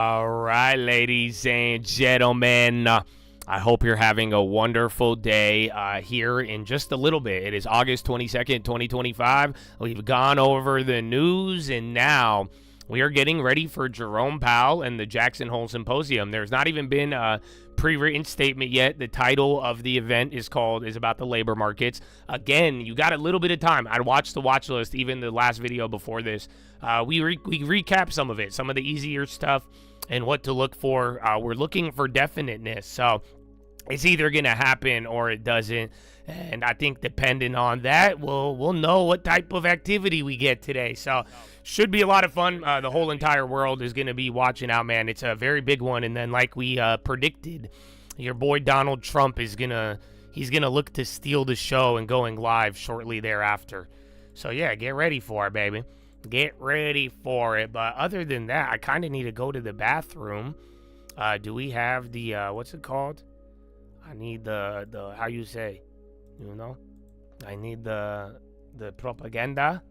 All right, ladies and gentlemen. I hope you're having a wonderful day here in just a little bit. It is August 22nd, 2025. We've gone over the news, and now we are getting ready for Jerome Powell and the Jackson Hole Symposium. There's not even been a pre-written statement yet. The title of the event is about the labor markets. Again, you got a little bit of time. I watched the watch list, even the last video before this. We recap some of it, some of the easier stuff and what to look for. We're looking for definiteness. So it's either going to happen or it doesn't. And I think depending on that, we'll know what type of activity we get today. So should be a lot of fun. The whole entire world is going to be watching out, man. It's a very big one. And then like we predicted, your boy Donald Trump is he's going to look to steal the show and going live shortly thereafter. So yeah, get ready for it, baby. Get ready for it. But other than that, I kind of need to go to the bathroom. Do we have the, what's it called? I need the how you say, you know? I need the propaganda.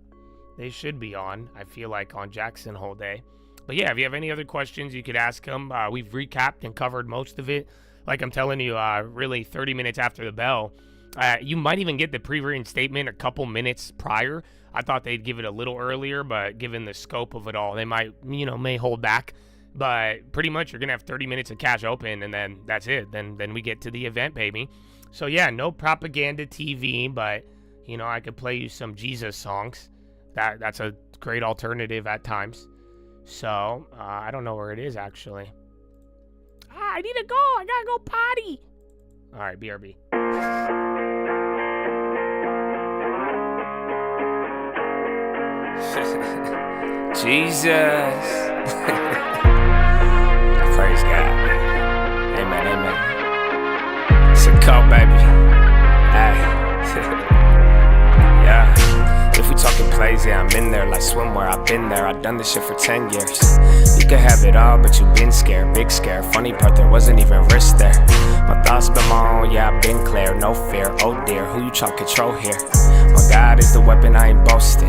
They should be on, I feel like, on Jackson Hole Day. But yeah, if you have any other questions, you could ask them. We've recapped and covered most of it. Like I'm telling you, really 30 minutes after the bell. You might even get the pre-written statement a couple minutes prior. I thought they'd give it a little earlier, but given the scope of it all, they might, may hold back. But pretty much you're going to have 30 minutes of cash open, and then that's it. Then we get to the event, baby. So yeah, no propaganda TV, but, I could play you some Jesus songs. That's a great alternative at times. So, I don't know where it is, actually. I need to go. I got to go potty. All right, BRB. Jesus. Praise God. Amen, amen. It's a cult, baby. Hey. Yeah. If we talking plays, yeah, I'm in there like swimwear. I've been there. I've done this shit for 10 years. You could have it all, but you've been scared. Big scare. Funny part, there wasn't even risk there. My thoughts been my own, yeah, I've been clear. No fear. Oh dear, who you trying to control here? My God is the weapon, I ain't boasting.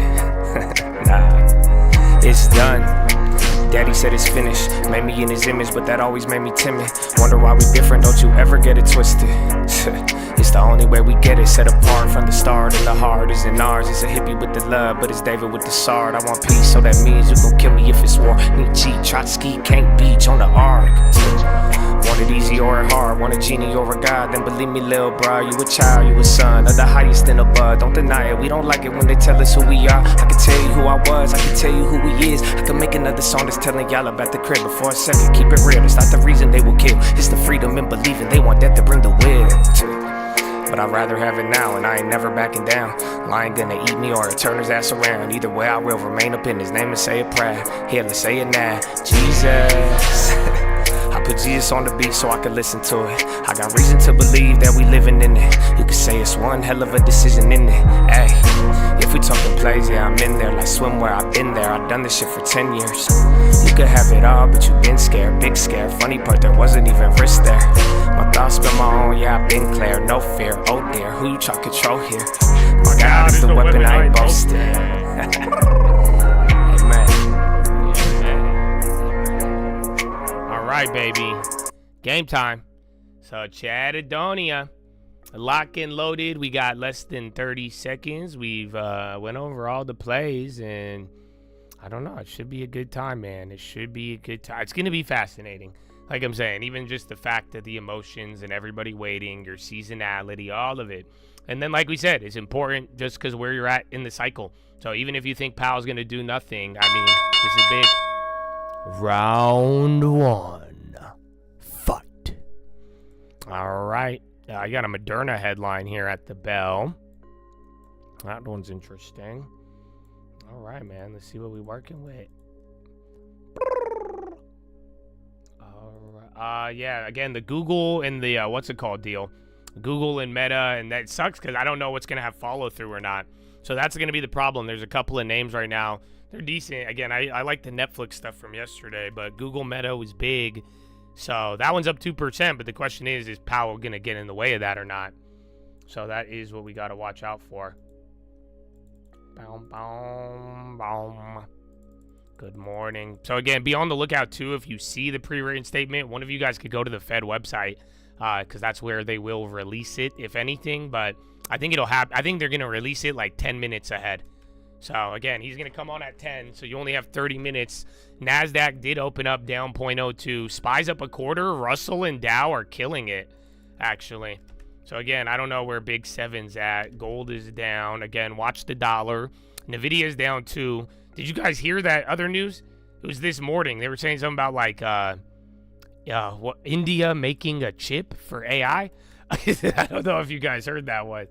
Nah, it's done. Daddy said it's finished. Made me in his image, but that always made me timid. Wonder why we different, don't you ever get it twisted. It's the only way we get it. Set apart from the start, and the heart isn't ours. It's a hippie with the love, but it's David with the sword. I want peace, so that means you gon' kill me if it's war. Nietzsche, Trotsky, can't beach on the ark. Want it easy or hard, want a genie or a god. Then believe me, lil' bro, you a child, you a son of the highest in the bud. Don't deny it, we don't like it when they tell us who we are. I can tell you who I was, I can tell you who he is. I can make another song that's telling y'all about the crib. But for a second, keep it real, it's not the reason they will kill. It's the freedom in believing, they want that to bring the will. But I'd rather have it now, and I ain't never backing down. Lion gonna eat me or turn his ass around. Either way, I will remain up in his name and say it proud. Here, let's say it now. Jesus. I put Jesus on the beat so I could listen to it. I got reason to believe that we living in it. You could say it's one hell of a decision in it. Ay, if we talking plays, yeah, I'm in there like swimwear. I've been there, I've done this shit for 10 years. You could have it all, but you've been scared, big scare. Funny part, there wasn't even risk there. My thoughts been my own, yeah, I've been clear. No fear, oh dear, who you try to control here? My God is the weapon, I ain't boasting. Alright, baby. Game time. So, Chatadonia. Lock and loaded. We got less than 30 seconds. We've went over all the plays, and I don't know. It should be a good time, man. It should be a good time. It's going to be fascinating. Like I'm saying, even just the fact that the emotions and everybody waiting, your seasonality, all of it. And then, like we said, it's important just because where you're at in the cycle. So even if you think Powell's going to do nothing, I mean, this is big. Round one. Fight. All right. I got a Moderna headline here at the bell. That one's interesting. All right, man. Let's see what we're working with. All right. Yeah, again, the Google and the, what's it called deal? Google and Meta, and that sucks because I don't know what's going to have follow-through or not. So that's going to be the problem. There's a couple of names right now. They're decent. Again, I like the Netflix stuff from yesterday, but Google Meta was big. So that one's up 2%, but the question is Powell going to get in the way of that or not? So that is what we got to watch out for. Boom, boom, boom. Good morning. So again, be on the lookout too. If you see the pre-written statement, one of you guys could go to the Fed website because that's where they will release it, if anything. But I think it'll happen. I think they're gonna release it like 10 minutes ahead. So again, he's gonna come on at 10. So you only have 30 minutes. Nasdaq did open up down 0.02. SPY's up a quarter. Russell and Dow are killing it, actually. So again, I don't know where Big Seven's at. Gold is down. Again, watch the dollar. Nvidia is down too. Did you guys hear that other news? It was this morning. They were saying something about like what, India making a chip for AI. I don't know if you guys heard that one.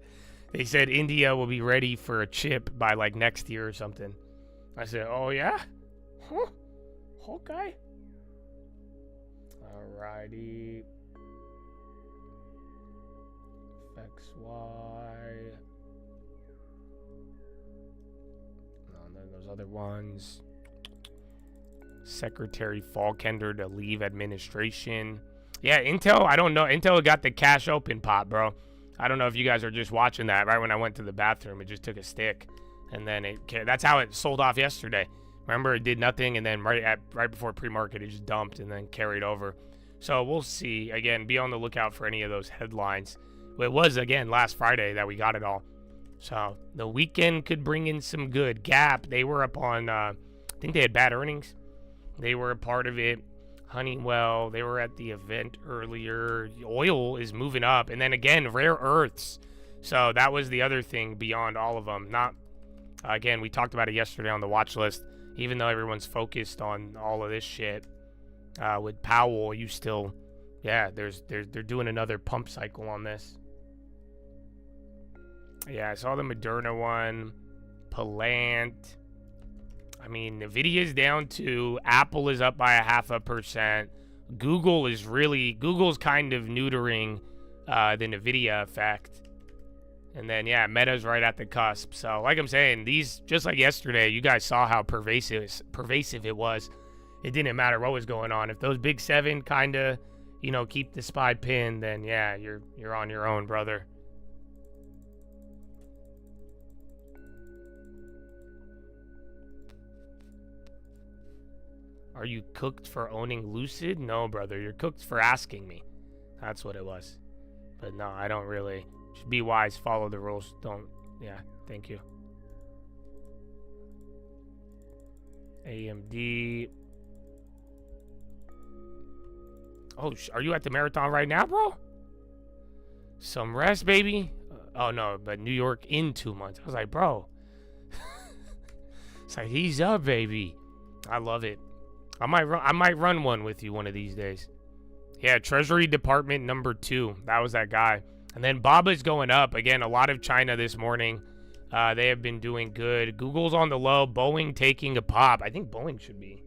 They said India will be ready for a chip by like next year or something. I said, oh yeah? Huh? Okay. Alrighty. XY. And then those other ones. Secretary Falkender to leave administration. Yeah, Intel, I don't know. Intel got the cash open pot, bro. I don't know if you guys are just watching that. Right when I went to the bathroom, it just took a stick. And then that's how it sold off yesterday. Remember, it did nothing, and then right before pre-market, it just dumped and then carried over. So we'll see. Again, be on the lookout for any of those headlines. It was, again, last Friday that we got it all. So the weekend could bring in some good. Gap, they were up on, I think they had bad earnings. They were a part of it. Honeywell, they were at the event earlier. Oil is moving up. And then again, rare earths. So that was the other thing beyond all of them. Not, again, we talked about it yesterday on the watch list. Even though everyone's focused on all of this shit, with Powell, you still, yeah, they're doing another pump cycle on this. Yeah, I saw the Moderna one. Palant. I mean, Nvidia's down too. Apple is up by 0.5%. Google's kind of neutering the Nvidia effect. And then, yeah, Meta's right at the cusp. So, like I'm saying, these, just like yesterday, you guys saw how pervasive it was. It didn't matter what was going on. If those big seven kind of, you know, keep the SPY pinned, then, yeah, you're on your own, brother. Are you cooked for owning Lucid? No, brother. You're cooked for asking me. That's what it was. But no, I don't really. Just be wise. Follow the rules. Don't. Yeah, thank you. AMD. Oh, are you at the marathon right now, bro? Some rest, baby. Oh, no, but New York in 2 months. I was like, bro. It's like, he's up, baby. I love it. I might run one with you one of these days. Yeah, Treasury Department number 2. That was that guy. And then Baba's going up. Again, a lot of China this morning. They have been doing good. Google's on the low. Boeing taking a pop. I think Boeing should be.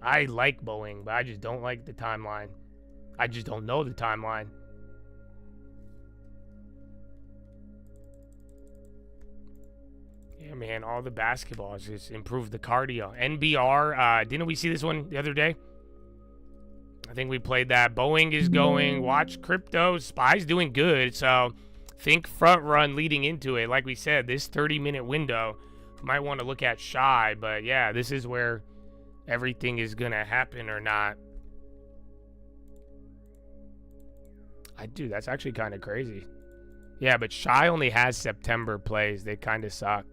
I like Boeing, but I just don't like the timeline. I just don't know the timeline. Yeah, man, all the basketballs just improved the cardio. NBR, didn't we see this one the other day? I think we played that. Boeing is going. Watch crypto. SPY's doing good. So think front run leading into it. Like we said, this 30-minute window, might want to look at shy. But yeah, this is where everything is going to happen or not. Dude, that's actually kind of crazy. Yeah, but shy only has September plays. They kind of suck.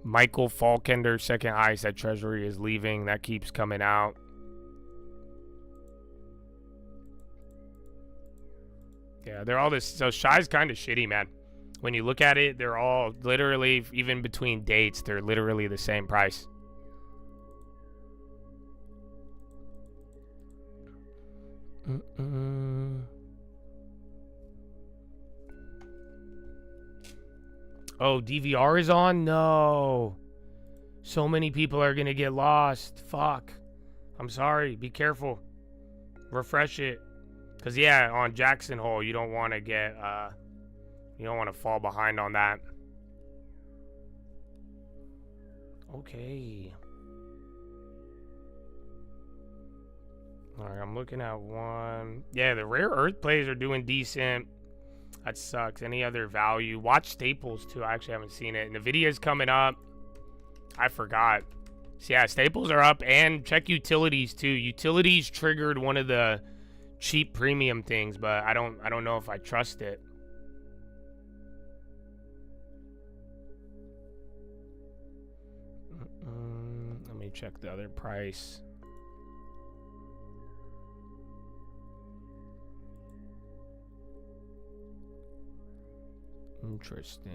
Michael Falkender, second highest at Treasury, is leaving. That keeps coming out. Yeah, they're all this. So shy's kind of shitty, man. When you look at it, they're all literally, even between dates, they're literally the same price. Oh, DVR is on? No. So many people are going to get lost. Fuck. I'm sorry. Be careful. Refresh it. Because, yeah, on Jackson Hole, you don't want to get, you don't want to fall behind on that. Okay. All right, I'm looking at one. Yeah, the rare earth plays are doing decent. That sucks. Any other value? Watch staples too. I actually haven't seen it. Nvidia's coming up. I forgot. So yeah, staples are up, and check utilities too. Utilities triggered one of the cheap premium things, but I don't know if I trust it. Let me check the other price. Interesting.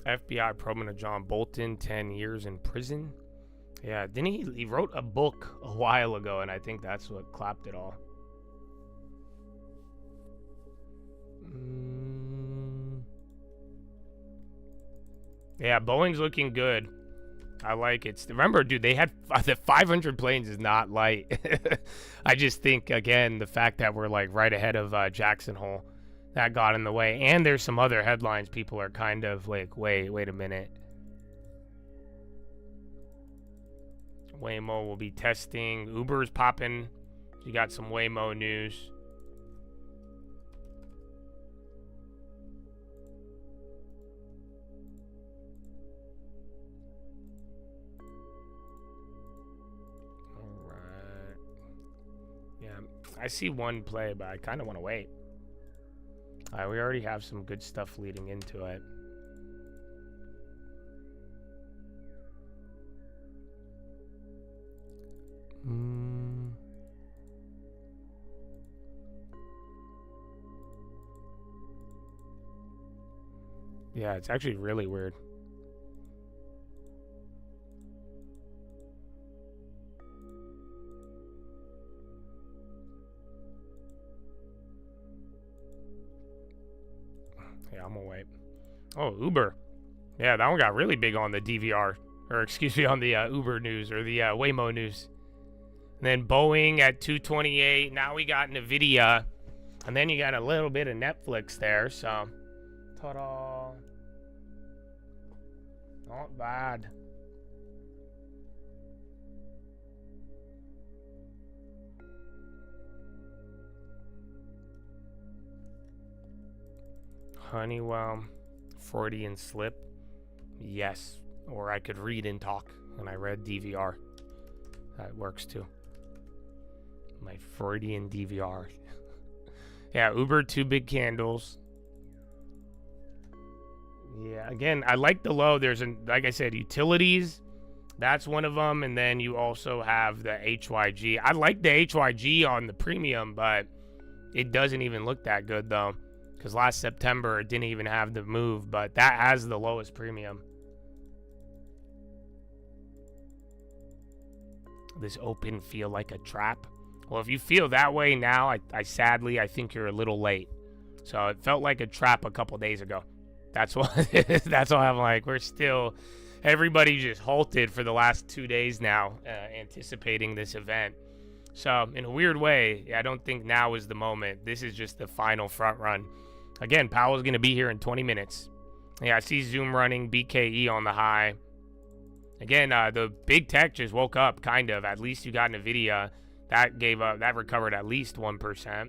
FBI probing John Bolton, 10 years in prison. Yeah, didn't he wrote a book a while ago, and I think that's what clapped it all. Yeah, Boeing's looking good. I like it. Remember, dude, they had the 500 planes is not light. I just think, again, the fact that we're like right ahead of Jackson Hole, that got in the way. And there's some other headlines people are kind of like, wait a minute. Waymo will be testing. Uber's popping. You got some Waymo news. I see one play, but I kind of want to wait. We already have some good stuff leading into it. Yeah, it's actually really weird. Yeah, I'm gonna wait. Oh, Uber. Yeah, that one got really big on the DVR. Or, excuse me, on the Uber news or the Waymo news. And then Boeing at 228. Now we got NVIDIA. And then you got a little bit of Netflix there, so. Ta-da. Not bad. Honeywell, Freudian slip. Yes. Or I could read and talk, and I read DVR. That works too. My Freudian DVR. Yeah, Uber, 2 big candles. Yeah, again, I like the low. There's, like I said, utilities. That's one of them. And then you also have the HYG. I like the HYG on the premium, but it doesn't even look that good, though. Because last September, it didn't even have the move, but that has the lowest premium. This open feel like a trap. Well, if you feel that way now, I sadly, I think you're a little late. So it felt like a trap a couple days ago. That's why that's why I'm like, we're still, everybody just halted for the last 2 days now, anticipating this event. So in a weird way, I don't think now is the moment. This is just the final front run. Again, Powell's going to be here in 20 minutes. Yeah, I see Zoom running, BKE on the high. Again, the big tech just woke up, kind of. At least you got NVIDIA. That gave up. That recovered at least 1%.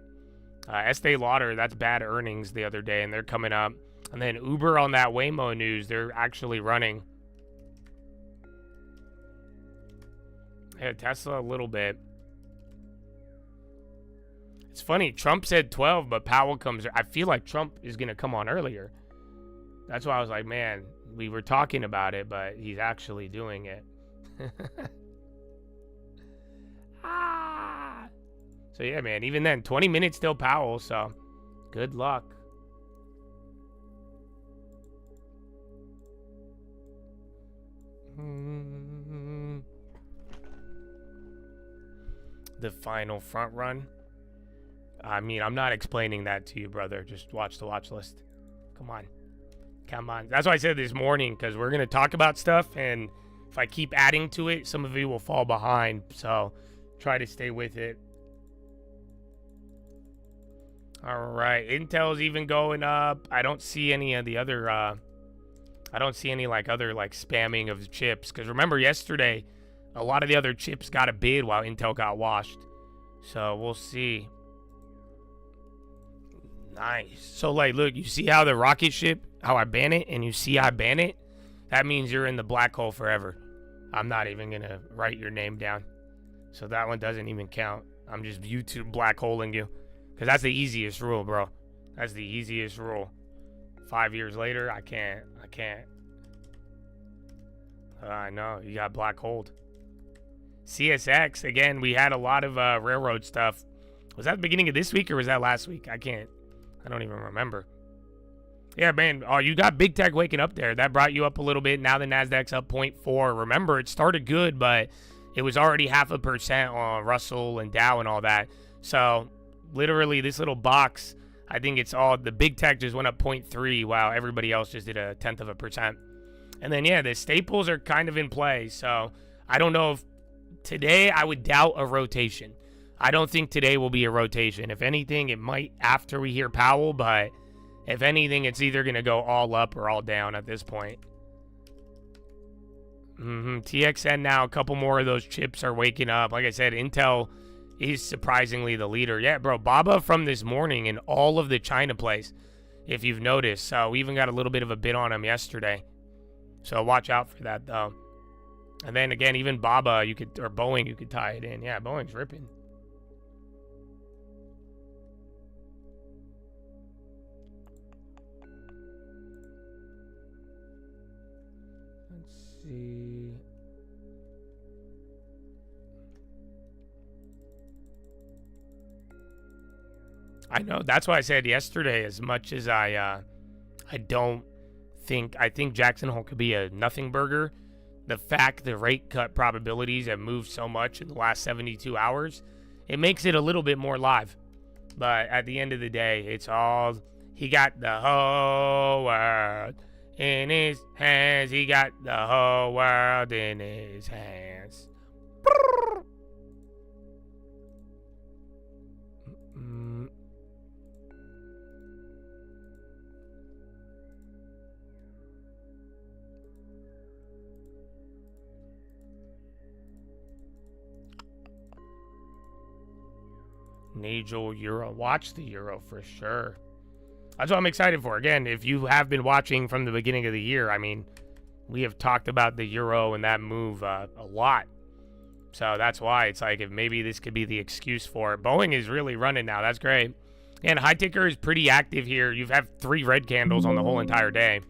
Estee Lauder, that's bad earnings the other day, and they're coming up. And then Uber on that Waymo news, they're actually running. Yeah, Tesla a little bit. It's funny, Trump said 12, but Powell comes. I feel like Trump is going to come on earlier. That's why I was like, man, we were talking about it, but he's actually doing it. So yeah, man, even then, 20 minutes still Powell, so good luck. The final front run. I mean, I'm not explaining that to you, brother. Just watch the watch list. Come on. Come on. That's why I said this morning, because we're going to talk about stuff, and if I keep adding to it, some of you will fall behind. So try to stay with it. All right. Intel's even going up. I don't see any of the other I don't see any like other like spamming of chips. Because remember yesterday, a lot of the other chips got a bid while Intel got washed. So we'll see. Nice. So like, look, you see how the rocket ship, how I ban it, and you see I ban it? That means you're in the black hole forever. I'm not even going to write your name down. So that one doesn't even count. I'm just YouTube black holing you. Because that's the easiest rule, bro. That's the easiest rule. 5 years later, I can't. I know, you got black holed. CSX, again, we had a lot of railroad stuff. Was that the beginning of this week or was that last week? I don't even remember. Yeah, man. Oh, you got big tech waking up there. That brought you up a little bit. Now the Nasdaq's up 0.4. Remember, it started good, but it was already 0.5% on Russell and Dow and all that. So literally this little box, I think it's all the big tech just went up 0.3 while everybody else just did 0.1%. And then, yeah, the staples are kind of in play. So I don't know if today I would doubt a rotation. I don't think today will be a rotation. If anything, it might after we hear Powell, but if anything, it's either going to go all up or all down at this point. TXN now, a couple more of those chips are waking up. Like I said, Intel is surprisingly the leader. Yeah, bro, Baba from this morning in all of the China plays, if you've noticed. So we even got a little bit of a bid on him yesterday. So watch out for that, though. And then again, even Baba, or Boeing, you could tie it in. Yeah, Boeing's ripping. Let's see. I know. That's why I said yesterday, as much as I think Jackson Hole could be a nothing burger. The fact the rate cut probabilities have moved so much in the last 72 hours, it makes it a little bit more live. But at the end of the day, it's all, he got the whole world in his hands. He got the whole world in his hands. Nagel Euro. Watch the Euro for sure. That's what I'm excited for. Again, if you have been watching from the beginning of the year, I mean, we have talked about the Euro and that move a lot. So that's why it's like, if maybe this could be the excuse for it. Boeing is really running now. That's great. And high ticker is pretty active here. You've had 3 red candles on the whole entire day.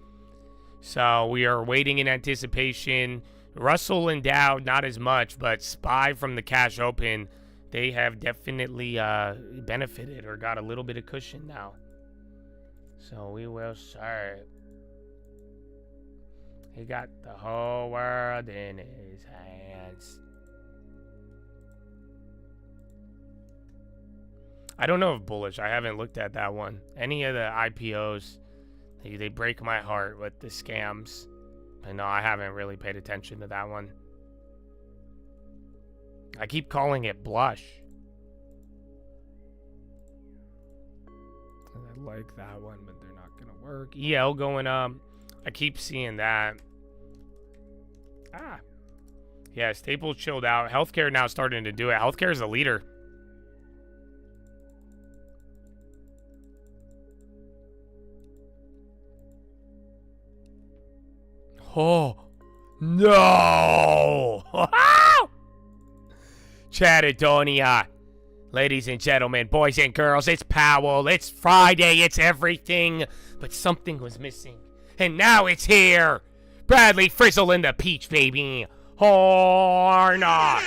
So we are waiting in anticipation. Russell and Dow, not as much, but SPY from the cash open, they have definitely benefited or got a little bit of cushion now. So we will start. He got the whole world in his hands. I don't know if bullish. I haven't looked at that one. Any of the IPOs, they break my heart with the scams. But no, I haven't really paid attention to that one. I keep calling it blush. I like that one, but they're not going to work. EL going up. I keep seeing that. Yeah, Staples chilled out. Healthcare now starting to do it. Healthcare is the leader. Oh, no. Chatadonia. Ladies and gentlemen, boys and girls, it's Powell. It's Friday. It's everything. But something was missing. And now it's here. Bradley Frizzle in the peach, baby. Or not.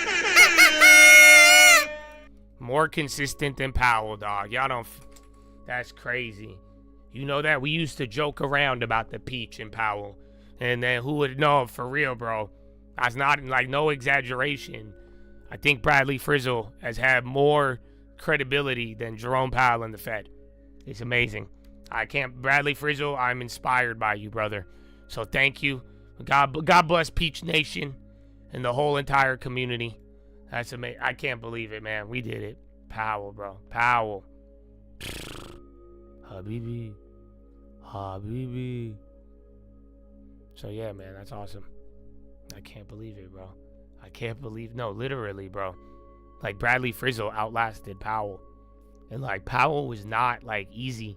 More consistent than Powell, dog. Y'all don't... That's crazy. You know that? We used to joke around about the peach and Powell. And then who would know, for real, bro? That's not, like, no exaggeration. I think Bradley Frizzle has had more credibility than Jerome Powell in the Fed. It's amazing. Bradley Frizzle, I'm inspired by you, brother. So thank you. God bless Peach Nation and the whole entire community. That's amazing. I can't believe it, man. We did it. Powell, bro. Powell. Habibi. So yeah, man, that's awesome. I can't believe it, bro. No, literally, bro. Like, Bradley Frizzle outlasted Powell. And, like, Powell was not, like, easy.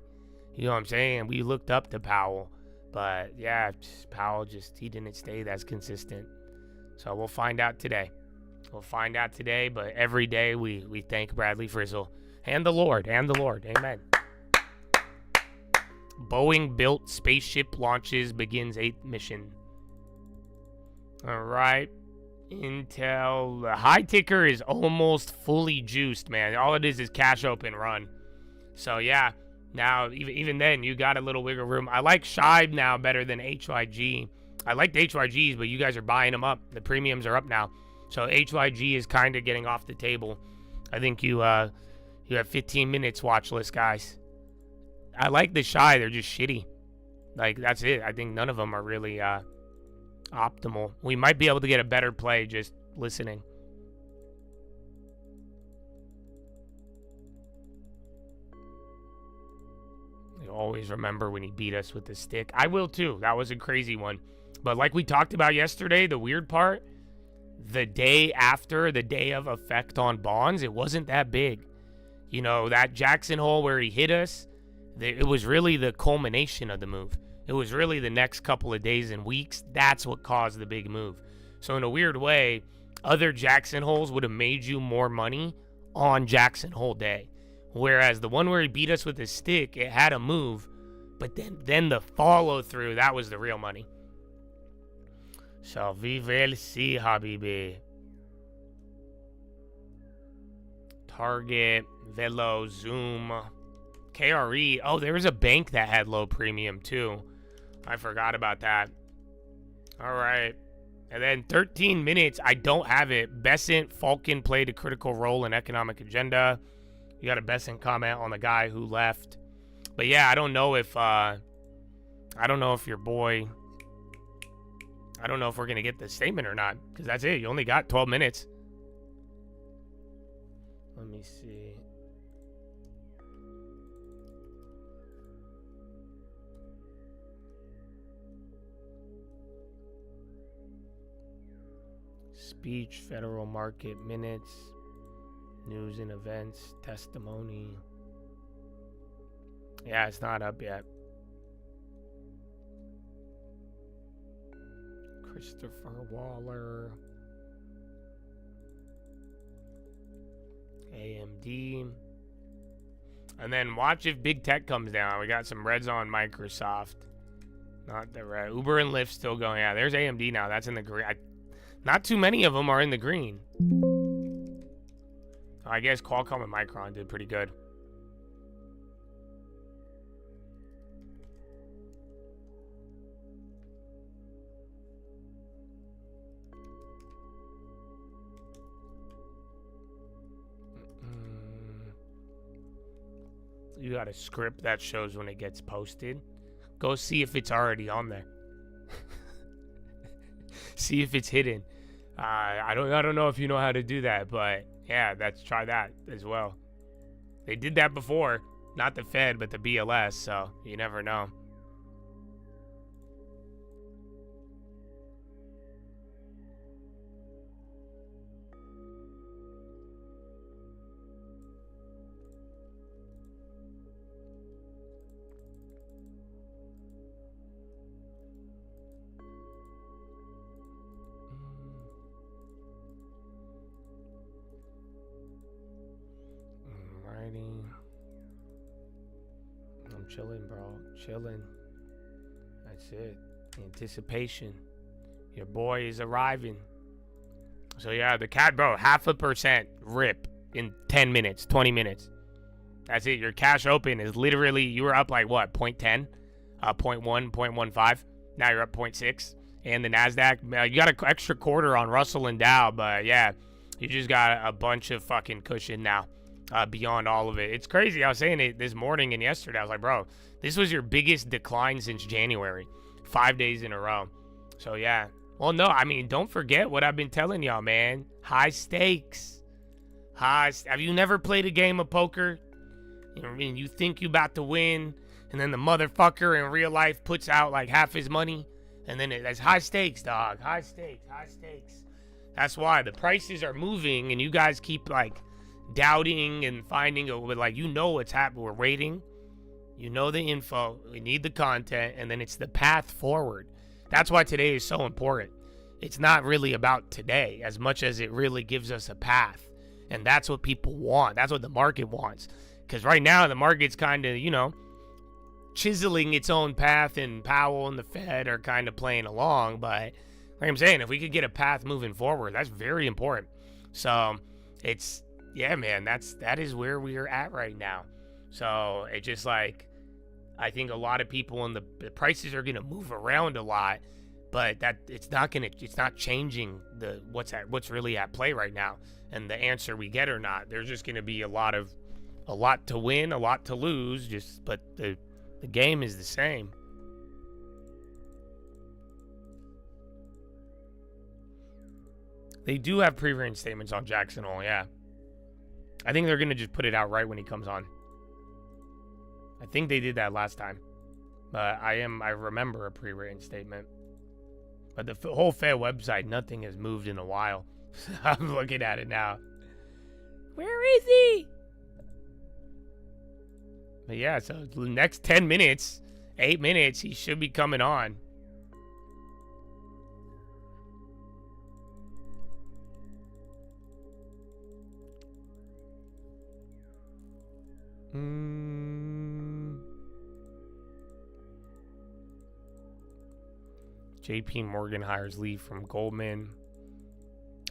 You know what I'm saying? We looked up to Powell. But, yeah, Powell he didn't stay as consistent. So we'll find out today. But every day we thank Bradley Frizzle. And the Lord. Amen. Boeing-built spaceship launches begins 8th mission. All right. Intel. The high ticker is almost fully juiced, man. All it is cash open run. So, yeah. Now, even then, you got a little wiggle room. I like Shibe now better than HYG. I liked HYGs, but you guys are buying them up. The premiums are up now. So, HYG is kind of getting off the table. I think you have 15 minutes watch list, guys. I like the Shy. They're just shitty. Like, that's it. I think none of them are really optimal. We might be able to get a better play just listening. You always remember when he beat us with the stick. I will too. That was a crazy one. But like we talked about yesterday, the weird part, the day after, the day of effect on Bonds, it wasn't that big. You know, that Jackson hole where he hit us, it was really the culmination of the move. It was really the next couple of days and weeks. That's what caused the big move. So in a weird way, other Jackson holes would have made you more money on Jackson hole day. Whereas the one where he beat us with his stick, it had a move. But then the follow through, that was the real money. So we will see, Habibi. Target, Velo, Zoom, KRE. Oh, there was a bank that had low premium too. I forgot about that. All right. And then 13 minutes, I don't have it. Besant, Falcon played a critical role in economic agenda. You got a Besant comment on the guy who left. But yeah, I don't know if your boy, I don't know if we're going to get the statement or not. Because that's it. You only got 12 minutes. Let me see. Speech, federal market minutes, news and events, testimony. Yeah, it's not up yet. Christopher Waller. AMD. And then watch if big tech comes down. We got some reds on Microsoft. Not the red. Uber and Lyft still going. Yeah, there's AMD now. That's in the green. Not too many of them are in the green. I guess Qualcomm and Micron did pretty good. You got a script that shows when it gets posted. Go see if it's already on there. See if it's hidden. I don't know if you know how to do that, but yeah, try that as well. They did that before, not the Fed, but the BLS, so you never know. I'm chilling, bro. Chilling. That's it. Anticipation. Your boy is arriving. So yeah, the cat, bro, 0.5% rip in 10 minutes, 20 minutes. That's it. Your cash open is literally, you were up like what, 0.10, 0.1, 0.15. Now you're up 0.6. And the NASDAQ, you got an extra quarter on Russell and Dow, but yeah, you just got a bunch of fucking cushion now. Beyond all of it. It's crazy. I was saying it this morning and yesterday. I was like, bro, this was your biggest decline since January. 5 days in a row. So, yeah. Well, no, I mean, don't forget what I've been telling y'all, man. High stakes. Have you never played a game of poker? You know what I mean? You think you about to win, and then the motherfucker in real life puts out like half his money, And then that's high stakes, dog. High stakes, high stakes. That's why the prices are moving, and you guys keep like doubting and finding it. Like, you know what's happening. We're waiting. You know the info. We need the content, and then it's the path forward. That's why today is so important. It's not really about today as much as it really gives us a path. And that's what people want. That's what the market wants. Because right now, the market's kind of, chiseling its own path, and Powell and the Fed are kind of playing along. But like I'm saying, if we could get a path moving forward, that's very important. So it's, yeah, man, that is where we are at right now. So it's just like, I think a lot of people the prices are going to move around a lot, but that it's not changing what's really at play right now, and the answer we get or not. There's just going to be a lot to win, a lot to lose, but the game is the same. They do have pre-reinstatements on Jackson Hole, yeah. I think they're going to just put it out right when he comes on. I think they did that last time. But I remember a pre-reinstatement. But the whole Fed website, nothing has moved in a while. I'm looking at it now. Where is he? But yeah, so the next 10 minutes, 8 minutes, he should be coming on. JP Morgan hires Lee from Goldman.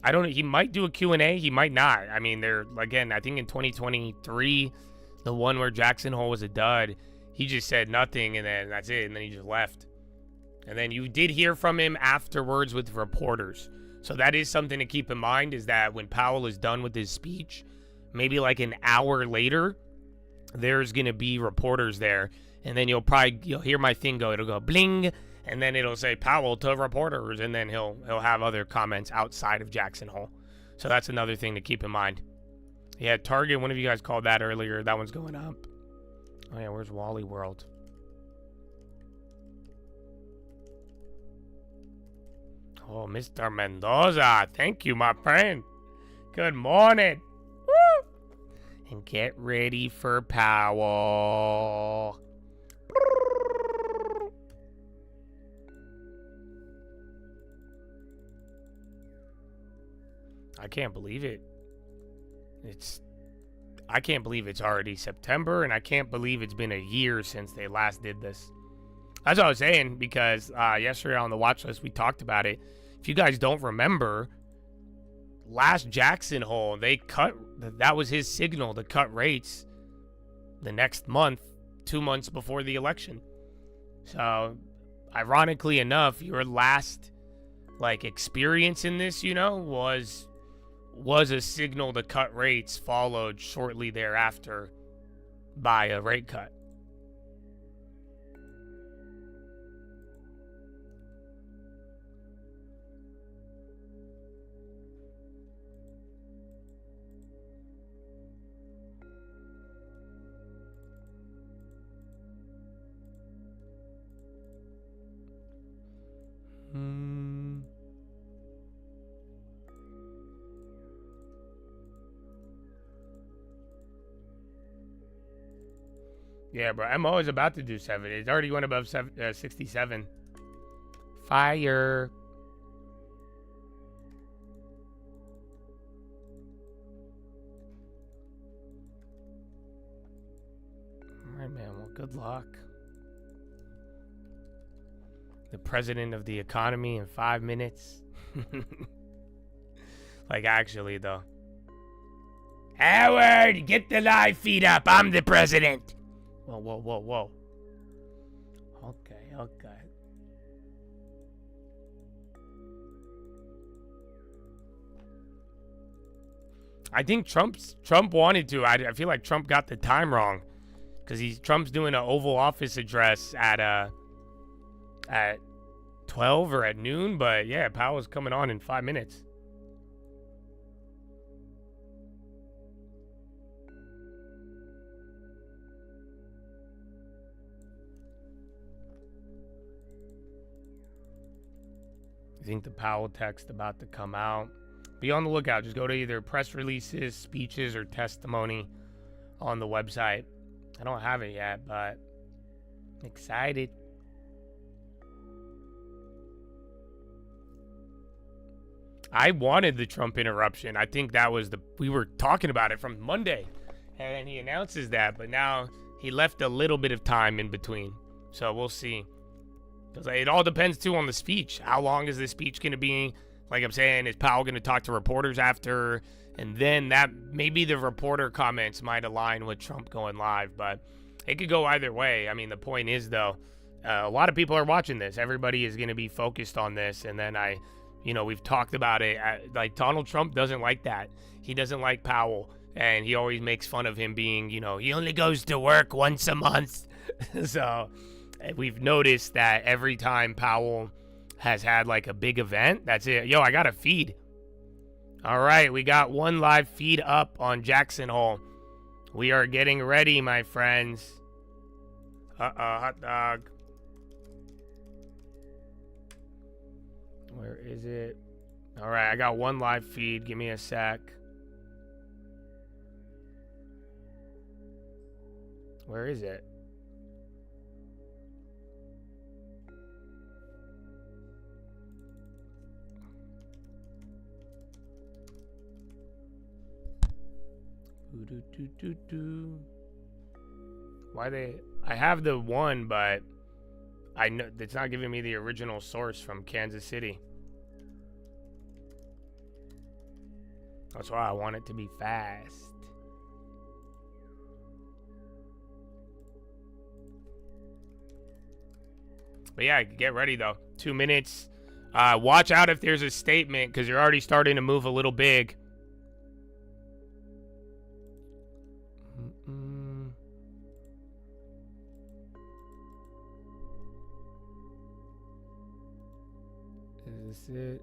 I don't know. He might do a Q&A. He might not. I mean, again, I think in 2023, the one where Jackson Hole was a dud, he just said nothing, and then that's it. And then he just left. And then you did hear from him afterwards with reporters. So that is something to keep in mind, is that when Powell is done with his speech, maybe like an hour later, there's going to be reporters there. And then you'll hear my thing go. It'll go bling. And then it'll say Powell to reporters, and then he'll have other comments outside of Jackson Hole. So that's another thing to keep in mind. Yeah, Target, one of you guys called that earlier. That one's going up. Oh yeah, where's Wally World? Oh, Mr. Mendoza, thank you, my friend. Good morning. Woo! And get ready for Powell. I can't believe it. I can't believe it's already September, and I can't believe it's been a year since they last did this. That's what I was saying, because yesterday on the watch list we talked about it. If you guys don't remember, last Jackson Hole, that was his signal to cut rates the next month, 2 months before the election. So, ironically enough, your last experience in this, was a signal to cut rates, followed shortly thereafter by a rate cut. Yeah, bro. MO is about to do 70. It already went above 67. Fire. All right, man. Well, good luck. The president of the economy in 5 minutes. Actually, though. Howard, get the live feed up. I'm the president. Whoa. Okay. I think Trump wanted to. I feel like Trump got the time wrong, because Trump's doing an Oval Office address at 12 or at noon. But yeah, Powell's coming on in 5 minutes. think the Powell text about to come out. Be on the lookout. Just go to either press releases, speeches, or testimony on the website. I don't have it yet, but I'm excited. I wanted the Trump interruption. I think that was we were talking about it from Monday, and he announces that, but now he left a little bit of time in between. So we'll see. Because it all depends, too, on the speech. How long is this speech going to be? Like I'm saying, is Powell going to talk to reporters after? And then that maybe the reporter comments might align with Trump going live. But it could go either way. I mean, the point is, though, a lot of people are watching this. Everybody is going to be focused on this. And then we've talked about it. Like, Donald Trump doesn't like that. He doesn't like Powell. And he always makes fun of him being, he only goes to work once a month. So we've noticed that every time Powell has had like a big event, that's it. Yo, I got a feed. All right, we got one live feed up on Jackson Hole. We are getting ready, my friends. Hot dog. Where is it? All right, I got one live feed. Give me a sec. Where is it? I have the one, but I know it's not giving me the original source from Kansas City. That's why I want it to be fast. But yeah, get ready though. 2 minutes. Watch out if there's a statement, because you're already starting to move a little big. Is this it?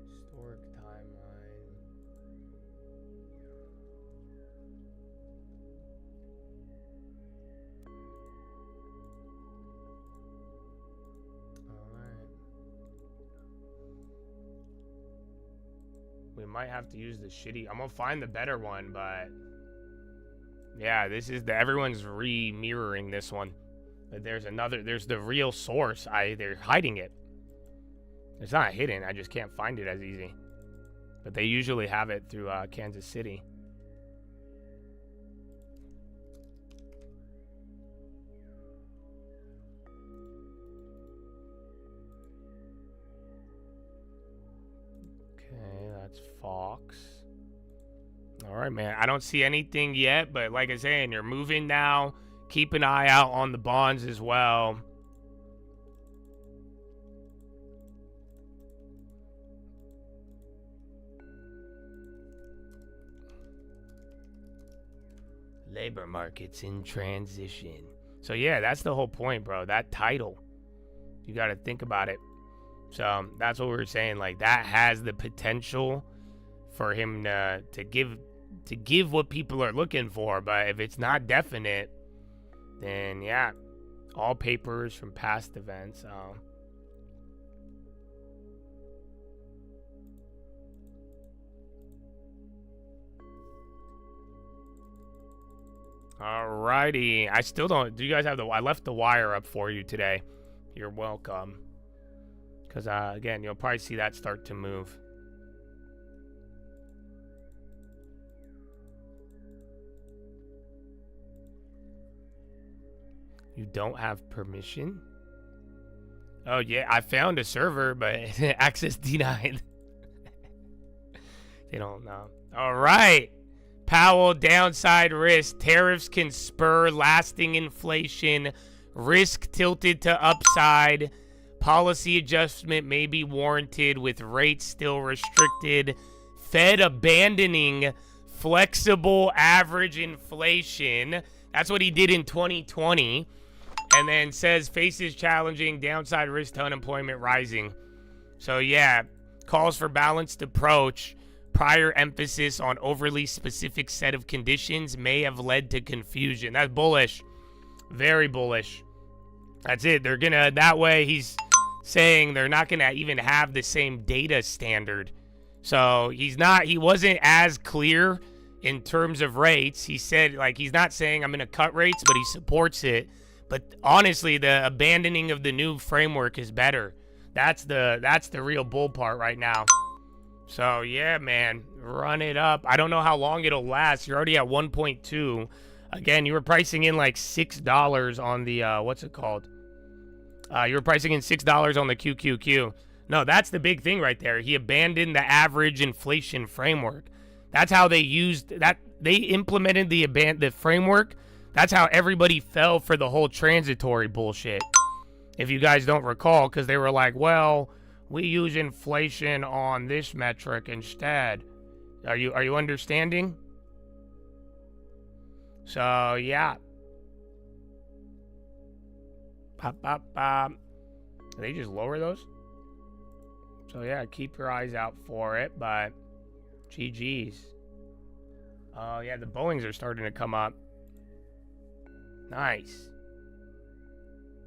Historic timeline. Alright. We might have to use the shitty. I'm gonna find the better one, but yeah, this is everyone's re-mirroring this one. But there's the real source. They're hiding it. It's not hidden, I just can't find it as easy. But they usually have it through Kansas City. Okay, that's Fox. All right, man. I don't see anything yet, but like I said, you're moving now. Keep an eye out on the bonds as well. Labor markets in transition. So yeah, that's the whole point, bro. That title, you got to think about it. So that's what we were saying. Like, that has the potential for him to give what people are looking for, but if it's not definite, then yeah, all papers from past events. Alrighty, I still don't. Do you guys have I left the wire up for you today. You're welcome. Because again, you'll probably see that start to move. You don't have permission? Oh, yeah, I found a server, but access denied. They don't know. All right. Powell, downside risk. Tariffs can spur lasting inflation. Risk tilted to upside. Policy adjustment may be warranted with rates still restricted. Fed abandoning flexible average inflation. That's what he did in 2020. And then says faces challenging, downside risk to unemployment rising. So yeah, calls for balanced approach, prior emphasis on overly specific set of conditions may have led to confusion. That's bullish. Very bullish. That's it. They're gonna, that way he's saying they're not gonna even have the same data standard. So he wasn't as clear in terms of rates. He said, like, he's not saying I'm gonna cut rates, but he supports it. But honestly, the abandoning of the new framework is better. That's the real bull part right now. So yeah, man, run it up. I don't know how long it'll last. You're already at 1.2. Again, you were pricing in like $6 on the what's it called? You were pricing in $6 on the QQQ. No, that's the big thing right there. He abandoned the average inflation framework. That's how they used that. They implemented the framework. That's how everybody fell for the whole transitory bullshit. If you guys don't recall, because they were like, well, we use inflation on this metric instead. Are you understanding? So yeah. Pop, pop, pop. They just lower those? So yeah, keep your eyes out for it, but GG's. Oh yeah, the Boeings are starting to come up. Nice.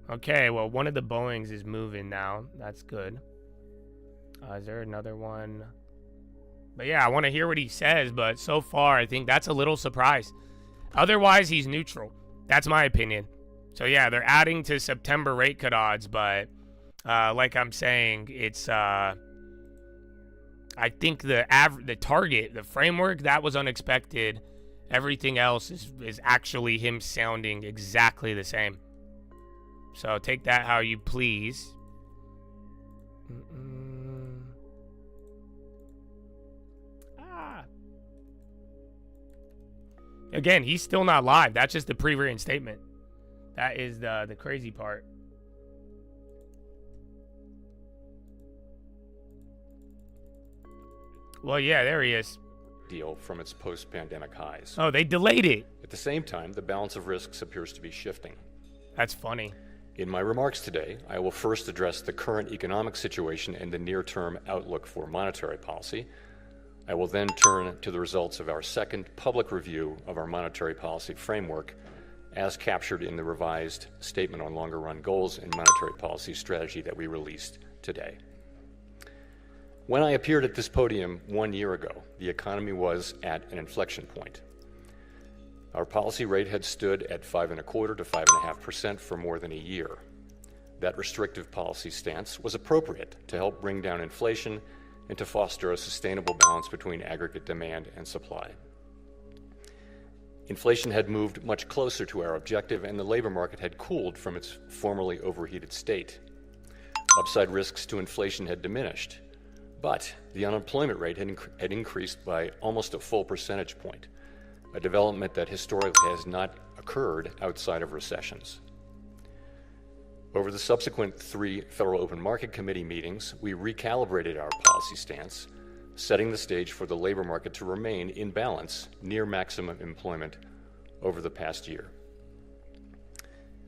Okay, well, one of the Boeings is moving now. That's good. Is there another one? But yeah, I want to hear what he says, but so far, I think that's a little surprise. Otherwise, he's neutral. That's my opinion. So yeah, they're adding to September rate cut odds, but like I'm saying, it's I think the target, the framework, that was unexpected. Everything else is actually him sounding exactly the same. So take that how you please. Again, he's still not live. That's just the pre-reinstatement. That is the crazy part. Well, yeah, there he is. Deal from its post-pandemic highs. Oh, they delayed it. At the same time, the balance of risks appears to be shifting. That's funny. In my remarks today, I will first address the current economic situation and the near-term outlook for monetary policy. I will then turn to the results of our second public review of our monetary policy framework as captured in the revised Statement on Longer-Run Goals and Monetary Policy Strategy that we released today. When I appeared at this podium 1 year ago, the economy was at an inflection point. Our policy rate had stood at 5.25% to 5.5% for more than a year. That restrictive policy stance was appropriate to help bring down inflation and to foster a sustainable balance between aggregate demand and supply. Inflation had moved much closer to our objective, and the labor market had cooled from its formerly overheated state. Upside risks to inflation had diminished, but the unemployment rate had increased by almost a full percentage point, a development that historically has not occurred outside of recessions. Over the subsequent 3 Federal Open Market Committee meetings, we recalibrated our policy stance, setting the stage for the labor market to remain in balance near maximum employment over the past year.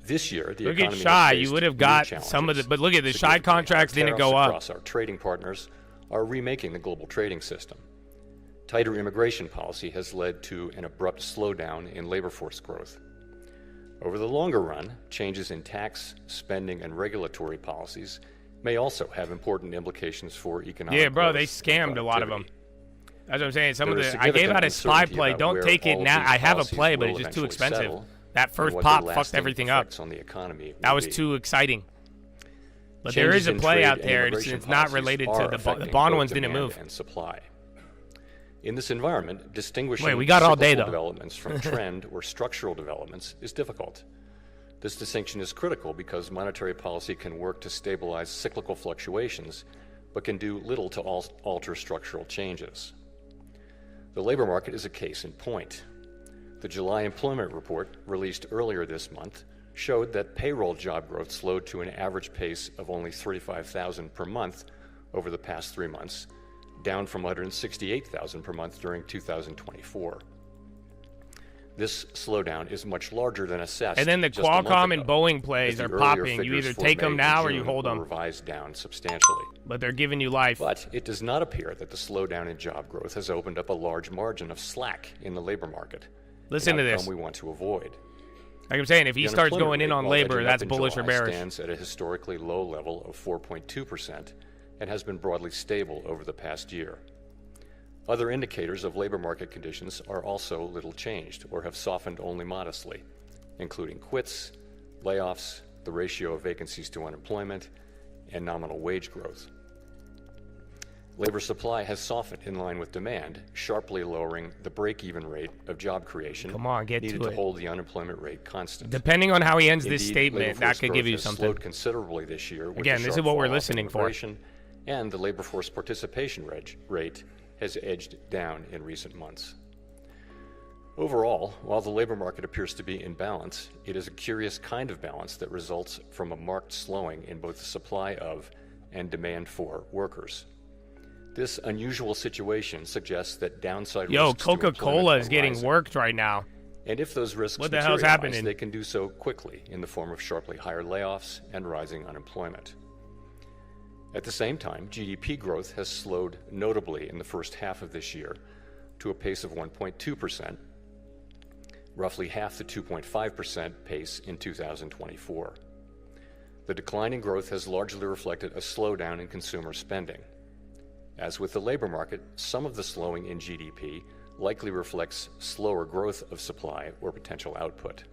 This year, the economy look at Shy. You would have got challenges. some of the, but look at the Shy contracts didn't go up. Across our trading partners are remaking the global trading system. Tighter immigration policy has led to an abrupt slowdown in labor force growth. Over the longer run, changes in tax, spending, and regulatory policies may also have important implications for economic Yeah, bro, growth they and scammed a lot of them. That's what I'm saying. Some of the I gave out a SPY uncertainty play. about Don't where take it all of now. these I have a policies play, but will it's just too eventually expensive. settle, That and first what pop their fucked lasting everything up. effects on the economy That will was be. too exciting. But there Changes is a in play trade out and there. immigration It's not policies related are to the affecting bond both ones didn't demand move. and supply. In this environment, distinguishing Wait, we got all day, cyclical though. developments from trend or structural developments is difficult. This distinction is critical because monetary policy can work to stabilize cyclical fluctuations, but can do little to alter structural changes. The labor market is a case in point. The July employment report, released earlier this month, showed that payroll job growth slowed to an average pace of only 35,000 per month over the past 3 months, down from 168,000 per month during 2024. this slowdown is much larger than assessed. And then the just a month Qualcomm ago, and Boeing plays as are the earlier popping. You figures either for take May them and now or June you hold were them. revised down substantially. But they're giving you life. But it does not appear that the slowdown in job growth has opened up a large margin of slack in the labor market. Listen to this. We want to avoid. Like I'm saying, if he The starts unemployment going in rate, on while labor, edging that's up in bullish or July, bearish. stands at a historically low level of 4.2% and has been broadly stable over the past year. Other indicators of labor market conditions are also little changed or have softened only modestly, including quits, layoffs, the ratio of vacancies to unemployment, and nominal wage growth. Labor supply has softened in line with demand, sharply lowering the break-even rate of job creation Come on, get needed to to it. hold the unemployment rate constant. Depending on how he ends this Indeed, statement, labor that force could give growth you has something. slowed considerably this year. With Again, the this is sharp what we're fall-off in listening for. immigration, and the labor force participation rate has edged down in recent months. Overall, while the labor market appears to be in balance, it is a curious kind of balance that results from a marked slowing in both the supply of and demand for workers. This unusual situation suggests that downside Yo, risks to employment Coca-Cola are is getting rising. worked right now. And if those risks What the hell's materialize, happening? they can do so quickly in the form of sharply higher layoffs and rising unemployment. At the same time, GDP growth has slowed notably in the first half of this year to a pace of 1.2%, roughly half the 2.5% pace in 2024. The decline in growth has largely reflected a slowdown in consumer spending. As with the labor market, some of the slowing in GDP likely reflects slower growth of supply or potential output.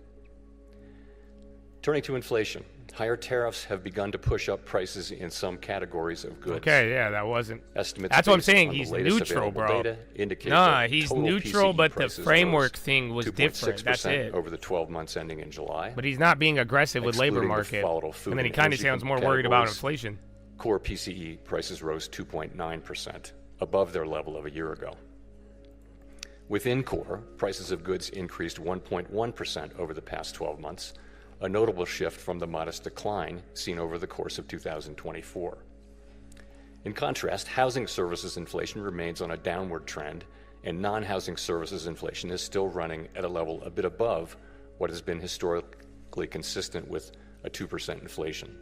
Turning to inflation, higher tariffs have begun to push up prices in some categories of goods. Okay, yeah, that wasn't. Estimates That's what I'm based saying. on the He's latest neutral, available bro. data indicate Nah, that he's total neutral, PCE but the prices framework rose thing was different. That's 2.6% it. over the 12 months ending in July. But he's not being aggressive with labor Excluding the market. volatile food And then he and kind of energy sounds more worried about categories. inflation. Core PCE prices rose 2.9%, above their level of a year ago. Within core, prices of goods increased 1.1% over the past 12 months, a notable shift from the modest decline seen over the course of 2024. In contrast, housing services inflation remains on a downward trend, and non-housing services inflation is still running at a level a bit above what has been historically consistent with a 2% inflation.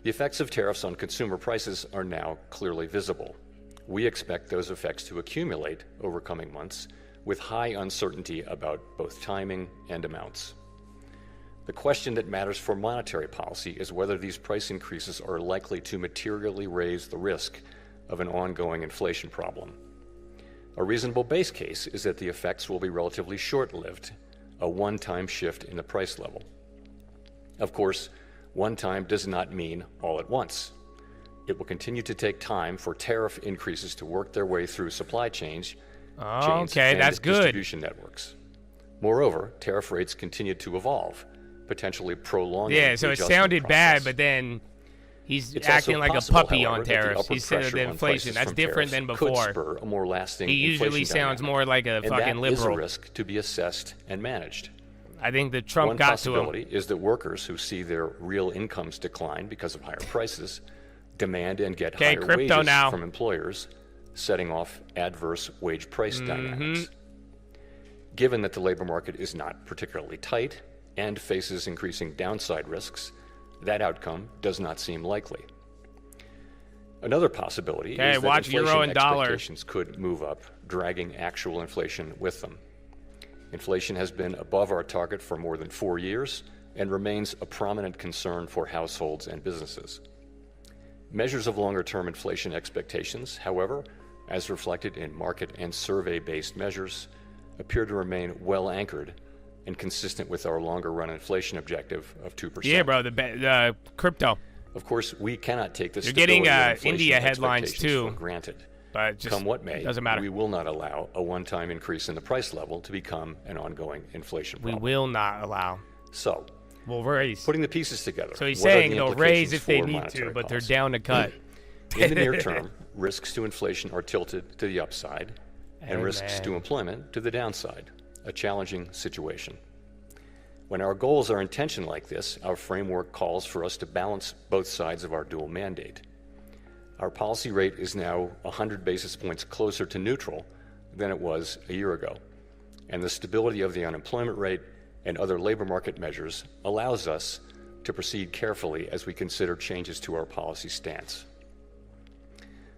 The effects of tariffs on consumer prices are now clearly visible. We expect those effects to accumulate over coming months, with high uncertainty about both timing and amounts. The question that matters for monetary policy is whether these price increases are likely to materially raise the risk of an ongoing inflation problem. A reasonable base case is that the effects will be relatively short-lived, a one-time shift in the price level. Of course, one time does not mean all at once. It will continue to take time for tariff increases to work their way through supply chains Okay, and that's good. distribution networks. Moreover, tariff rates continue to evolve, potentially prolonging Yeah, the so it adjustment sounded process. bad, but then he's It's also acting like a possible, puppy however, on that the tariffs. upward He said pressure the on inflation. prices That's from different than tariffs could before. spur a more lasting He usually inflation sounds dynamic, more like a and fucking that is a liberal. risk to be assessed and managed. I think that Trump One got to him. possibility is that workers who see their real incomes decline because of higher prices demand and get higher crypto wages now. from employers, setting off adverse wage price dynamics. Given that the labor market is not particularly tight and faces increasing downside risks, that outcome does not seem likely. Another possibility Okay, is that watch inflation euro and dollar. expectations could move up, dragging actual inflation with them. Inflation has been above our target for more than 4 years and remains a prominent concern for households and businesses. Measures of longer-term inflation expectations, however, as reflected in market and survey-based measures, appear to remain well anchored and consistent with our longer-run inflation objective of 2%. Yeah, bro, the crypto. Of course, we cannot take the You're getting, stability of inflation India headlines, expectations too. for granted. But just Come what may, doesn't matter. we will not allow a one-time increase in the price level to become an ongoing inflation We problem. will not allow. So, We'll raise. putting the pieces together. So he's what are saying the they'll raise implications if they for need to, monetary but they're policy? down to cut. In the near term, risks to inflation are tilted to the upside, and risks Amen. to employment to the downside, a challenging situation. When our goals are in tension like this, our framework calls for us to balance both sides of our dual mandate. Our policy rate is now 100 basis points closer to neutral than it was a year ago, and the stability of the unemployment rate and other labor market measures allows us to proceed carefully as we consider changes to our policy stance.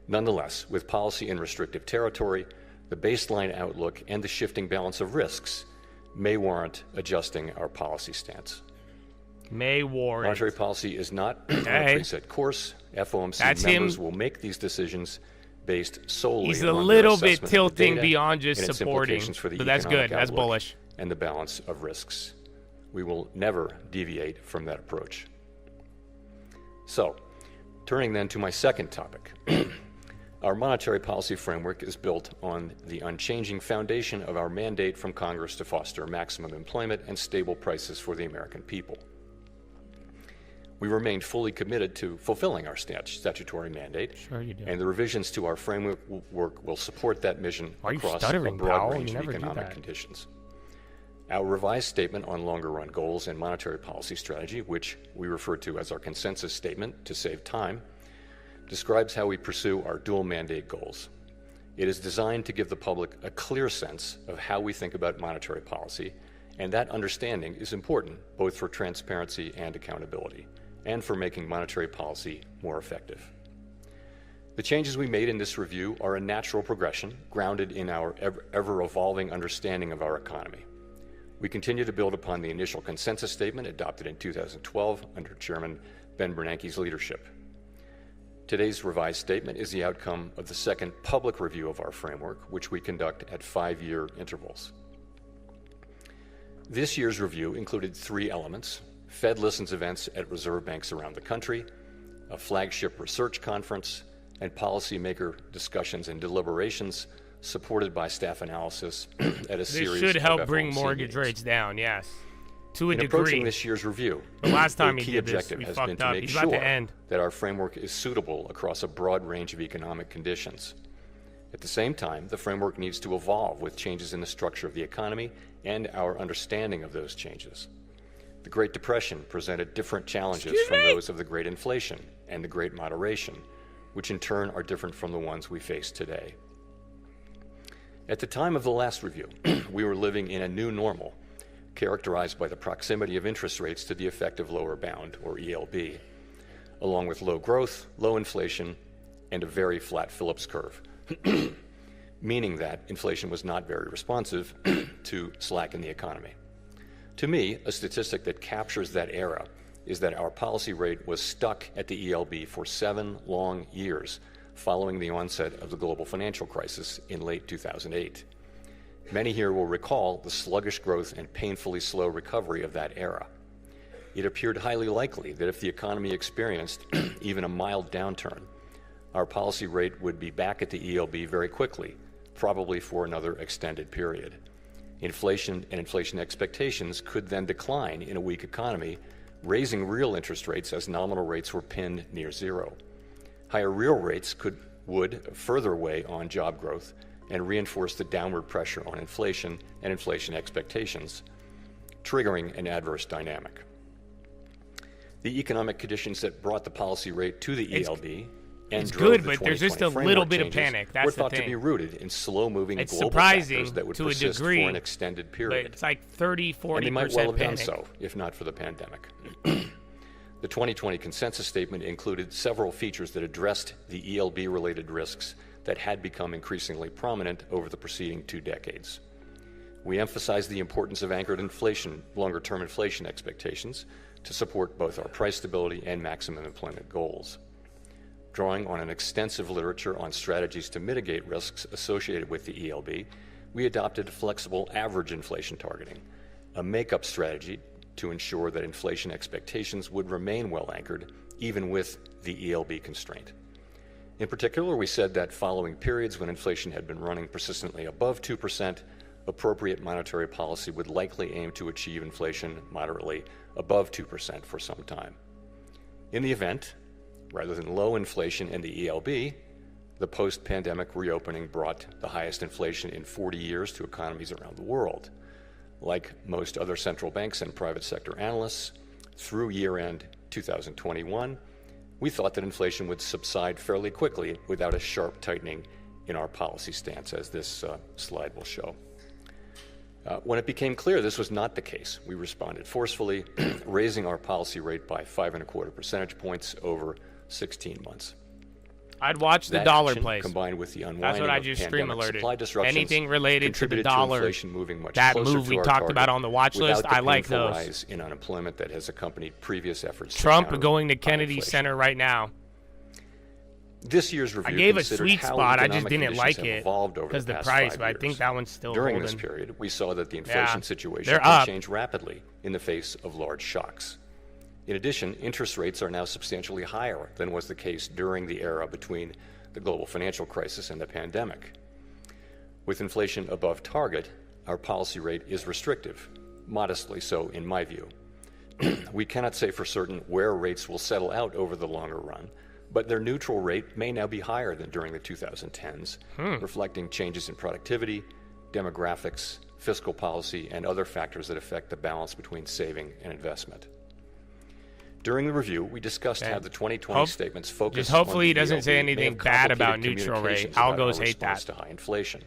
Nonetheless, with policy in restrictive territory, the baseline outlook and the shifting balance of risks may warrant adjusting our policy stance. May warrant. Monetary policy is not on a preset course. FOMC members will make these decisions based solely He's on a their little bit assessment of the tilting data beyond just and its supporting. implications for the So that's economic good. That's outlook bullish. and the balance of risks. We will never deviate from that approach. So, turning then to my second topic. Our monetary policy framework is built on the unchanging foundation of our mandate from Congress to foster maximum employment and stable prices for the American people. We remain fully committed to fulfilling our statutory mandate, Sure you do. and the revisions to our framework will support that mission across a broad Powell? range You of never do economic that. conditions. Our revised statement on longer-run goals and monetary policy strategy, which we refer to as our consensus statement to save time, describes how we pursue our dual mandate goals. It is designed to give the public a clear sense of how we think about monetary policy, and that understanding is important both for transparency and accountability, and for making monetary policy more effective. The changes we made in this review are a natural progression grounded in our ever-evolving understanding of our economy. We continue to build upon the initial consensus statement adopted in 2012 under Chairman Ben Bernanke's leadership. Today's revised statement is the outcome of the second public review of our framework, which we conduct at 5-year intervals. This year's review included 3 elements: Fed Listens events at reserve banks around the country, a flagship research conference, and policymaker discussions and deliberations supported by staff analysis at a series of This should help bring FOMC mortgage meetings. rates down, yes. To a In degree. approaching this year's review, The last time a he key did this, objective we has been fucked to up. make He's about to sure end. that our framework is suitable across a broad range of economic conditions. At the same time, the framework needs to evolve with changes in the structure of the economy and our understanding of those changes. The Great Depression presented different challenges from those of the Great Inflation and the Great Moderation, which in turn are different from the ones we face today. At the time of the last review, we were living in a new normal, characterized by the proximity of interest rates to the effective lower bound, or ELB, along with low growth, low inflation, and a very flat Phillips curve, meaning that inflation was not very responsive to slack in the economy. To me, a statistic that captures that era is that our policy rate was stuck at the ELB for 7 long years following the onset of the global financial crisis in late 2008. Many here will recall the sluggish growth and painfully slow recovery of that era. It appeared highly likely that if the economy experienced even a mild downturn, our policy rate would be back at the ELB very quickly, probably for another extended period. Inflation and inflation expectations could then decline in a weak economy, raising real interest rates as nominal rates were pinned near zero. Higher real rates would further weigh on job growth and reinforce the downward pressure on inflation and inflation expectations, triggering an adverse dynamic. The economic conditions that brought the policy rate to the ELB and it's drove good, the but there's just a 2020 little framework bit of changes panic. That's were the thought to thing. be rooted in slow-moving It's global surprising factors that would to a persist degree, for an extended But period. it's like 30, 40% And they might well have panic. done so, if not for the pandemic. The 2020 consensus statement included several features that addressed the ELB-related risks that had become increasingly prominent over the preceding 2 decades. We emphasized the importance of anchored inflation, longer-term inflation expectations, to support both our price stability and maximum employment goals. Drawing on an extensive literature on strategies to mitigate risks associated with the ELB, we adopted flexible average inflation targeting, a make-up strategy to ensure that inflation expectations would remain well anchored, even with the ELB constraint. In particular, we said that following periods when inflation had been running persistently above 2%, appropriate monetary policy would likely aim to achieve inflation moderately above 2% for some time. In the event, rather than low inflation in the ELB, the post-pandemic reopening brought the highest inflation in 40 years to economies around the world. Like most other central banks and private sector analysts, through year-end 2021, we thought that inflation would subside fairly quickly without a sharp tightening in our policy stance, as this slide will show. When it became clear this was not the case, we responded forcefully, raising our policy rate by 5.25 percentage points over 16 months. I'd watch the That dollar action, plays. combined with the unwinding That's what I of just stream pandemic alerted. supply disruptions, Anything related to the contributed dollar, inflation moving much that closer move to we our talked target about on the watch list, without the I like painful those. rise in unemployment that has accompanied previous efforts to Trump counter going to high Kennedy inflation. Center right now. This year's review I gave a considered sweet how spot. I just economic didn't conditions like have it evolved over because the past price, 5 but I years. think that one's still During holding. this period, we saw that the inflation situation They're can up. change rapidly in the face of large shocks. In addition, interest rates are now substantially higher than was the case during the era between the global financial crisis and the pandemic. With inflation above target, our policy rate is restrictive, modestly so in my view. We cannot say for certain where rates will settle out over the longer run, but their neutral rate may now be higher than during the 2010s, reflecting changes in productivity, demographics, fiscal policy, and other factors that affect the balance between saving and investment. During the review, we discussed how the 2020 statements focus just hopefully on he the doesn't say ELB anything may have bad about complicated neutral rate. communications Algos about our hate that. response to high inflation.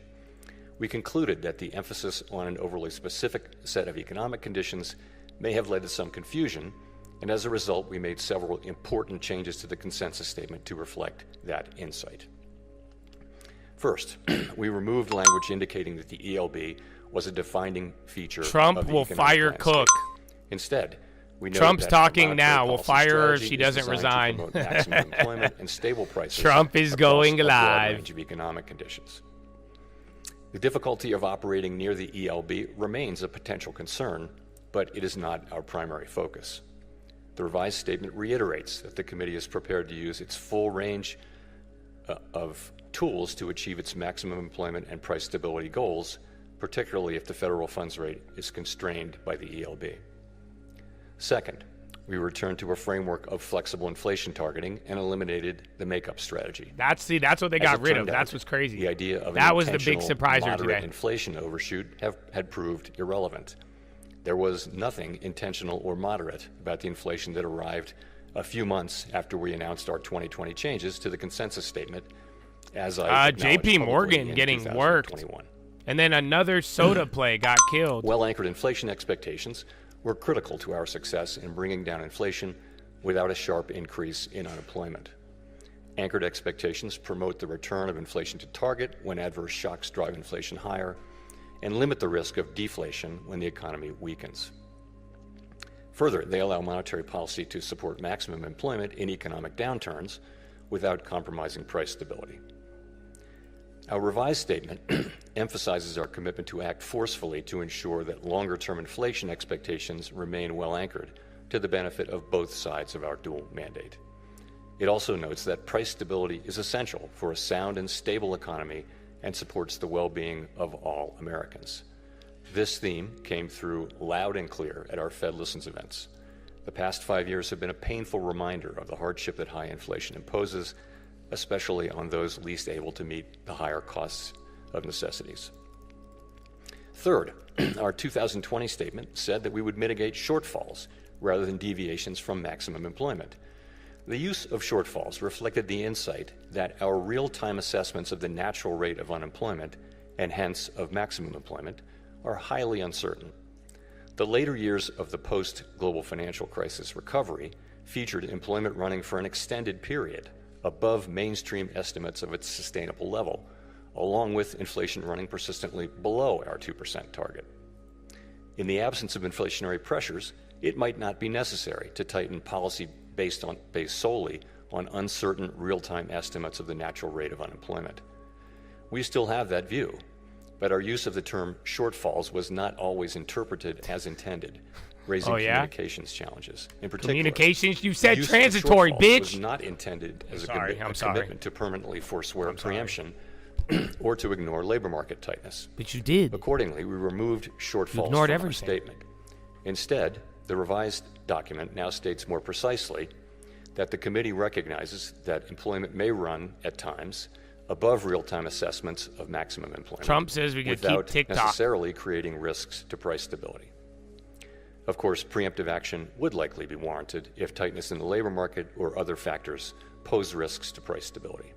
We concluded that the emphasis on an overly specific set of economic conditions may have led to some confusion, and as a result, we made several important changes to the consensus statement to reflect that insight. First, we removed language indicating that the ELB was a defining feature Trump of the will economic fire landscape. Cook. Instead, we noted Trump's that our talking monetary now. We'll policy fire her if strategy she is doesn't designed to resign. promote maximum employment and stable prices Trump is across going a broad live. range of economic conditions. The difficulty of operating near the ELB remains a potential concern, but it is not our primary focus. The revised statement reiterates that the committee is prepared to use its full range of tools to achieve its maximum employment and price stability goals, particularly if the federal funds rate is constrained by the ELB. Second, we returned to a framework of flexible inflation targeting and eliminated the makeup strategy. That's what they As got it rid of. turned That's out, what's crazy. The idea of that an was the big intentional, surpriser moderate today. inflation overshoot had proved irrelevant. There was nothing intentional or moderate about the inflation that arrived a few months after we announced our 2020 changes to the consensus statement, as I acknowledged JP publicly Morgan in getting 2021. worked. And then another soda play got killed. Well-anchored inflation expectations were critical to our success in bringing down inflation without a sharp increase in unemployment. Anchored expectations promote the return of inflation to target when adverse shocks drive inflation higher and limit the risk of deflation when the economy weakens. Further, they allow monetary policy to support maximum employment in economic downturns without compromising price stability. Our revised statement emphasizes our commitment to act forcefully to ensure that longer-term inflation expectations remain well anchored to the benefit of both sides of our dual mandate. It also notes that price stability is essential for a sound and stable economy and supports the well-being of all Americans. This theme came through loud and clear at our Fed Listens events. The past 5 years have been a painful reminder of the hardship that high inflation imposes, especially on those least able to meet the higher costs of necessities. Third, our 2020 statement said that we would mitigate shortfalls rather than deviations from maximum employment. The use of shortfalls reflected the insight that our real-time assessments of the natural rate of unemployment, and hence of maximum employment, are highly uncertain. The later years of the post-global financial crisis recovery featured employment running for an extended period above mainstream estimates of its sustainable level, along with inflation running persistently below our 2% target. In the absence of inflationary pressures, it might not be necessary to tighten policy based solely on uncertain real-time estimates of the natural rate of unemployment. We still have that view, but our use of the term shortfalls was not always interpreted as intended, raising communications challenges. In particular, communications, you said use of transitory, shortfalls bitch. was not intended as a I'm sorry. commitment to permanently forswear preemption or to ignore labor market tightness. But you did. Accordingly, we removed shortfalls ignored from our everything. statement. Instead, the revised document now states more precisely that the committee recognizes that employment may run at times above real-time assessments of maximum employment. Trump says we could without keep TikTok. necessarily creating risks to price stability. Of course, preemptive action would likely be warranted if tightness in the labor market or other factors pose risks to price stability.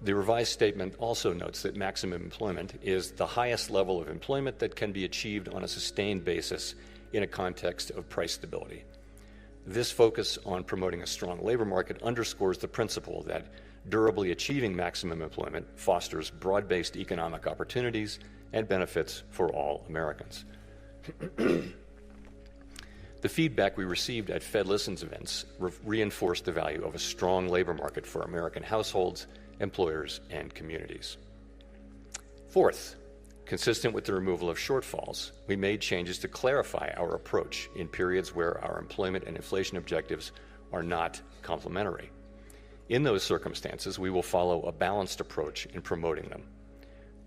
The revised statement also notes that maximum employment is the highest level of employment that can be achieved on a sustained basis in a context of price stability. This focus on promoting a strong labor market underscores the principle that durably achieving maximum employment fosters broad-based economic opportunities and benefits for all Americans. The feedback we received at Fed Listens events reinforced the value of a strong labor market for American households, employers, and communities. Fourth, consistent with the removal of shortfalls, we made changes to clarify our approach in periods where our employment and inflation objectives are not complementary. In those circumstances, we will follow a balanced approach in promoting them.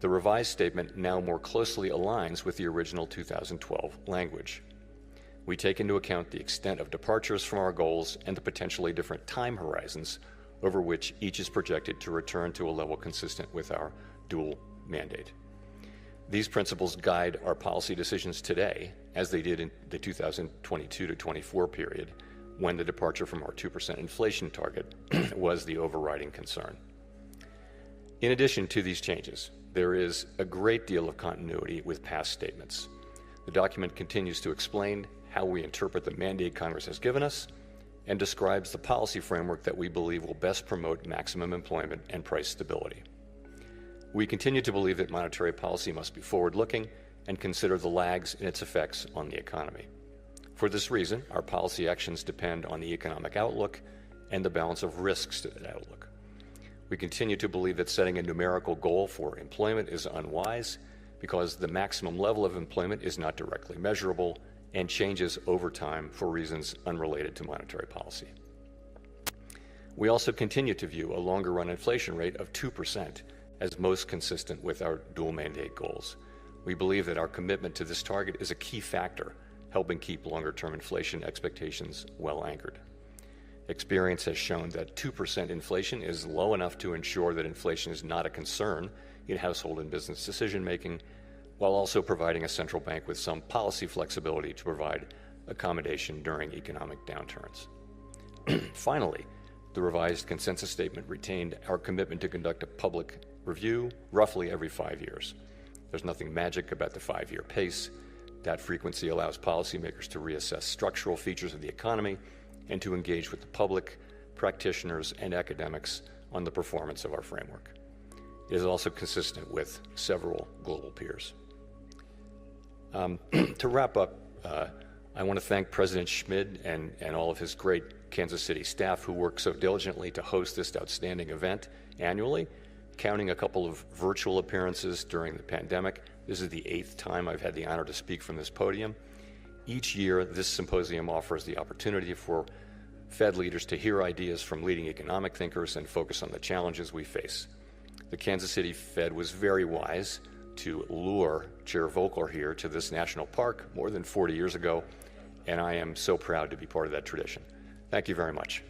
The revised statement now more closely aligns with the original 2012 language. We take into account the extent of departures from our goals and the potentially different time horizons over which each is projected to return to a level consistent with our dual mandate. These principles guide our policy decisions today, as they did in the 2022 to 24 period, when the departure from our 2% inflation target was the overriding concern. In addition to these changes, there is a great deal of continuity with past statements. The document continues to explain how we interpret the mandate Congress has given us and describes the policy framework that we believe will best promote maximum employment and price stability. We continue to believe that monetary policy must be forward-looking and consider the lags in its effects on the economy. For this reason, our policy actions depend on the economic outlook and the balance of risks to that outlook. We continue to believe that setting a numerical goal for employment is unwise because the maximum level of employment is not directly measurable and changes over time for reasons unrelated to monetary policy. We also continue to view a longer-run inflation rate of 2% as most consistent with our dual mandate goals. We believe that our commitment to this target is a key factor helping keep longer-term inflation expectations well anchored. Experience has shown that 2% inflation is low enough to ensure that inflation is not a concern in household and business decision-making, while also providing a central bank with some policy flexibility to provide accommodation during economic downturns. Finally, the revised consensus statement retained our commitment to conduct a public review roughly every 5 years. There's nothing magic about the 5-year pace. That frequency allows policymakers to reassess structural features of the economy and to engage with the public, practitioners, and academics on the performance of our framework. It is also consistent with several global peers. To wrap up, I want to thank President Schmid and all of his great Kansas City staff who work so diligently to host this outstanding event annually, counting a couple of virtual appearances during the pandemic. This is the 8th time I've had the honor to speak from this podium. Each year, this symposium offers the opportunity for Fed leaders to hear ideas from leading economic thinkers and focus on the challenges we face. The Kansas City Fed was very wise to lure Chair Volcker here to this national park more than 40 years ago, and I am so proud to be part of that tradition. Thank you very much.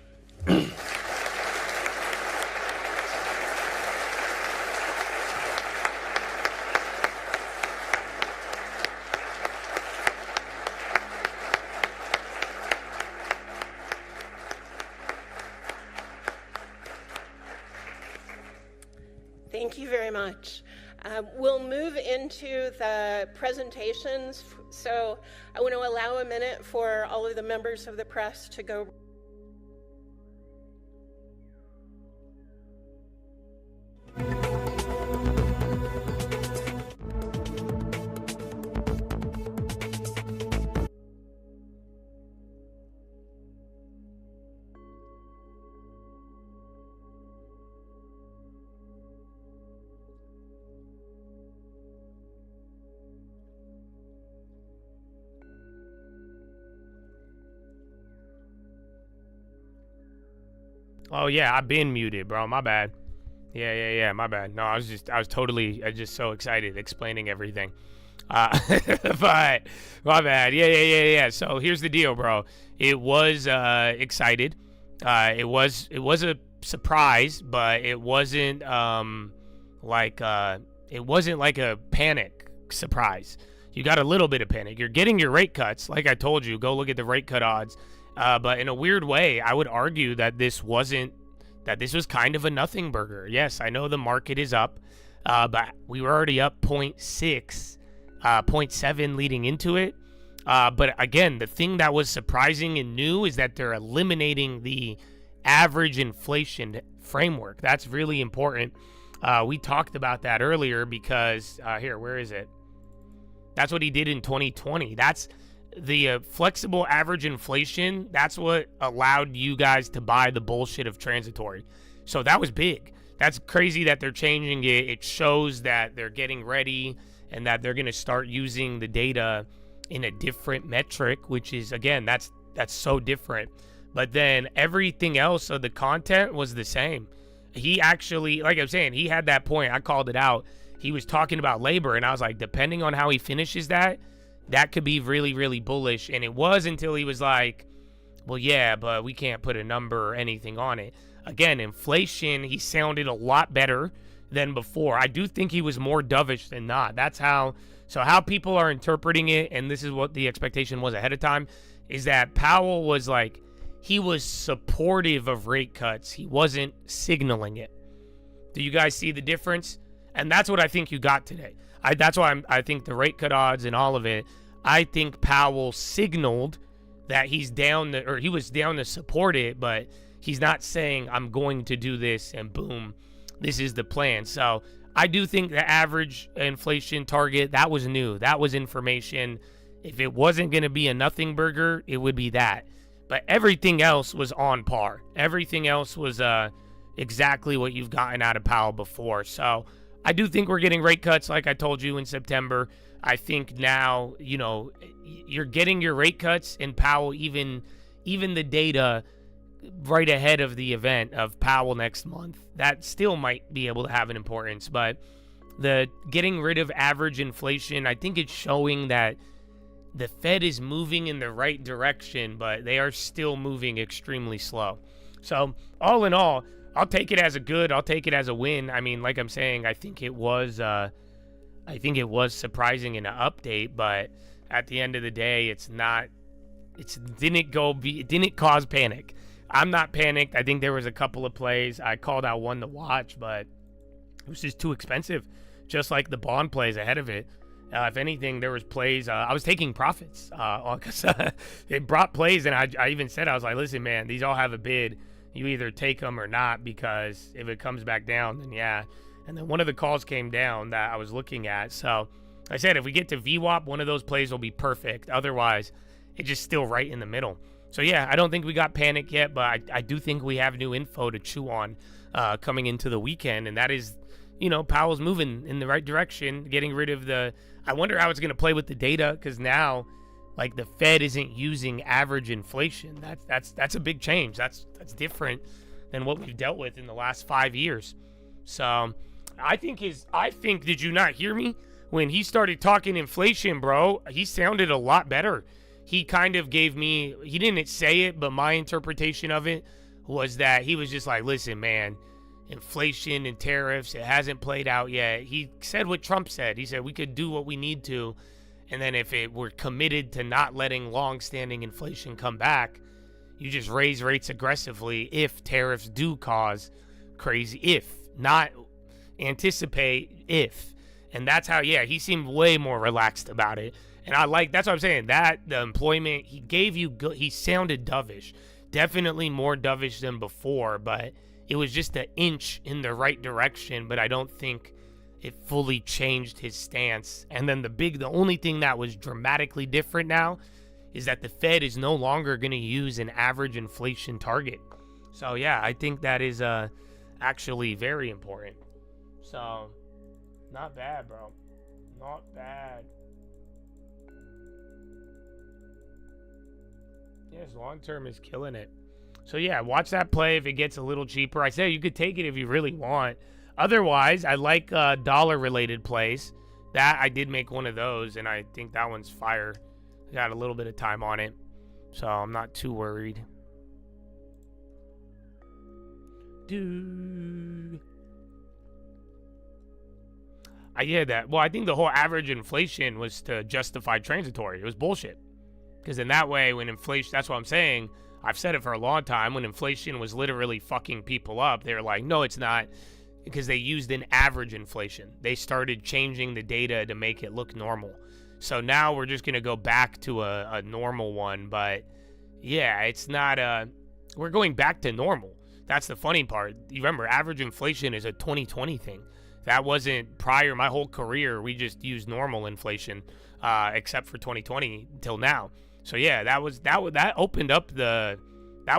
Thank you very much. We'll move into the presentations, so I want to allow a minute for all of the members of the press to go. Oh yeah, I've been muted, bro. My bad. Yeah, my bad. No, I was just so excited explaining everything. But my bad. Yeah. So here's the deal, bro. It was excited. It was a surprise, but it wasn't like a panic surprise. You got a little bit of panic. You're getting your rate cuts, like I told you. Go look at the rate cut odds. But in a weird way, I would argue that this wasn't that this was kind of a nothing burger. Yes, I know the market is up, but we were already up 0.6, 0.7 leading into it. But again, the thing that was surprising and new is that they're eliminating the average inflation framework. That's really important. We talked about that earlier because here, where is it? That's what he did in 2020. That's the flexible average inflation. That's what allowed you guys to buy the bullshit of transitory. So that was big. That's crazy that they're changing it. It shows that they're getting ready and that they're going to start using the data in a different metric, which is, again, that's so different. But then everything else of the content was the same. He actually, like I'm saying, he had that point. I called it out. He was talking about labor, and I was like, depending on how he finishes that could be really, really bullish. And it was until he was like, well, yeah, but we can't put a number or anything on it. Again, inflation, he sounded a lot better than before. I do think he was more dovish than not. That's how people are interpreting it, and this is what the expectation was ahead of time, is that Powell was like, he was supportive of rate cuts. He wasn't signaling it. Do you guys see the difference? And that's what I think you got today. That's why I think the rate cut odds and all of it, I think Powell signaled that he was down to support it, but he's not saying I'm going to do this and boom, this is the plan. So I do think the average inflation target, that was new. That was information. If it wasn't going to be a nothing burger, it would be that. But everything else was on par. Everything else was exactly what you've gotten out of Powell before. So I do think we're getting rate cuts like I told you in September. I think now, you're getting your rate cuts in Powell, even the data right ahead of the event of Powell next month. That still might be able to have an importance. But the getting rid of average inflation, I think it's showing that the Fed is moving in the right direction, but they are still moving extremely slow. So all in all, I'll take it as a good. I'll take it as a win. I mean, like I'm saying, I think it was surprising in an update, but at the end of the day, it didn't cause panic. I'm not panicked. I think there was a couple of plays. I called out one to watch, but it was just too expensive, just like the bond plays ahead of it. If anything, there was plays. I was taking profits because it brought plays, and I even said, I was like, listen, man, these all have a bid. You either take them or not, because if it comes back down, then yeah. And then one of the calls came down that I was looking at. So I said, if we get to VWAP, one of those plays will be perfect. Otherwise, it's just still right in the middle. So yeah, I don't think we got panic yet, but I do think we have new info to chew on coming into the weekend, and that is, Powell's moving in the right direction, getting rid of I wonder how it's going to play with the data, because now, like, the Fed isn't using average inflation. That's a big change. That's different than what we've dealt with in the last 5 years. So I think did you not hear me? When he started talking inflation, bro, he sounded a lot better. He kind of gave me, he didn't say it, but my interpretation of it was that he was just like, listen, man, inflation and tariffs, it hasn't played out yet. He said what Trump said. He said we could do what we need to, and then if we're committed to not letting long-standing inflation come back, you just raise rates aggressively if tariffs do cause crazy, if not anticipate, if. And that's how, he seemed way more relaxed about it. And that's what I'm saying, that the employment he gave you, he sounded dovish, definitely more dovish than before, but it was just an inch in the right direction, but I don't think it fully changed his stance. And then the only thing that was dramatically different now is that the Fed is no longer going to use an average inflation target. So yeah, I think that is actually very important. So not bad, bro. Not bad. Yes, long term is killing it. So yeah, watch that play if it gets a little cheaper. I say you could take it if you really want. Otherwise, I like dollar-related plays. That I did make one of those, and I think that one's fire. I got a little bit of time on it, so I'm not too worried. Dude. I hear that. Well, I think the whole average inflation was to justify transitory. It was bullshit. Because in that way, when inflation, that's what I'm saying, I've said it for a long time. When inflation was literally fucking people up, they were like, no, it's not, because they used an average inflation. They started changing the data to make it look normal. So now we're just going to go back to a normal one. But yeah, it's not we're going back to normal. That's the funny part. You remember, average inflation is a 2020 thing. That wasn't prior. My whole career, we just used normal inflation, except for 2020 till now. So yeah, that opened up that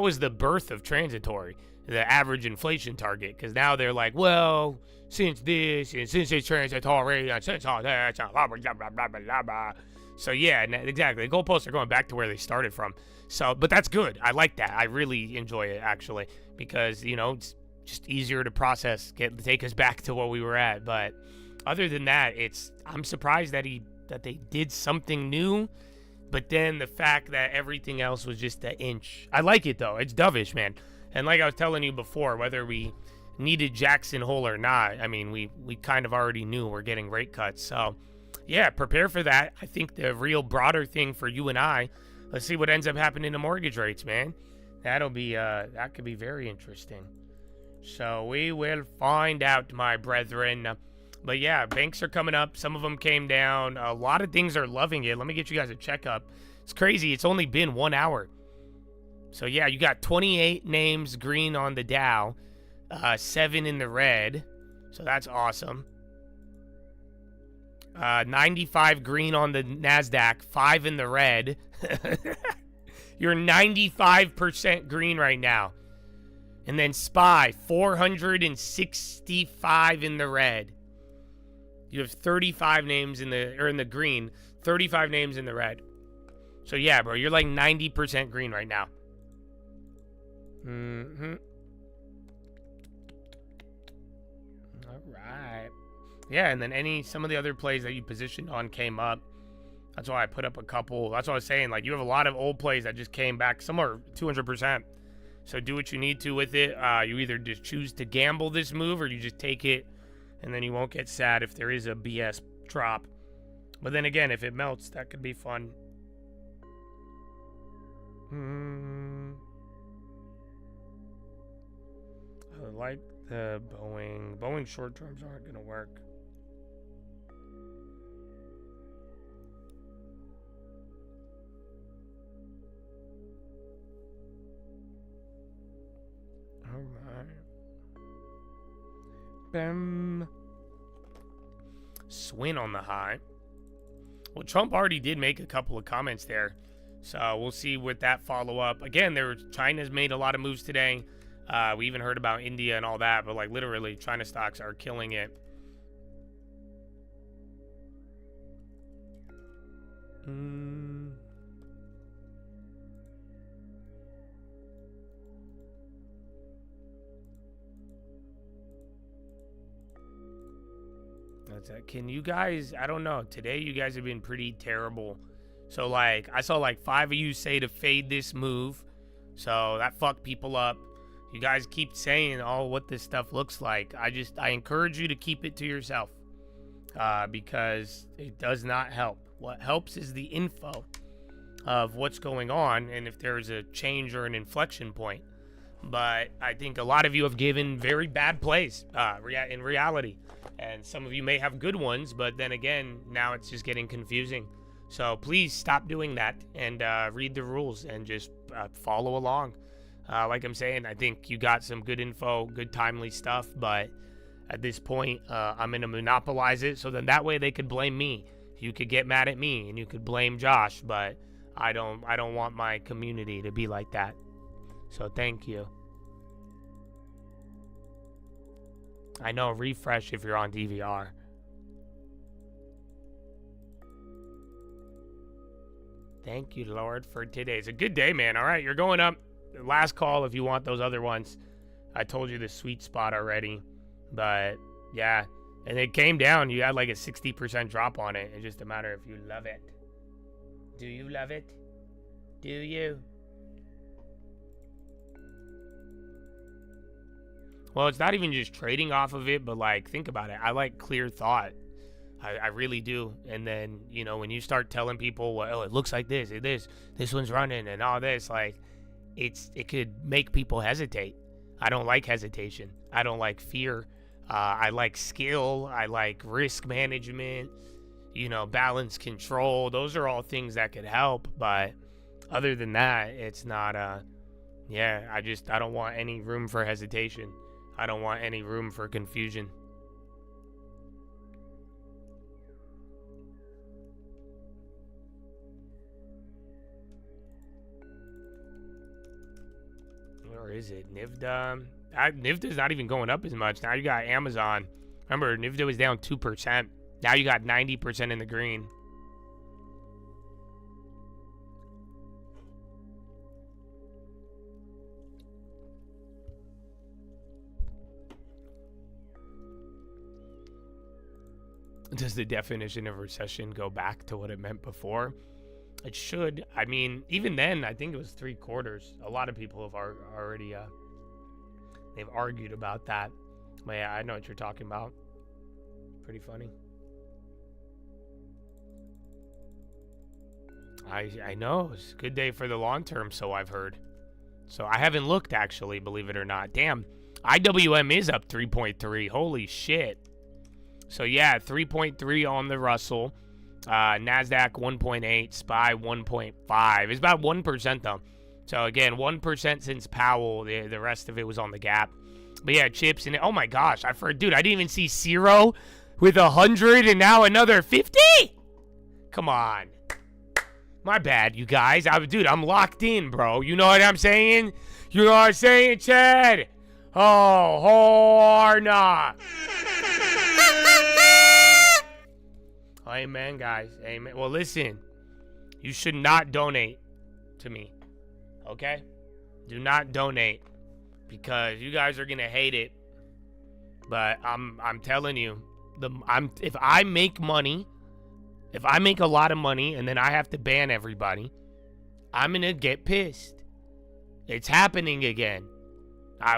was the birth of transitory, the average inflation target. Because now they're like, well, since this and since it's transitory and since all that, blah, blah, blah, blah, blah, blah. So yeah, exactly. The goalposts are going back to where they started from. So, but that's good. I like that. I really enjoy it, actually, because, you know, it's just easier to process, take us back to what we were at. But other than that, I'm surprised that they did something new. But then the fact that everything else was just an inch. I like it, though. It's dovish, man. And like I was telling you before, whether we needed Jackson Hole or not, I mean, we kind of already knew we're getting rate cuts. So, yeah, prepare for that. I think the real broader thing for you and I, let's see what ends up happening to mortgage rates, man. That'll be that could be very interesting. So we will find out, my brethren. But yeah, banks are coming up. Some of them came down. A lot of things are loving it. Let me get you guys a checkup. It's crazy. It's only been 1 hour. So yeah, you got 28 names green on the Dow, 7 in the red. So that's awesome. 95 green on the NASDAQ, 5 in the red. You're 95% green right now. And then SPY, 465 in the red. You have 35 names in the green, 35 names in the red. So yeah, bro, you're like 90% green right now. All right. Yeah, and then some of the other plays that you positioned on came up. That's why I put up a couple. That's what I was saying. Like, you have a lot of old plays that just came back. Some are 200%. So do what you need to with it. You either just choose to gamble this move, or you just take it, and then you won't get sad if there is a BS drop. But then again, if it melts, that could be fun. I like the Boeing. Boeing short terms aren't going to work. All right. Bam. Swing on the high. Well, Trump already did make a couple of comments there, so we'll see with that follow up. Again, China's made a lot of moves today. We even heard about India and all that, but like literally, China stocks are killing it. Can you guys, I don't know, today you guys have been pretty terrible. So like, I saw like 5 of you say to fade this move, so that fucked people up. You guys keep saying, oh, what this stuff looks like. I encourage you to keep it to yourself, because it does not help. What helps is the info of what's going on and if there's a change or an inflection point. But I think a lot of you have given very bad plays in reality. And some of you may have good ones, but then again, now it's just getting confusing. So please stop doing that and read the rules and just follow along. Like I'm saying, I think you got some good info, good timely stuff, but at this point, I'm going to monopolize it, so then that way they could blame me. You could get mad at me and you could blame Josh, but I don't want my community to be like that. So thank you. I know, refresh if you're on DVR. Thank you, Lord, for today. It's a good day, man. All right, you're going up. Last call if you want those other ones. I told you the sweet spot already. But, yeah. And it came down. You had like a 60% drop on it. It's just a matter if you love it. Do you love it? Do you? Well, it's not even just trading off of it, but like, think about it. I like clear thought. I really do. And then, when you start telling people, well, oh, it looks like this one's running and all this, like, it could make people hesitate. I don't like hesitation. I don't like fear. I like skill. I like risk management, balance control. Those are all things that could help. But other than that, it's not, I don't want any room for hesitation. I don't want any room for confusion. Or is it NVIDIA? NVIDIA's not even going up as much. Now you got Amazon. Remember, NVIDIA was down 2%. Now you got 90% in the green. Does the definition of recession go back to what it meant before? It should. I mean, even then, I think it was 3/4. A lot of people have already, they've argued about that. But yeah, I know what you're talking about. Pretty funny. I know. It's a good day for the long term, so I've heard. So I haven't looked, actually, believe it or not. Damn. IWM is up 3.3. Holy shit. So yeah, 3.3 on the Russell. NASDAQ 1.8, SPY 1.5. It's about 1% though. So again, 1% since Powell. The rest of it was on the gap. But yeah, chips and oh my gosh, dude, I didn't even see Zero with 100 and now another 50. Come on, my bad, you guys. I'm locked in, bro. You know what I'm saying? You know what I'm saying, Chad? Oh, Horna. Amen, guys. Amen. Well, listen. You should not donate to me. Okay? Do not donate because you guys are gonna hate it. But I'm telling you, if I make money, if I make a lot of money and then I have to ban everybody, I'm gonna get pissed. It's happening again.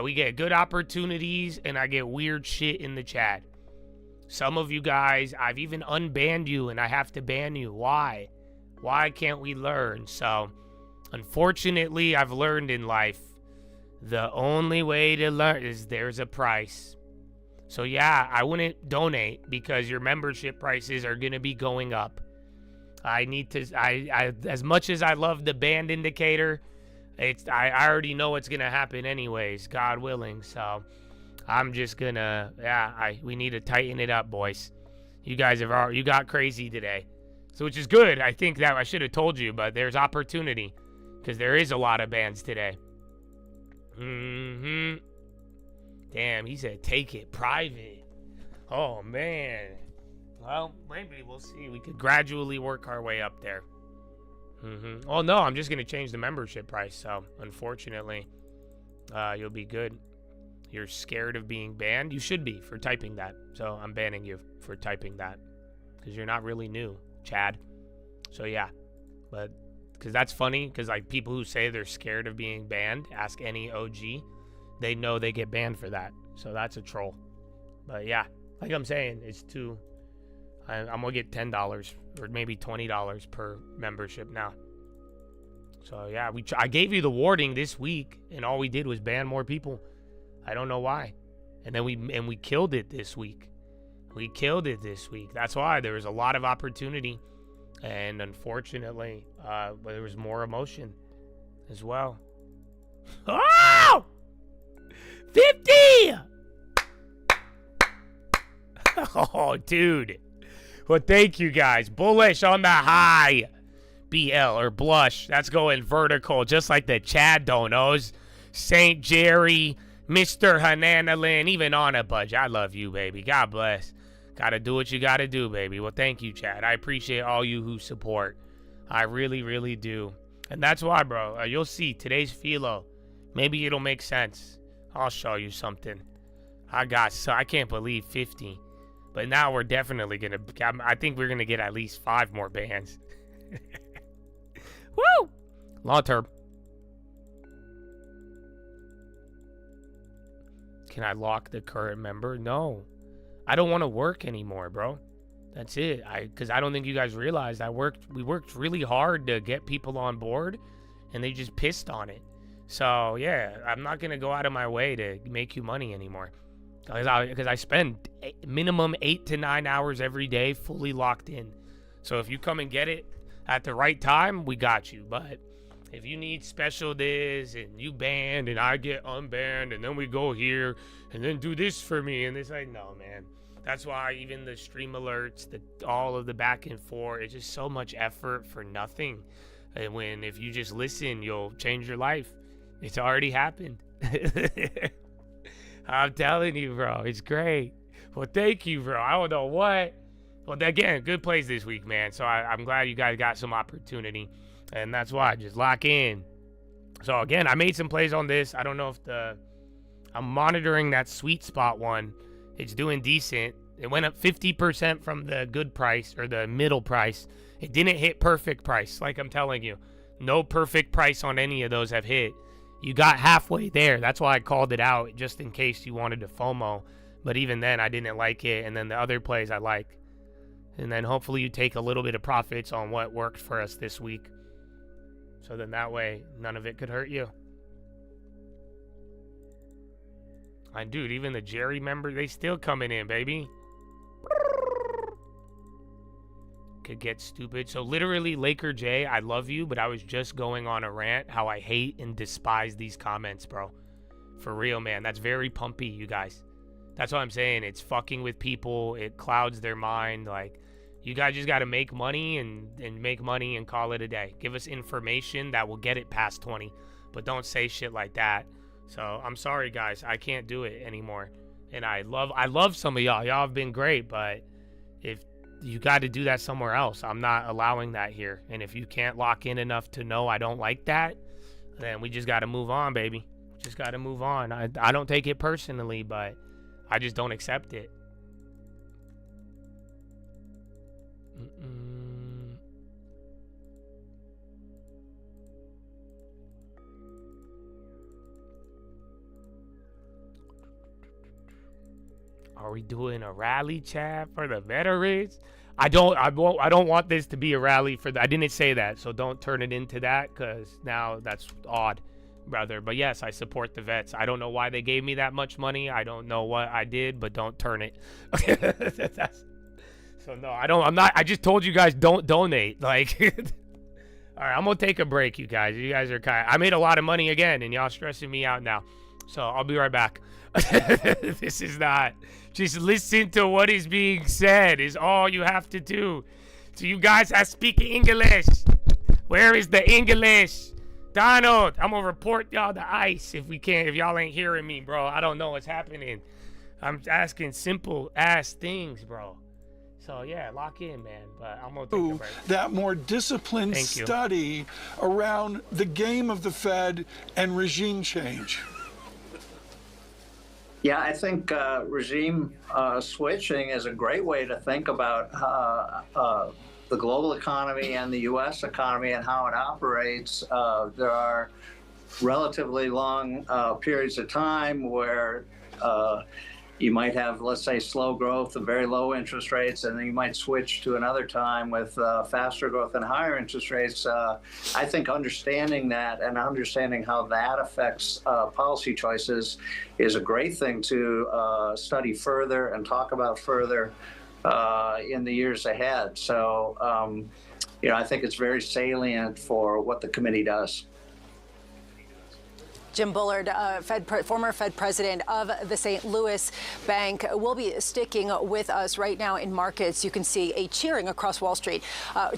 We get good opportunities and I get weird shit in the chat. Some of you guys, I've even unbanned you and I have to ban you. Why? Why can't we learn? So, unfortunately, I've learned in life, the only way to learn is there's a price. So yeah, I wouldn't donate because your membership prices are going to be going up. I need to, as much as I love the band indicator, I already know what's going to happen anyways, God willing. So I'm just gonna, we need to tighten it up, boys. You guys you got crazy today. So, which is good. I think that I should have told you, but there's opportunity because there is a lot of bans today. Damn, he said take it private. Oh, man. Well, maybe we'll see. We could gradually work our way up there. Oh, no, I'm just going to change the membership price. So, unfortunately, you'll be good. You're scared of being banned? You should be for typing that. So I'm banning you for typing that because you're not really new, Chad. So yeah, but because that's funny because like people who say they're scared of being banned, ask any OG, they know they get banned for that. So that's a troll. But yeah, like I'm saying, it's I'm gonna get $10 or maybe $20 per membership now. So yeah, I gave you the warning this week and all we did was ban more people. I don't know why. And then we killed it this week. We killed it this week. That's why there was a lot of opportunity. And unfortunately, there was more emotion as well. Oh! 50! Oh, dude. Well, thank you guys. Bullish on the high. BL or blush. That's going vertical, just like the Chad donos. St. Jerry. Mr. Hananalin, even on a budget. I love you, baby. God bless. Gotta do what you gotta do, baby. Well, thank you, Chad. I appreciate all you who support. I really, really do. And that's why, bro. You'll see today's philo. Maybe it'll make sense. I'll show you something. I can't believe 50. But now we're definitely gonna, I think we're gonna get at least 5 more bans. Woo! Long term. Can I lock the current member? No. I don't want to work anymore, bro. That's it. Because I don't think you guys realized we worked really hard to get people on board, and they just pissed on it. So yeah, I'm not gonna go out of my way to make you money anymore, because I spend minimum 8 to 9 hours every day fully locked in. So if you come and get it at the right time, we got you. But if you need special this and you banned and I get unbanned and then we go here and then do this for me and this, like, no, man. That's why even the stream alerts, all of the back and forth, it's just so much effort for nothing. And when if you just listen, you'll change your life. It's already happened. I'm telling you, bro. It's great. Well, thank you, bro. I don't know what. Well, again, good plays this week, man. So I'm glad you guys got some opportunity. And that's why. Just lock in. So, again, I made some plays on this. I don't know if I'm monitoring that sweet spot one. It's doing decent. It went up 50% from the good price or the middle price. It didn't hit perfect price, like I'm telling you. No perfect price on any of those have hit. You got halfway there. That's why I called it out, just in case you wanted to FOMO. But even then, I didn't like it. And then the other plays I like. And then hopefully you take a little bit of profits on what worked for us this week. So then that way, none of it could hurt you. And dude, even the Jerry member, they still coming in, baby. Could get stupid. So literally, Laker J, I love you, but I was just going on a rant how I hate and despise these comments, bro. For real, man. That's very pumpy, you guys. That's what I'm saying. It's fucking with people. It clouds their mind. Like, you guys just got to make money and make money and call it a day. Give us information that will get it past 20. But don't say shit like that. So I'm sorry, guys. I can't do it anymore. And I love some of y'all. Y'all have been great, but if you got to do that somewhere else. I'm not allowing that here. And if you can't lock in enough to know I don't like that, then we just got to move on, baby. Just got to move on. I don't take it personally, but I just don't accept it. Are we doing a rally chat for the veterans? I don't want this to be a rally for I didn't say that, so don't turn it into that, because now that's odd, brother. But yes, I support the vets. I don't know why they gave me that much money. I don't know what I did, but don't turn it. So no, I just told you guys don't donate. Like, all right, I'm gonna take a break, you guys. You guys are I made a lot of money again, and y'all stressing me out now. So I'll be right back. This is not. Just listen to what is being said is all you have to do. So you guys are speaking English. Where is the English? Donald, I'm gonna report y'all to ICE if y'all ain't hearing me, bro. I don't know what's happening. I'm asking simple ass things, bro. So yeah, lock in, man. But I'm gonna take a break. That more disciplined study around the game of the Fed and regime change. Yeah, I think regime switching is a great way to think about the global economy and the U.S. economy and how it operates. There are relatively long periods of time where you might have, let's say, slow growth and very low interest rates, and then you might switch to another time with faster growth and higher interest rates. I think understanding that and understanding how that affects policy choices is a great thing to study further and talk about further in the years ahead. So, I think it's very salient for what the committee does. Jim Bullard, former Fed president of the St. Louis Bank, will be sticking with us right now in markets. You can see a cheering across Wall Street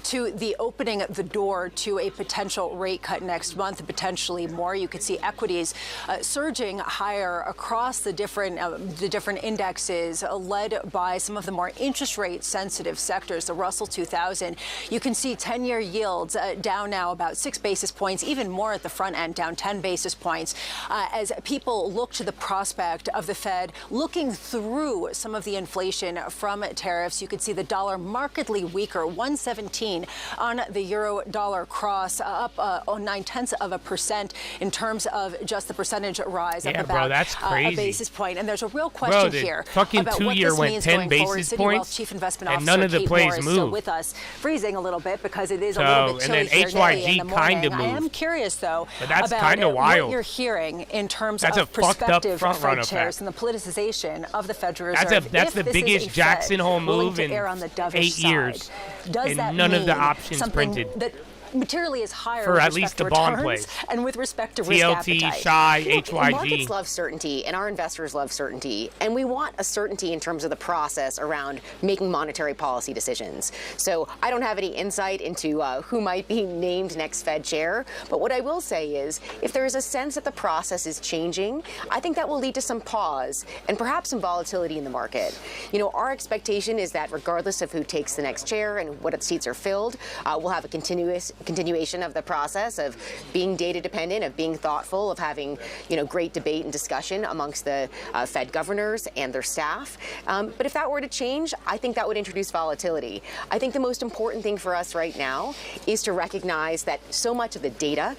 to the opening the door to a potential rate cut next month, and potentially more. You could see equities surging higher across the different indexes, led by some of the more interest rate sensitive sectors, the Russell 2000. You can see 10-year yields down now about 6 basis points, even more at the front end, down 10 basis points. concerns as people look to the prospect of the Fed looking through some of the inflation from tariffs. You could see the dollar markedly weaker, 117 on the euro-dollar cross, up 0.9% in terms of just the percentage rise, up about that's crazy. A basis point. And there's a real question here fucking about 2 what year this went means 10 going basis forward. Citi points, Wealth Chief Investment and Officer none of the Kate plays Moore is still moved. with us, freezing a little bit because it is a So, little bit chilly and then here today in the HYG kinda morning. I am moved. curious, though, But that's about kinda wild. what you're hearing in terms That's a of fucked up prospective front Fed runner chairs fact. and the politicization of the Federal Reserve. That's If the this is biggest a Fed Jackson Hole willing move to in err on the dovish 8 side, years, does and that none of the mean options something printed. that materially is higher For with at respect least to the bond returns plays. and with respect to risk TLT, appetite? Shy, Look, HYG. markets love certainty, and our investors love certainty. And we want a certainty in terms of the process around making monetary policy decisions. So I don't have any insight into who might be named next Fed chair. But what I will say is, if there is a sense that the process is changing, I think that will lead to some pause and perhaps some volatility in the market. You know, our expectation is that regardless of who takes the next chair and what seats are filled, we'll have a continuation of the process of being data dependent, of being thoughtful, of having, you know, great debate and discussion amongst the Fed governors and their staff. But if that were to change, I think that would introduce volatility. I think the most important thing for us right now is to recognize that so much of the data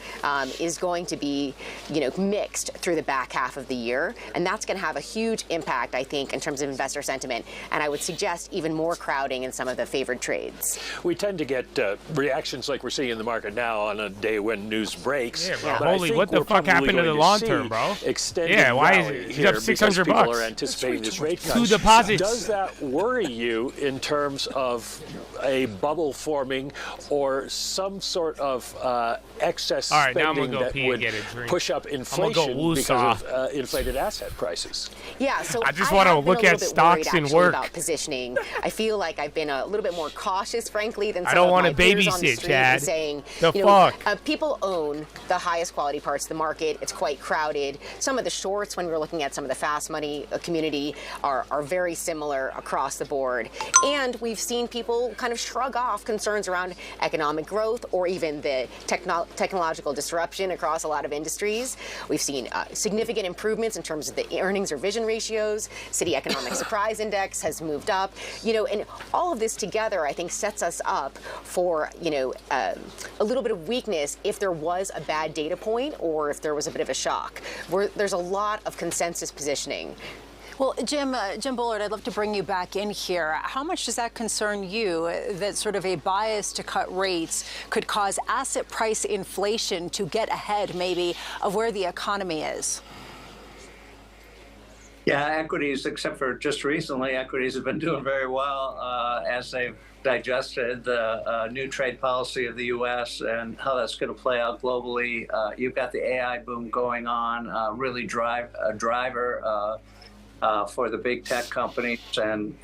is going to be, you know, mixed through the back half of the year, and that's going to have a huge impact, I think, in terms of investor sentiment. And I would suggest even more crowding in some of the favored trades. We tend to get reactions like we're seeing in the market now on a day when news breaks. Yeah, bro. But I Holy, think what the we're fuck probably happened to going the long see term, bro? Extended Yeah, why is rally it? He's here up because $600 people bucks. are anticipating this rate cut. Two deposits. Does that worry you in terms of a bubble forming or some sort of excess All right, now I'm spending gonna go that pee and would get a drink. push up I'm inflation gonna go because woosah. of inflated asset prices? Yeah, so I just have wanna been look a little at bit stocks worried, and actually, work. about positioning. I feel like I've been a little bit more cautious, frankly, than I some don't of wanna my peers on the babysit, street, Chad. and saying, The you know, fuck? people own the highest quality parts of the market. It's quite crowded. Some of the shorts, when we're looking at some of the fast money community, are very similar across the board. And we've seen people kind of shrug off concerns around economic growth or even the technological disruption across a lot of industries. We've seen significant improvements in terms of the earnings or vision ratios. Citi Economic Surprise Index has moved up. You know, and all of this together, I think, sets us up for, you know, a little bit of weakness if there was a bad data point or if there was a bit of a shock. There's a lot of consensus positioning. Well, Jim Bullard, I'd love to bring you back in here. How much does that concern you, that sort of a bias to cut rates could cause asset price inflation to get ahead, maybe, of where the economy is? Yeah, equities, except for just recently, equities have been doing very well as they've digested the new trade policy of the U.S. and how that's going to play out globally. You've got the AI boom going on, really a driver for the big tech companies, and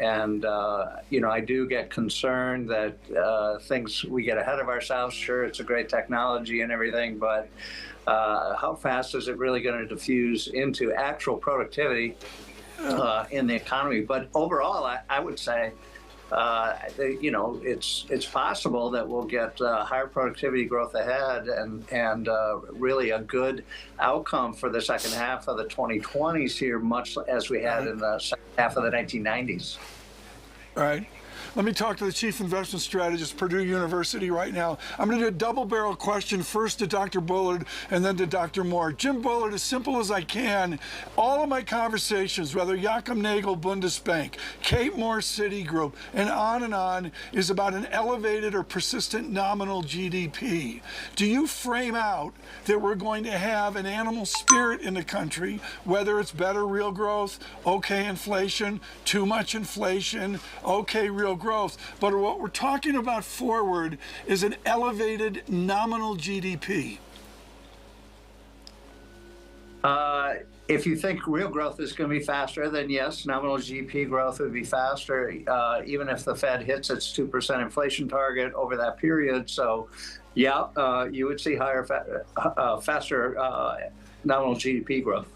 you know, I do get concerned that we get ahead of ourselves. Sure, it's a great technology and everything, but how fast is it really going to diffuse into actual productivity in the economy? But overall, I would say, you know, it's possible that we'll get higher productivity growth ahead and really a good outcome for the second half of the 2020s here, much as we had in the second half of the 1990s. All right. Let me talk to the chief investment strategist, Purdue University, right now. I'm going to do a double-barrel question, first to Dr. Bullard and then to Dr. Moore. Jim Bullard, as simple as I can, all of my conversations, whether Joachim Nagel, Bundesbank, Kate Moore, Citigroup, and on, is about an elevated or persistent nominal GDP. Do you frame out that we're going to have an animal spirit in the country, whether it's better real growth, okay inflation, too much inflation, okay real growth, but what we're talking about forward is an elevated nominal GDP? If you think real growth is going to be faster, then yes, nominal GDP growth would be faster, even if the Fed hits its 2% inflation target over that period. So, yeah, you would see higher, faster nominal GDP growth.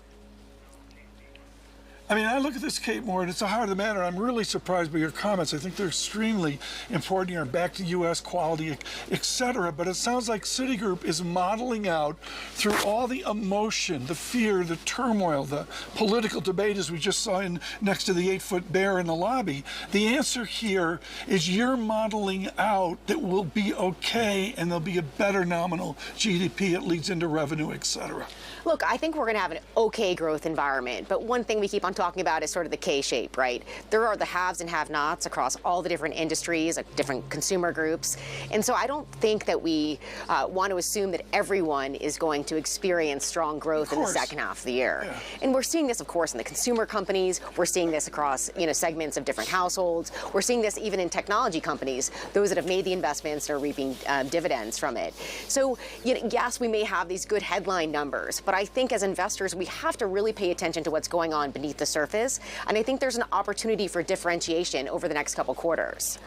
I mean, I look at this, Kate Moore, and it's a heart of the matter. I'm really surprised by your comments. I think they're extremely important here, back to U.S. quality, et cetera. But it sounds like Citigroup is modeling out through all the emotion, the fear, the turmoil, the political debate, as we just saw next to the 8-foot bear in the lobby. The answer here is you're modeling out that we'll be okay and there'll be a better nominal GDP. It leads into revenue, et cetera. Look, I think we're going to have an okay growth environment, but one thing we keep on talking about is sort of the K-shape, right? There are the haves and have-nots across all the different industries, different consumer groups, and so I don't think that we want to assume that everyone is going to experience strong growth in the second half of the year. Yeah. And we're seeing this, of course, in the consumer companies. We're seeing this across, segments of different households. We're seeing this even in technology companies, those that have made the investments and are reaping dividends from it. So, yes, we may have these good headline numbers, but I think as investors, we have to really pay attention to what's going on beneath the surface. And I think there's an opportunity for differentiation over the next couple quarters.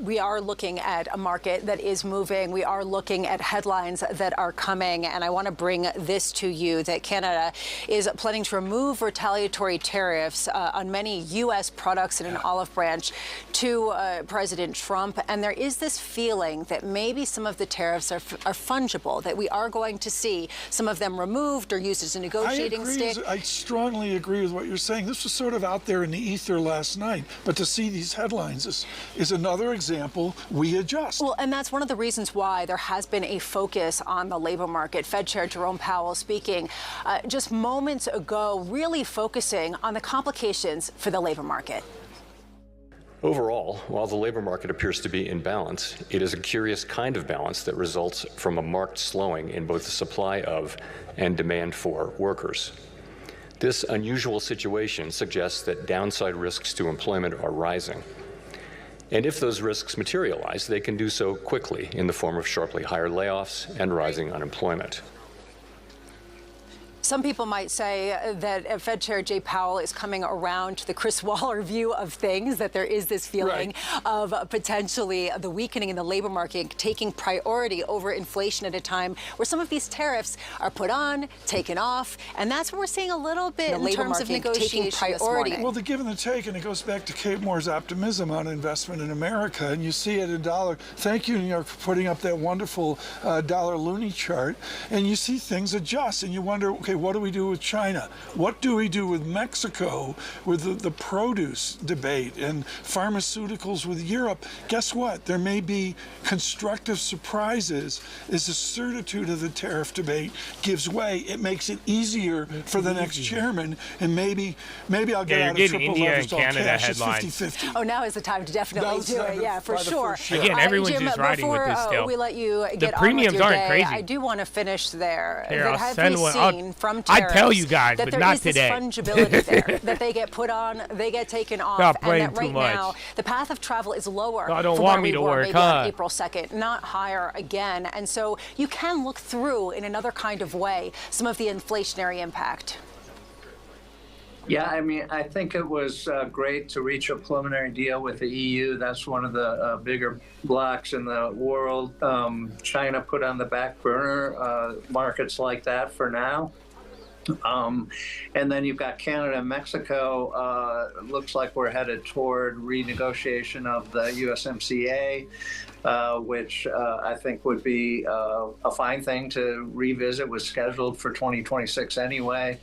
We are looking at a market that is moving. We are looking at headlines that are coming. And I want to bring this to you, that Canada is planning to remove retaliatory tariffs on many U.S. products in an olive branch to President Trump. And there is this feeling that maybe some of the tariffs are fungible, that we are going to see some of them removed or used as a negotiating stick. I strongly agree with what you're saying. This was sort of out there in the ether last night, but to see these headlines is another example. We adjust. Well, and that's one of the reasons why there has been a focus on the labor market. Fed Chair Jerome Powell speaking just moments ago, really focusing on the complications for the labor market. Overall, while the labor market appears to be in balance, it is a curious kind of balance that results from a marked slowing in both the supply of and demand for workers. This unusual situation suggests that downside risks to employment are rising. And if those risks materialize, they can do so quickly in the form of sharply higher layoffs and rising unemployment. Some people might say that Fed Chair Jay Powell is coming around to the Chris Waller view of things, that there is this feeling of potentially the weakening in the labor market taking priority over inflation at a time where some of these tariffs are put on, taken off, and that's what we're seeing a little bit in terms of negotiation priority. Well, the give and the take, and it goes back to Kate Moore's optimism on investment in America, and you see it in dollar. Thank you, New York, for putting up that wonderful dollar loonie chart, and you see things adjust, and you wonder, okay, what do we do with China? What do we do with Mexico, with the produce debate, and pharmaceuticals with Europe? Guess what? There may be constructive surprises as the certitude of the tariff debate gives way. It makes it easier for the next chairman, and maybe I'll get out of triple leveraged all cash. It's 50-50. Oh, now is the time to definitely do it. Yeah, for sure. Again, everyone's Jim, just riding with this still. Before we let you get the on premiums with your aren't day, crazy. I do want to finish there. Here, that I'll have send we one. seen from tariffs, I'd tell you guys, but not today. That there is this fungibility there, that they get put on, they get taken off, and that right now the path of travel is lower from where we were maybe on April 2nd, not higher again. And so you can look through in another kind of way some of the inflationary impact. Yeah, I mean, I think it was great to reach a preliminary deal with the EU. That's one of the bigger blocs in the world. China put on the back burner markets like that for now. And then you've got Canada and Mexico. Looks like we're headed toward renegotiation of the USMCA, which I think would be a fine thing to revisit. Was scheduled for 2026 anyway.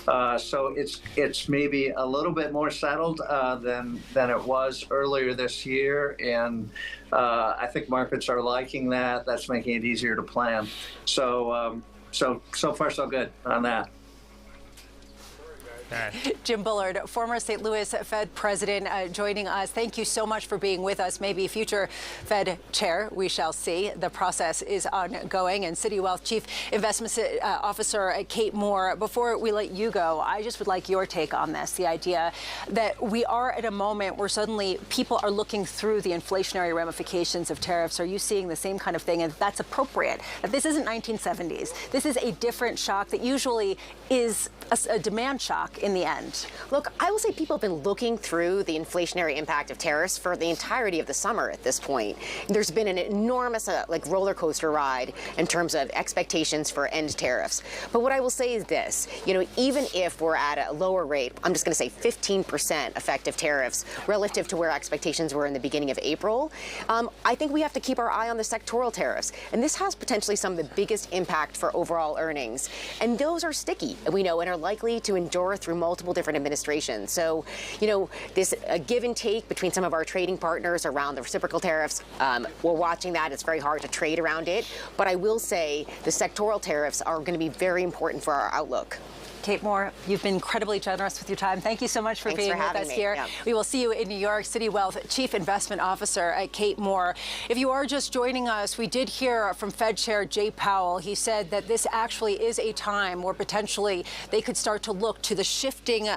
So it's maybe a little bit more settled than it was earlier this year, and I think markets are liking that. That's making it easier to plan. So far so good on that. Jim Bullard, former St. Louis Fed president, joining us. Thank you so much for being with us. Maybe future Fed chair, we shall see. The process is ongoing. And Citi Wealth Chief Investment Officer Kate Moore, before we let you go, I just would like your take on this, the idea that we are at a moment where suddenly people are looking through the inflationary ramifications of tariffs. Are you seeing the same kind of thing? And that's appropriate. That this isn't 1970s. This is a different shock that usually is a demand shock in the end? Look, I will say people have been looking through the inflationary impact of tariffs for the entirety of the summer at this point. There's been an enormous roller coaster ride in terms of expectations for end tariffs. But what I will say is this, even if we're at a lower rate, I'm just going to say 15% effective tariffs relative to where expectations were in the beginning of April, I think we have to keep our eye on the sectoral tariffs. And this has potentially some of the biggest impact for overall earnings. And those are sticky, we know, and are likely to endure through multiple different administrations. So, this give and take between some of our trading partners around the reciprocal tariffs, we're watching that. It's very hard to trade around it. But I will say the sectoral tariffs are going to be very important for our outlook. Kate Moore, you've been incredibly generous with your time. Thank you so much for being with us here. Yeah. We will see you in New York. City Wealth Chief Investment Officer Kate Moore. If you are just joining us, we did hear from Fed Chair Jay Powell. He said that this actually is a time where potentially they could start to look to the shifting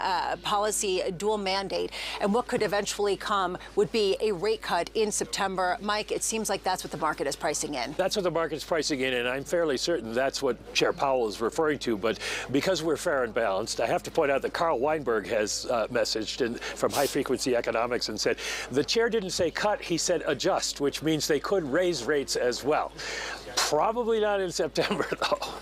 policy dual mandate, and what could eventually come would be a rate cut in September. Mike, it seems like that's what the market is pricing in. That's what the market's pricing in, and I'm fairly certain that's what Chair Powell is referring to. But because we're fair and balanced, I have to point out that Carl Weinberg has messaged from High Frequency Economics and said the chair didn't say cut, he said adjust, which means they could raise rates as well. Probably not in September, though.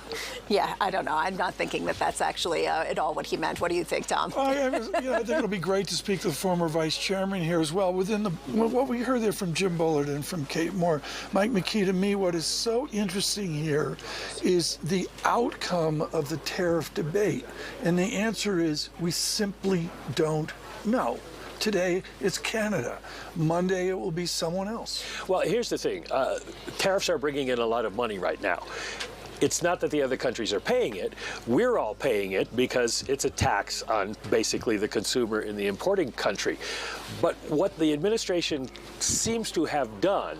Yeah, I don't know. I'm not thinking that that's actually at all what he meant. What do you think, Tom? I think it'll be great to speak to the former vice chairman here as well. Within what we heard there from Jim Bullard and from Kate Moore, Mike McKee, to me, what is so interesting here is the outcome of the tariff debate. And the answer is we simply don't know. Today, it's Canada. Monday, it will be someone else. Well, here's the thing. Tariffs are bringing in a lot of money right now. It's not that the other countries are paying it. We're all paying it because it's a tax on basically the consumer in the importing country. But what the administration seems to have done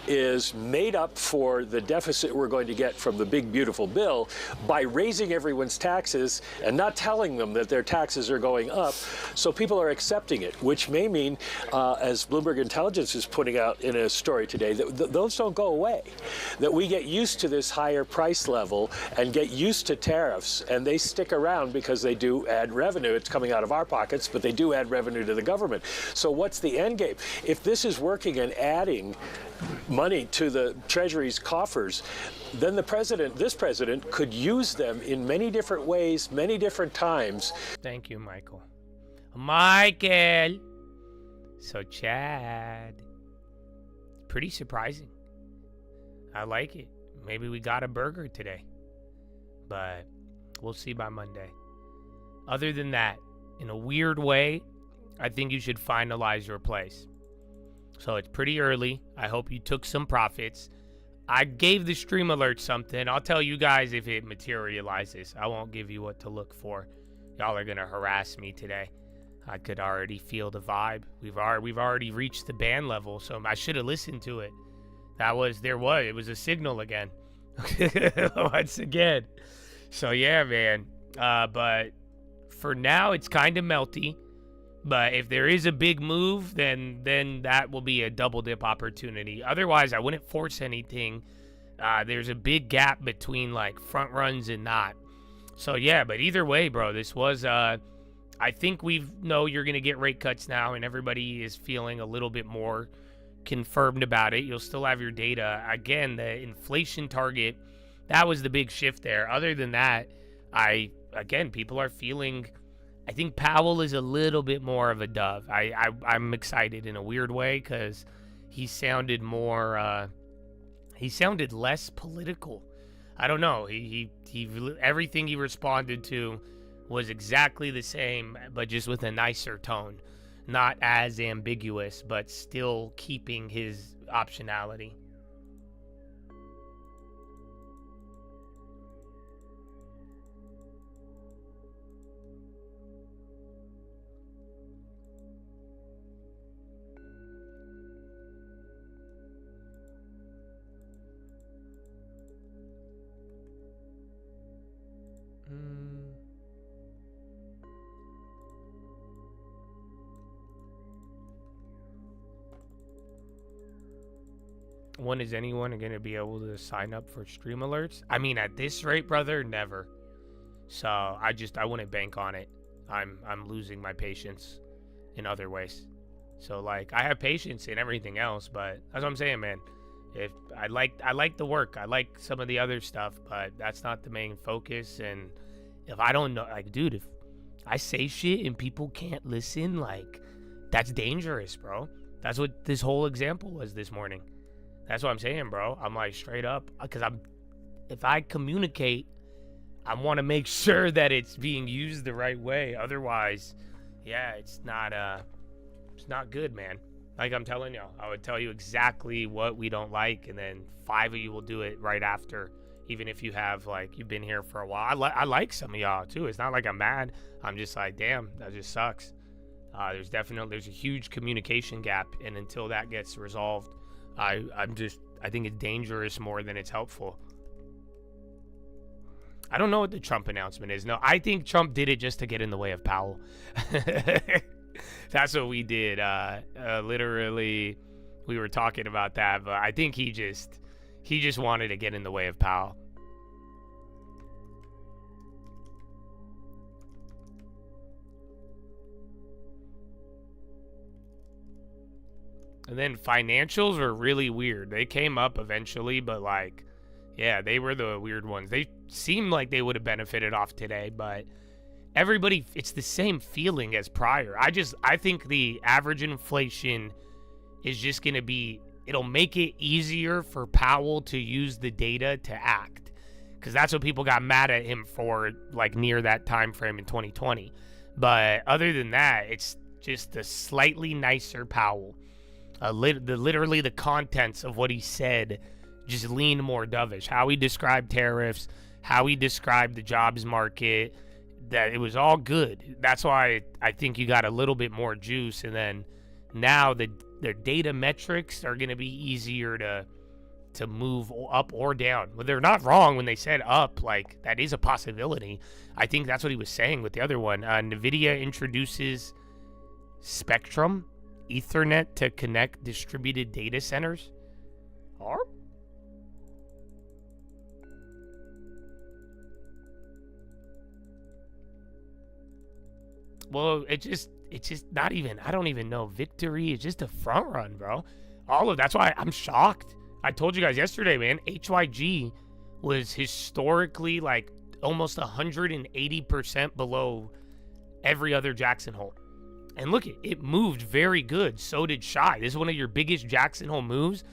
is made up for the deficit we're going to get from the big, beautiful bill by raising everyone's taxes and not telling them that their taxes are going up. So people are accepting it, which may mean, as Bloomberg Intelligence is putting out in a story today, that those don't go away, that we get used to this higher price level and get used to tariffs, and they stick around because they do add revenue. It's coming out of our pockets, but they do add revenue to the government. So what's the end game? If this is working and adding money to the Treasury's coffers, then this president could use them in many different ways, many different times. Thank you, Michael. Michael. So, Chad. Pretty surprising. I like it. Maybe we got a burger today. But we'll see by Monday. Other than that, in a weird way, I think you should finalize your place. So it's pretty early. I hope you took some profits. I gave the stream alert something. I'll tell you guys if it materializes. I won't give you what to look for. Y'all are gonna harass me today. I could already feel the vibe. We've already reached the band level, so I should have listened to it. It was a signal again. Once again. So yeah, man. But for now, it's kind of melty. But if there is a big move, then that will be a double dip opportunity. Otherwise, I wouldn't force anything. There's a big gap between like front runs and not. So yeah, but either way, bro, this was I think we know you're gonna get rate cuts now, and everybody is feeling a little bit more confirmed about it. You'll still have your data. Again, the inflation target, that was the big shift there. Other than that, people are feeling. I think Powell is a little bit more of a dove. I'm excited in a weird way because he sounded more. He sounded less political. I don't know. He everything he responded to was exactly the same, but just with a nicer tone, not as ambiguous, but still keeping his optionality. When is anyone going to be able to sign up for stream alerts? I mean, at this rate, brother, never. So I wouldn't bank on it. I'm losing my patience in other ways. So like I have patience in everything else, but that's what I'm saying, man. If I like the work, I like some of the other stuff, but that's not the main focus. And if I don't know, like, dude, if I say shit and people can't listen, like, that's dangerous, bro. That's what this whole example was this morning. That's what I'm saying, bro. I'm like straight up, because if I communicate, I want to make sure that it's being used the right way. Otherwise, yeah, it's not good, man. Like I'm telling y'all, I would tell you exactly what we don't like, and then 5 of you will do it right after, even if you have, like, you've been here for a while. I like some of y'all, too. It's not like I'm mad. I'm just like, damn, that just sucks. There's a huge communication gap, and until that gets resolved, I think it's dangerous more than it's helpful. I don't know what the Trump announcement is. No, I think Trump did it just to get in the way of Powell. That's what we did. Literally, we were talking about that, but I think he just wanted to get in the way of Powell. And then financials were really weird. They came up eventually, but like, yeah, they were the weird ones. They seemed like they would have benefited off today, but everybody, it's the same feeling as prior. I think the average inflation is just going to be, it'll make it easier for Powell to use the data to act. Because that's what people got mad at him for, like, near that time frame in 2020. But other than that, it's just a slightly nicer Powell. Literally the contents of what he said just leaned more dovish. How he described tariffs, how he described the jobs market, that it was all good. That's why I think you got a little bit more juice. And then now their data metrics are going to be easier to move up or down. Well, they're not wrong when they said up. Like, that is a possibility. I think that's what he was saying with the other one. NVIDIA introduces Spectrum Ethernet to connect distributed data centers. Or? Well, it's just not even, I don't even know. Victory is just a front run, bro. That's why I'm shocked. I told you guys yesterday, man, HYG was historically like almost 180% below every other Jackson hole. And look, it moved very good. So did Shy. This is one of your biggest Jackson hole moves.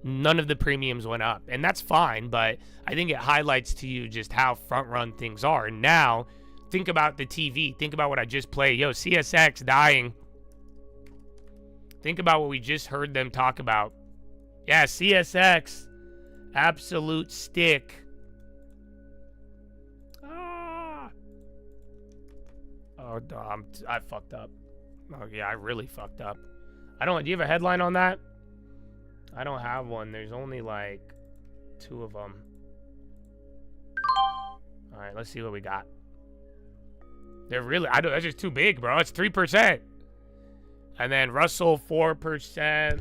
None of the premiums went up. And that's fine, but I think it highlights to you just how front run things are. And now, think about the TV. Think about what I just played. Yo, CSX dying. Think about what we just heard them talk about. Yeah, CSX. Absolute stick. Ah. Oh, I fucked up. Oh, yeah, I really fucked up. Do you have a headline on that? I don't have one. There's only like 2 of them. All right, let's see what we got. That's just too big, bro. It's 3%. And then Russell, 4%.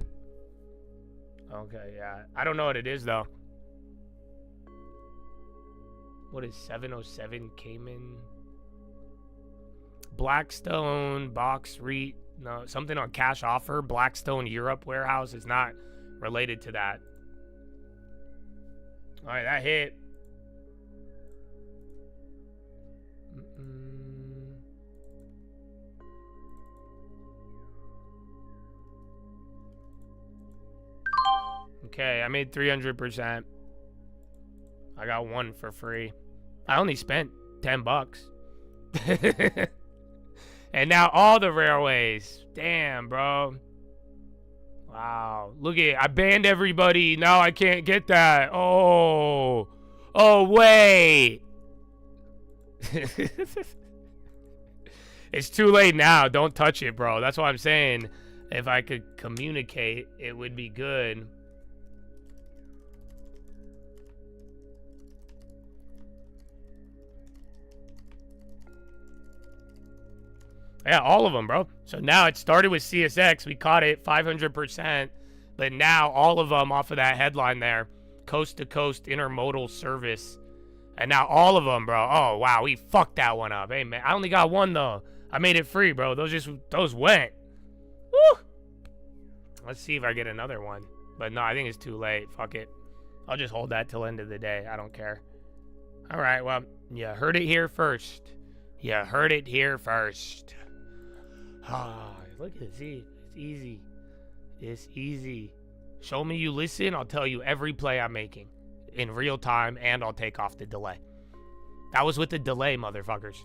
Okay, yeah. I don't know what it is, though. What is 707 Cayman? Blackstone, Box REIT. No, something on cash offer. Blackstone Europe warehouse is not related to that. All right, that hit. Okay, I made 300%. I got 1 for free. I only spent $10. And now all the railways. Damn, bro. Wow. Look at, I banned everybody. Now I can't get that. Oh, wait. It's too late now. Don't touch it, bro. That's what I'm saying. If I could communicate, it would be good. Yeah, all of them, bro. So now it started with CSX. We caught it 500%. But now all of them off of that headline there. Coast to coast intermodal service. And now all of them, bro. Oh, wow, we fucked that one up. Hey, man, I only got one, though. I made it free, bro. Those went. Woo! Let's see if I get another one. But no, I think it's too late. Fuck it. I'll just hold that till end of the day. I don't care. All right, well, you heard it here first. You heard it here first. Ah, look at this. See, it's easy. It's easy. Show me you listen, I'll tell you every play I'm making in real time, and I'll take off the delay. That was with the delay, motherfuckers.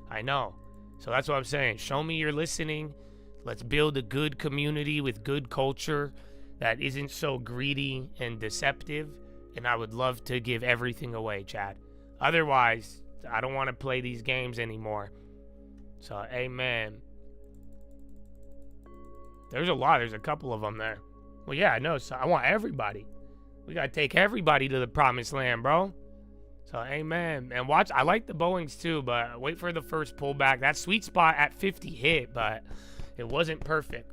I know. So that's what I'm saying. Show me you're listening. Let's build a good community with good culture that isn't so greedy and deceptive. And I would love to give everything away, Chad. Otherwise, I don't want to play these games anymore. So, amen. There's a lot. There's a couple of them there. Well, yeah, I know. So I want everybody. We got to take everybody to the promised land, bro. So, amen. And watch, I like the Boeings too, but wait for the first pullback. That sweet spot at 50 hit, but it wasn't perfect.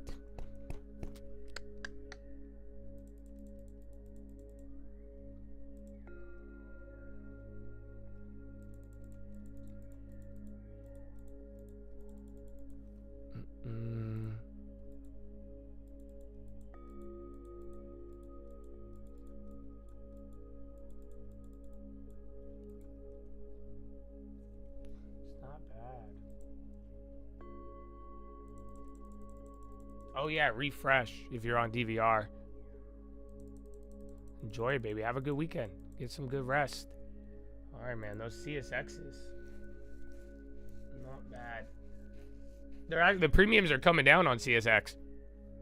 Oh yeah, refresh if you're on DVR. Enjoy it, baby. Have a good weekend. Get some good rest. All right, man. Those CSXs, not bad. The premiums are coming down on CSX.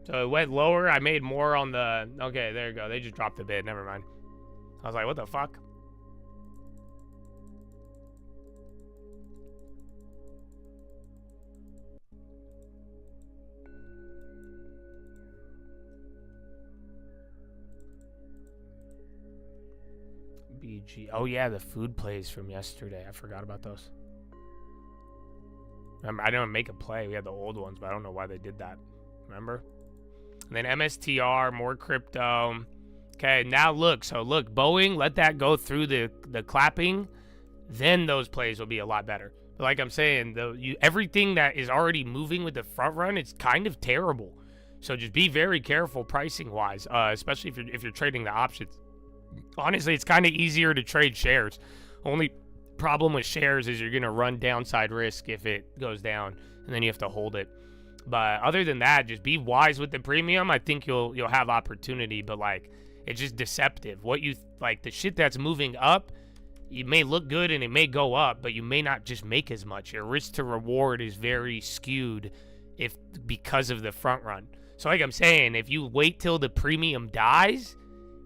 So it went lower. I made more on the. Okay, there you go. They just dropped the bid. Never mind. I was like, what the fuck? BG. Oh yeah, the food plays from yesterday. I forgot about those. Remember, I didn't make a play. We had the old ones, but I don't know why they did that. Remember? And then MSTR, more crypto. Okay, now look. So look, Boeing, let that go through the clapping. Then those plays will be a lot better. But like I'm saying, everything that is already moving with the front run, it's kind of terrible. So just be very careful pricing wise, especially if you're trading the options. Honestly, it's kind of easier to trade shares. Only problem with shares is you're going to run downside risk if it goes down, and then you have to hold it. But other than that, just be wise with the premium. I think you'll have opportunity, but like it's just deceptive. What you like, the shit that's moving up, it may look good and it may go up, but you may not just make as much. Your risk to reward is very skewed because of the front run. So like I'm saying, if you wait till the premium dies,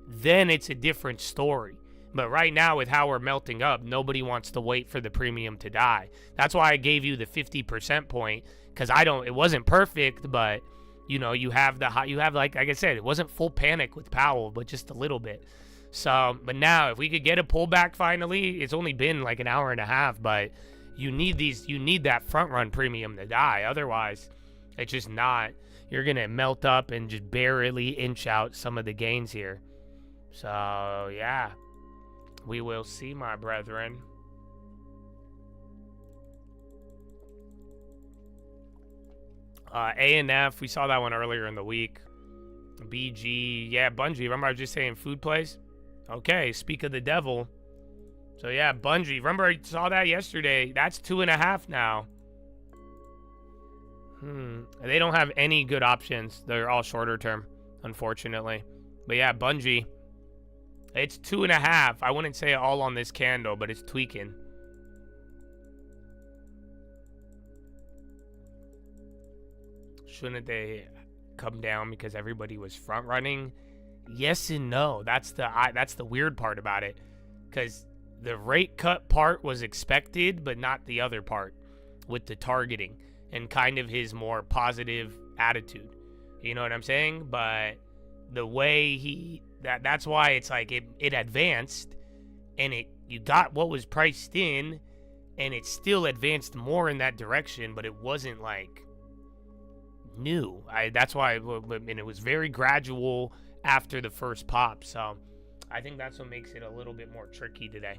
then it's a different story. But right now, with how we're melting up, nobody wants to wait for the premium to die. That's why I gave you the 50% point, because it wasn't perfect, but you know, you have like I said, it wasn't full panic with Powell, but just a little bit. So, but now if we could get a pullback finally, it's only been like an hour and a half, but you need that front run premium to die. Otherwise, it's just not. You're gonna melt up and just barely inch out some of the gains here. So, yeah, we will see, my brethren. A&F, we saw that one earlier in the week. BG, yeah, Bungie. Remember I was just saying food plays? Okay, speak of the devil. So, yeah, Bungie. Remember I saw that yesterday? That's 2.5 now. They don't have any good options. They're all shorter term, unfortunately. But, yeah, Bungie. It's 2.5. I wouldn't say all on this candle, but it's tweaking. Shouldn't they come down because everybody was front running? Yes and no. That's the weird part about it, because the rate cut part was expected, but not the other part with the targeting and kind of his more positive attitude. You know what I'm saying? But the way that's why it's like it advanced, and you got what was priced in, and it still advanced more in that direction, but it wasn't like new. That's why, and it was very gradual after the first pop. So I think that's what makes it a little bit more tricky today.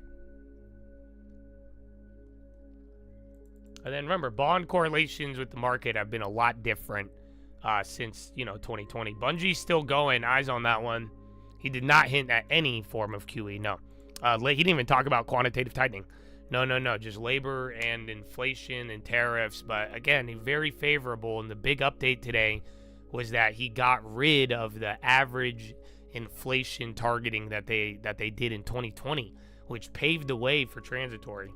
But then remember, bond correlations with the market have been a lot different since, 2020. Bungie's still going. Eyes on that one. He did not hint at any form of QE, no. He didn't even talk about quantitative tightening. No. Just labor and inflation and tariffs. But again, very favorable. And the big update today was that he got rid of the average inflation targeting that they did in 2020, which paved the way for transitory.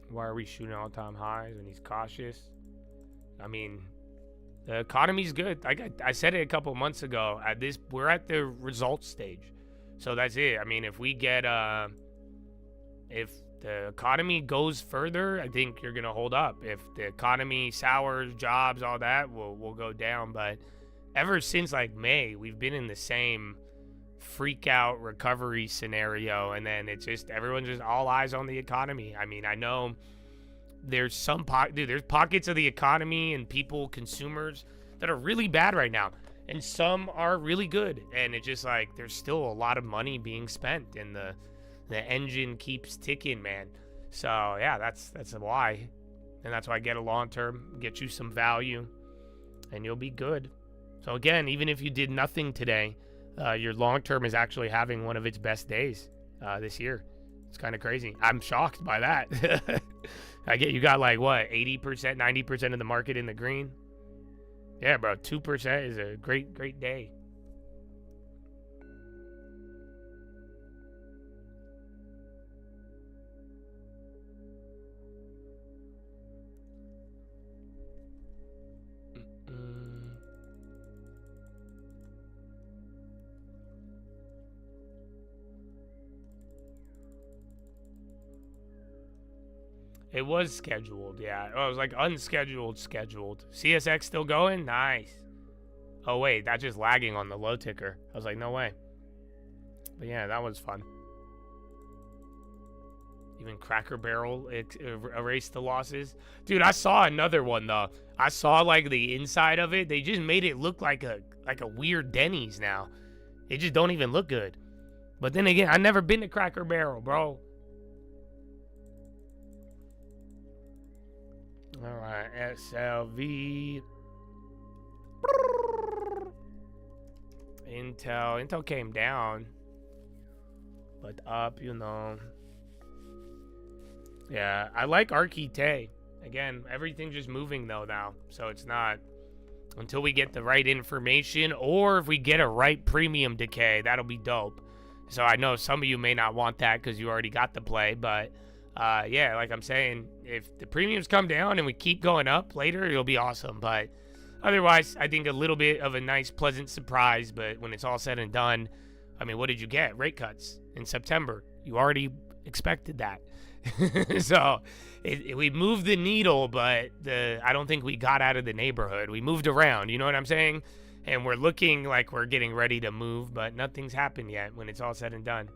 Why are we shooting all-time highs when he's cautious? I mean, the economy's good. I said it a couple months ago. We're at the results stage, so that's it. I mean, if we get if the economy goes further, I think you're gonna hold up. If the economy sours, jobs, all that, will go down. But ever since like May, we've been in the same freak out recovery scenario, and then it's just everyone's just all eyes on the economy. I mean, I know there's there's pockets of the economy and people, consumers, that are really bad right now, and some are really good, and it's just like there's still a lot of money being spent, and the engine keeps ticking, man. So yeah, that's why, and that's why I get a long term, get you some value, and you'll be good. So again, even if you did nothing today, your long term is actually having one of its best days this year. It's kind of crazy. I'm shocked by that. You got like what, 80%, 90% of the market in the green. Yeah, bro, 2% is a great day. It was scheduled, yeah. Oh, it was like unscheduled, scheduled. CSX still going? Nice. Oh, wait, that's just lagging on the low ticker. I was like, no way. But yeah, that was fun. Even Cracker Barrel erased the losses. Dude, I saw another one, though. I saw, like, the inside of it. They just made it look like a weird Denny's now. It just don't even look good. But then again, I've never been to Cracker Barrel, bro. All right, SLV. Intel came down, but up, Yeah, I like Archite. Again, everything's just moving though now, so it's not until we get the right information, or if we get a right premium decay, that'll be dope. So I know some of you may not want that because you already got the play, but yeah, like I'm saying, if the premiums come down and we keep going up later, it'll be awesome. But otherwise, I think a little bit of a nice, pleasant surprise. But when it's all said and done, I mean, what did you get? Rate cuts in September. You already expected that. So we moved the needle, but I don't think we got out of the neighborhood. We moved around, you know what I'm saying? And we're looking like we're getting ready to move, but nothing's happened yet when it's all said and done.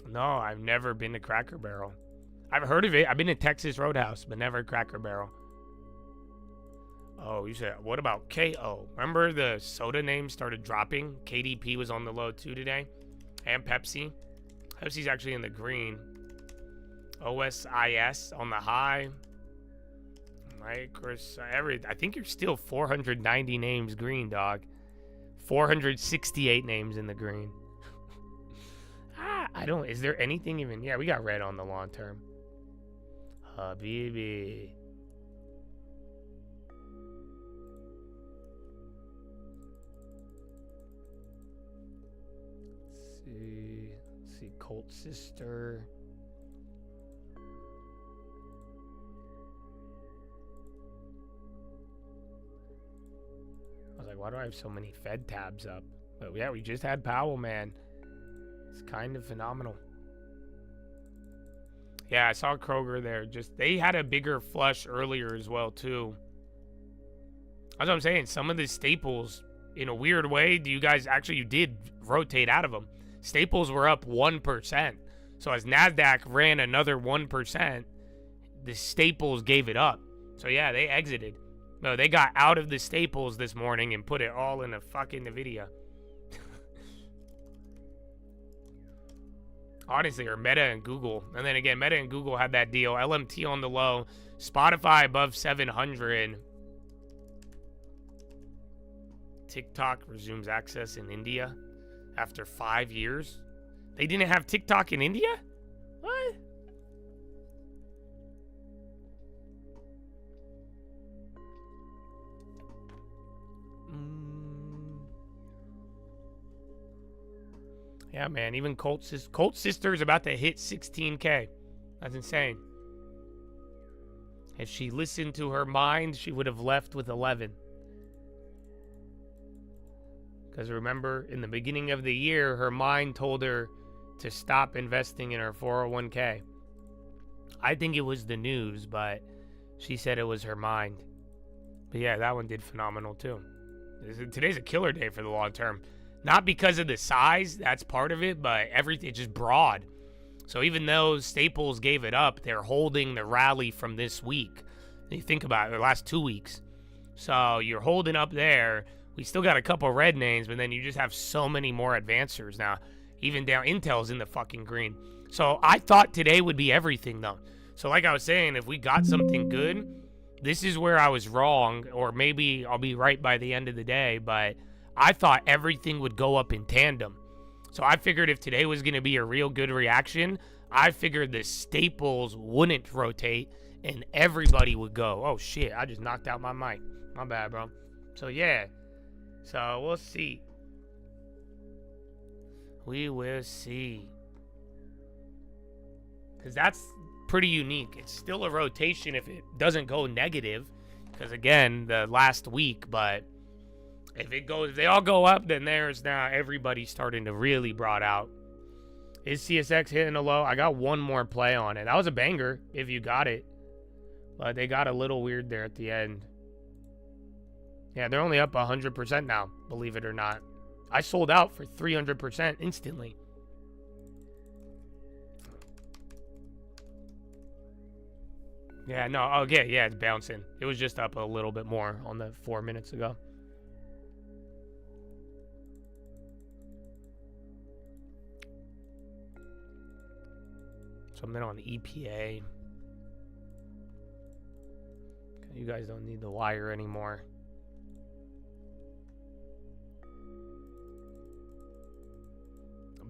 No, I've never been to Cracker Barrel. I've heard of it. I've been to Texas Roadhouse, but never Cracker Barrel. Oh, you said, what about KO? Remember the soda names started dropping? KDP was on the low too today. And Pepsi. Pepsi's actually in the green. OSIS on the high. Microsoft. I think you're still 490 names green, dog. 468 names in the green. Is there anything even? Yeah, we got red on the long term. Habibi. Let's see, Colt Sister. I was like, why do I have so many Fed tabs up? But yeah, we just had Powell, man. It's kind of phenomenal. Yeah, I saw Kroger there. Just they had a bigger flush earlier as well too. That's what I'm saying. Some of the staples, in a weird way, you did rotate out of them. Staples were up 1%. So as NASDAQ ran another 1%, the staples gave it up. So yeah, they exited. No, they got out of the staples this morning and put it all in a fucking NVIDIA. Honestly, or Meta and Google. And then again, Meta and Google had that deal. LMT on the low. Spotify above 700. TikTok resumes access in India after 5 years. They didn't have TikTok in India? What? Yeah, man. Even Colt Sister is about to hit 16K. That's insane. If she listened to her mind, she would have left with 11. Because remember, in the beginning of the year, her mind told her to stop investing in her 401k. I think it was the news, but she said it was her mind. But yeah, that one did phenomenal too. Today's a killer day for the long term. Not because of the size, that's part of it, but everything just broad. So even though Staples gave it up, they're holding the rally from this week. You think about it, the last 2 weeks. So you're holding up there. We still got a couple red names, but then you just have so many more advancers now. Even down, Intel's in the fucking green. So I thought today would be everything, though. So like I was saying, if we got something good, this is where I was wrong, or maybe I'll be right by the end of the day, but I thought everything would go up in tandem. So I figured if today was going to be a real good reaction, I figured the staples wouldn't rotate and everybody would go. Oh, shit, I just knocked out my mic. My bad, bro. So, yeah. So, we'll see. We will see. Because that's pretty unique. It's still a rotation if it doesn't go negative. Because, again, the last week, but if they all go up, then there's now everybody starting to really broad out. Is CSX hitting a low? I got one more play on it. That was a banger if you got it. But they got a little weird there at the end. Yeah, they're only up 100% now, believe it or not. I sold out for 300% instantly. Yeah, no, okay, yeah, it's bouncing. It was just up a little bit more on the 4 minutes ago. Something on EPA. You guys don't need the wire anymore.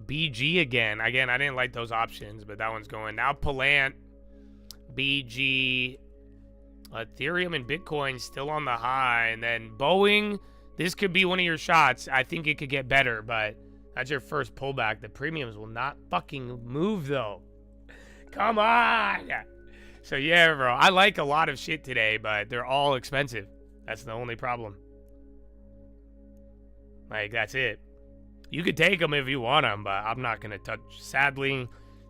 BG again. Again, I didn't like those options, but that one's going. Now Palant, BG, Ethereum and Bitcoin still on the high. And then Boeing, this could be one of your shots. I think it could get better, but that's your first pullback. The premiums will not fucking move, though. Come on. So, yeah, bro. I like a lot of shit today, but they're all expensive. That's the only problem. Like, that's it. You could take them if you want them, but I'm not going to touch. Sadly,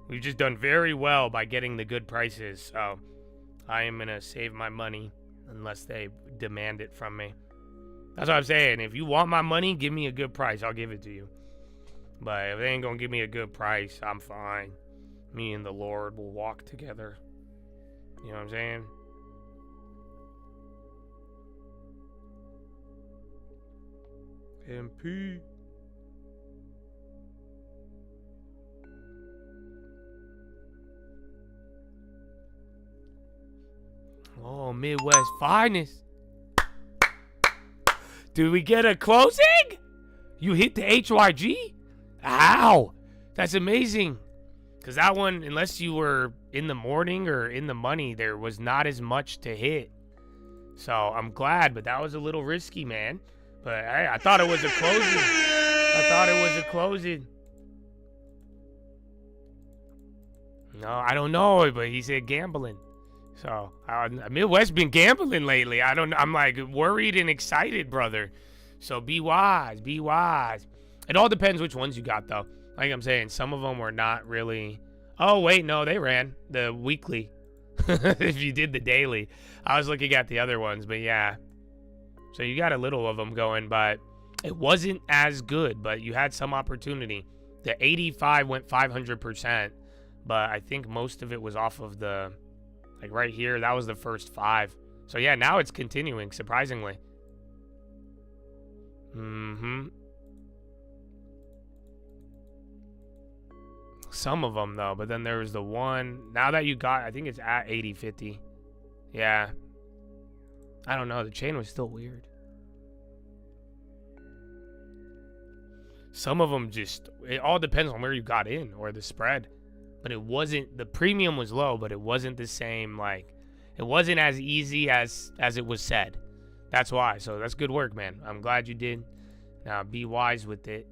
we've just done very well by getting the good prices. So, I am going to save my money unless they demand it from me. That's what I'm saying. If you want my money, give me a good price. I'll give it to you. But if they ain't going to give me a good price, I'm fine. Me and the Lord will walk together. You know what I'm saying? MP. Oh, Midwest finest. Did we get a closing? You hit the HYG? Ow. That's amazing. Because that one, unless you were in the morning or in the money, there was not as much to hit. So I'm glad, but that was a little risky, man. But hey, I thought it was a closing. No, I don't know, but he said gambling. So Midwest been gambling lately. I'm like worried and excited, brother. So be wise. It all depends which ones you got, though. Like I'm saying, some of them were not really Oh, wait, no, they ran the weekly. If you did the daily. I was looking at the other ones, but yeah. So you got a little of them going, but it wasn't as good, but you had some opportunity. The 85 went 500%, but I think most of it was off of the, like right here, that was the first 5. So yeah, now it's continuing, surprisingly. Some of them, though, but then there was the one, now that you got, I think it's at 80-50. Yeah. I don't know, the chain was still weird. Some of them just, it all depends on where you got in or the spread. But it wasn't, the premium was low, but it wasn't the same, like, it wasn't as easy as it was said. That's why. So that's good work, man. I'm glad you did. Now be wise with it.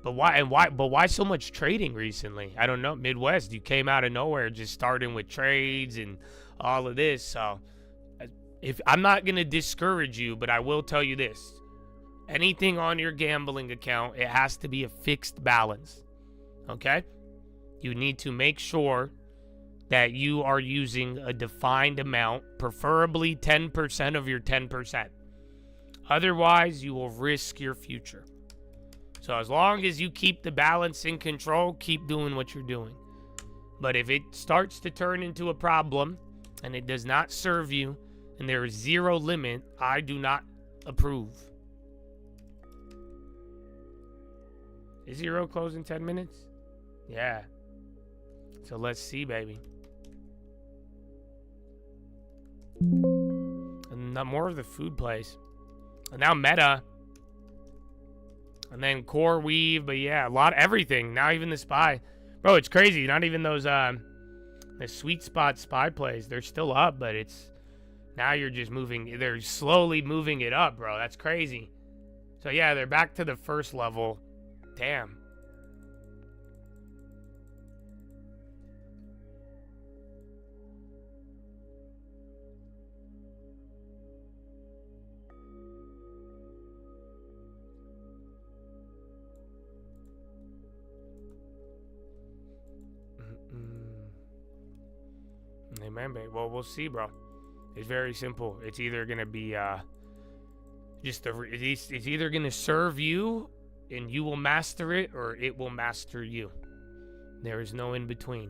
But why so much trading recently? I don't know. Midwest, you came out of nowhere just starting with trades and all of this. So if I'm not going to discourage you, but I will tell you this. Anything on your gambling account, it has to be a fixed balance. Okay? You need to make sure that you are using a defined amount, preferably 10% of your 10%. Otherwise, you will risk your future. So as long as you keep the balance in control, keep doing what you're doing. But if it starts to turn into a problem and it does not serve you and there is zero limit, I do not approve. Is zero close in 10 minutes? Yeah. So let's see, baby. And more of the food place. And now Meta. And then Core Weave, but yeah, a lot, everything. Now even the Spy. Bro, it's crazy. Not even those, the sweet spot Spy plays. They're still up, but it's, now you're just moving, they're slowly moving it up, bro. That's crazy. So yeah, they're back to the first level. Damn. Amen, babe. Well, we'll see, bro. It's very simple. It's either gonna be it's either gonna serve you and you will master it, or it will master you. There is no in between.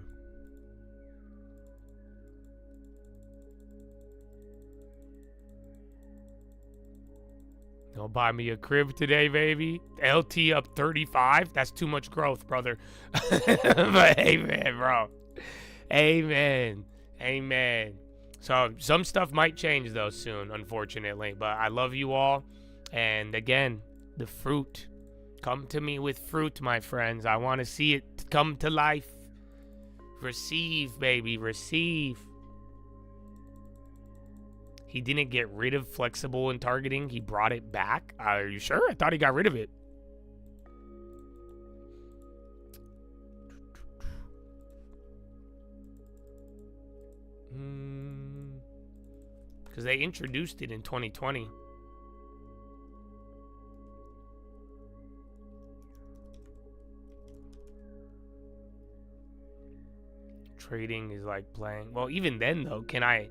Don't buy me a crib today, baby. LT up 35. That's too much growth, brother. But amen, bro. Amen. Amen. So some stuff might change though soon, unfortunately. But I love you all. And again, the fruit. Come to me with fruit, my friends. I want to see it come to life. Receive, baby. Receive. He didn't get rid of flexible and targeting. He brought it back. Are you sure? I thought he got rid of it. Because they introduced it in 2020. Trading is like playing. Well, even then though, can I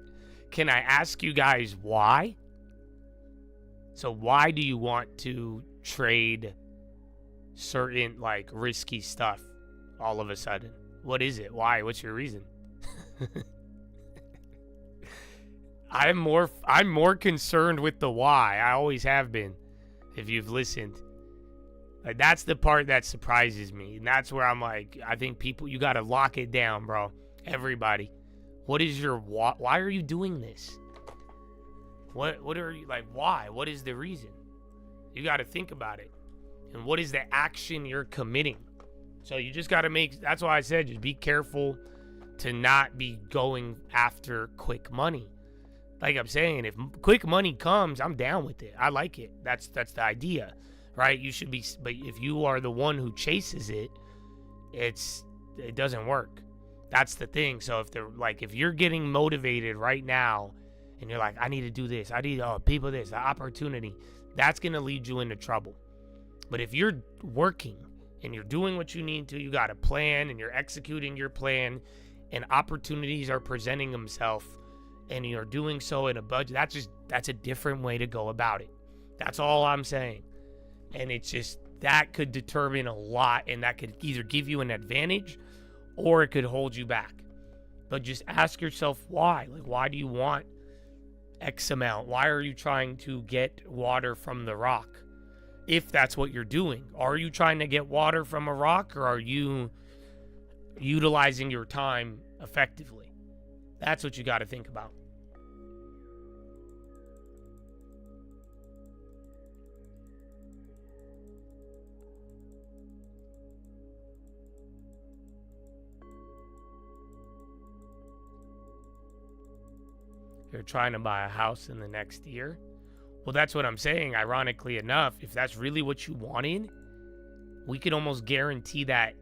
ask you guys why? So why do you want to trade certain like risky stuff all of a sudden? What is it? Why? What's your reason? I'm more concerned with the why. I always have been, if you've listened. Like, that's the part that surprises me. And that's where I'm like, I think people, you got to lock it down, bro. Everybody. What is your why? Why are you doing this? What are you, like, why? What is the reason? You got to think about it. And what is the action you're committing? So you just got to that's why I said, just be careful to not be going after quick money. Like I'm saying, if quick money comes, I'm down with it. I like it. That's the idea, right? You should be, but if you are the one who chases it, it doesn't work. That's the thing. So if you're getting motivated right now and you're like, I need to do this, I need people this, the opportunity, that's going to lead you into trouble. But if you're working and you're doing what you need to, you got a plan and you're executing your plan, and opportunities are presenting themselves and you're doing so in a budget, that's a different way to go about it. That's all I'm saying. And it's just, that could determine a lot, and that could either give you an advantage or it could hold you back. But just ask yourself why. Like, why do you want X amount? Why are you trying to get water from the rock? If that's what you're doing, are you trying to get water from a rock, or are you utilizing your time effectively? That's what you got to think about. You're trying to buy a house in the next year? Well, that's what I'm saying. Ironically enough, if that's really what you wanted, we could almost guarantee that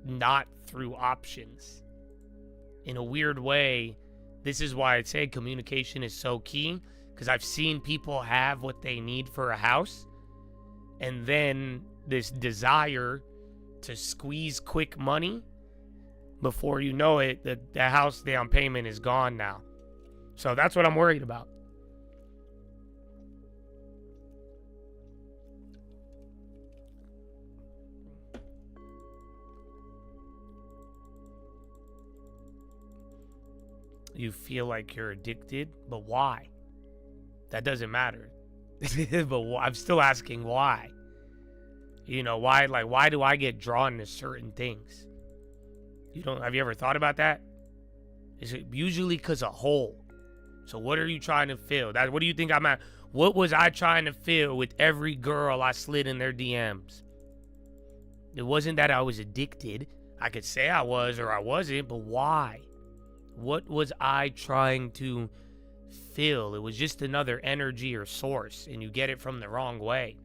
not through options. In a weird way, this is why I'd say communication is so key, because I've seen people have what they need for a house, and then this desire to squeeze quick money, before you know it, the house down payment is gone now. So that's what I'm worried about. You feel like you're addicted, but why? That doesn't matter. But I'm still asking why. You know, why? Like, why do I get drawn to certain things? Have you ever thought about that? Is it usually because of hole? So what are you trying to fill? What do you think I'm at? What was I trying to fill with every girl I slid in their DMs? It wasn't that I was addicted. I could say I was or I wasn't, but why? What was I trying to fill? It was just another energy or source, and you get it from the wrong way.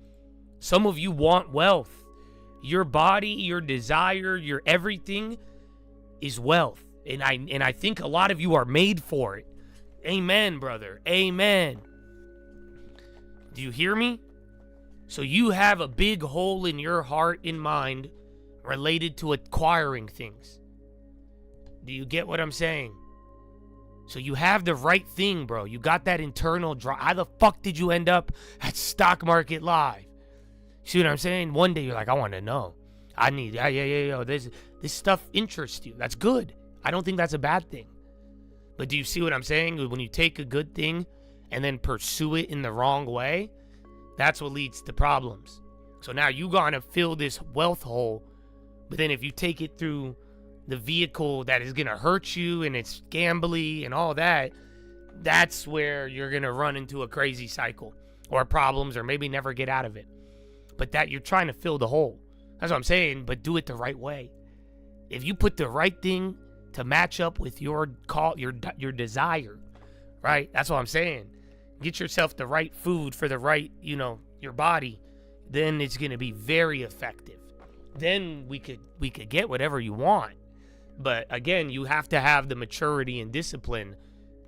Some of you want wealth. Your body, your desire, your everything is wealth. And I think a lot of you are made for it. Amen, brother. Amen. Do you hear me? So you have a big hole in your heart and mind related to acquiring things. Do you get what I'm saying? So you have the right thing, bro. You got that internal drive. How the fuck did you end up at Stock Market Live? See what I'm saying? One day you're like, I want to know. I need, this stuff interests you. That's good. I don't think that's a bad thing. But do you see what I'm saying? When you take a good thing and then pursue it in the wrong way, that's what leads to problems. So now you're going to fill this wealth hole, but then if you take it through the vehicle that is going to hurt you and it's gambly and all that, that's where you're going to run into a crazy cycle or problems, or maybe never get out of it. But that you're trying to fill the hole. That's what I'm saying, but do it the right way. If you put the right thing to match up with your desire, right? That's what I'm saying. Get yourself the right food for the right, your body. Then it's going to be very effective. Then we could get whatever you want. But again, you have to have the maturity and discipline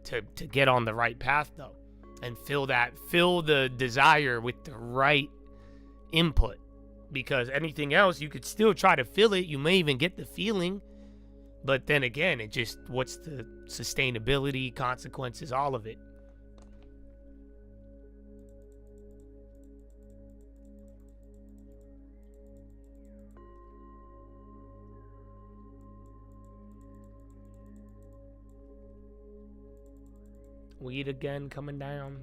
to get on the right path, though, and fill the desire with the right input. Because anything else, you could still try to fill it. You may even get the feeling, but then again, what's the sustainability, consequences, all of it. Weed again coming down.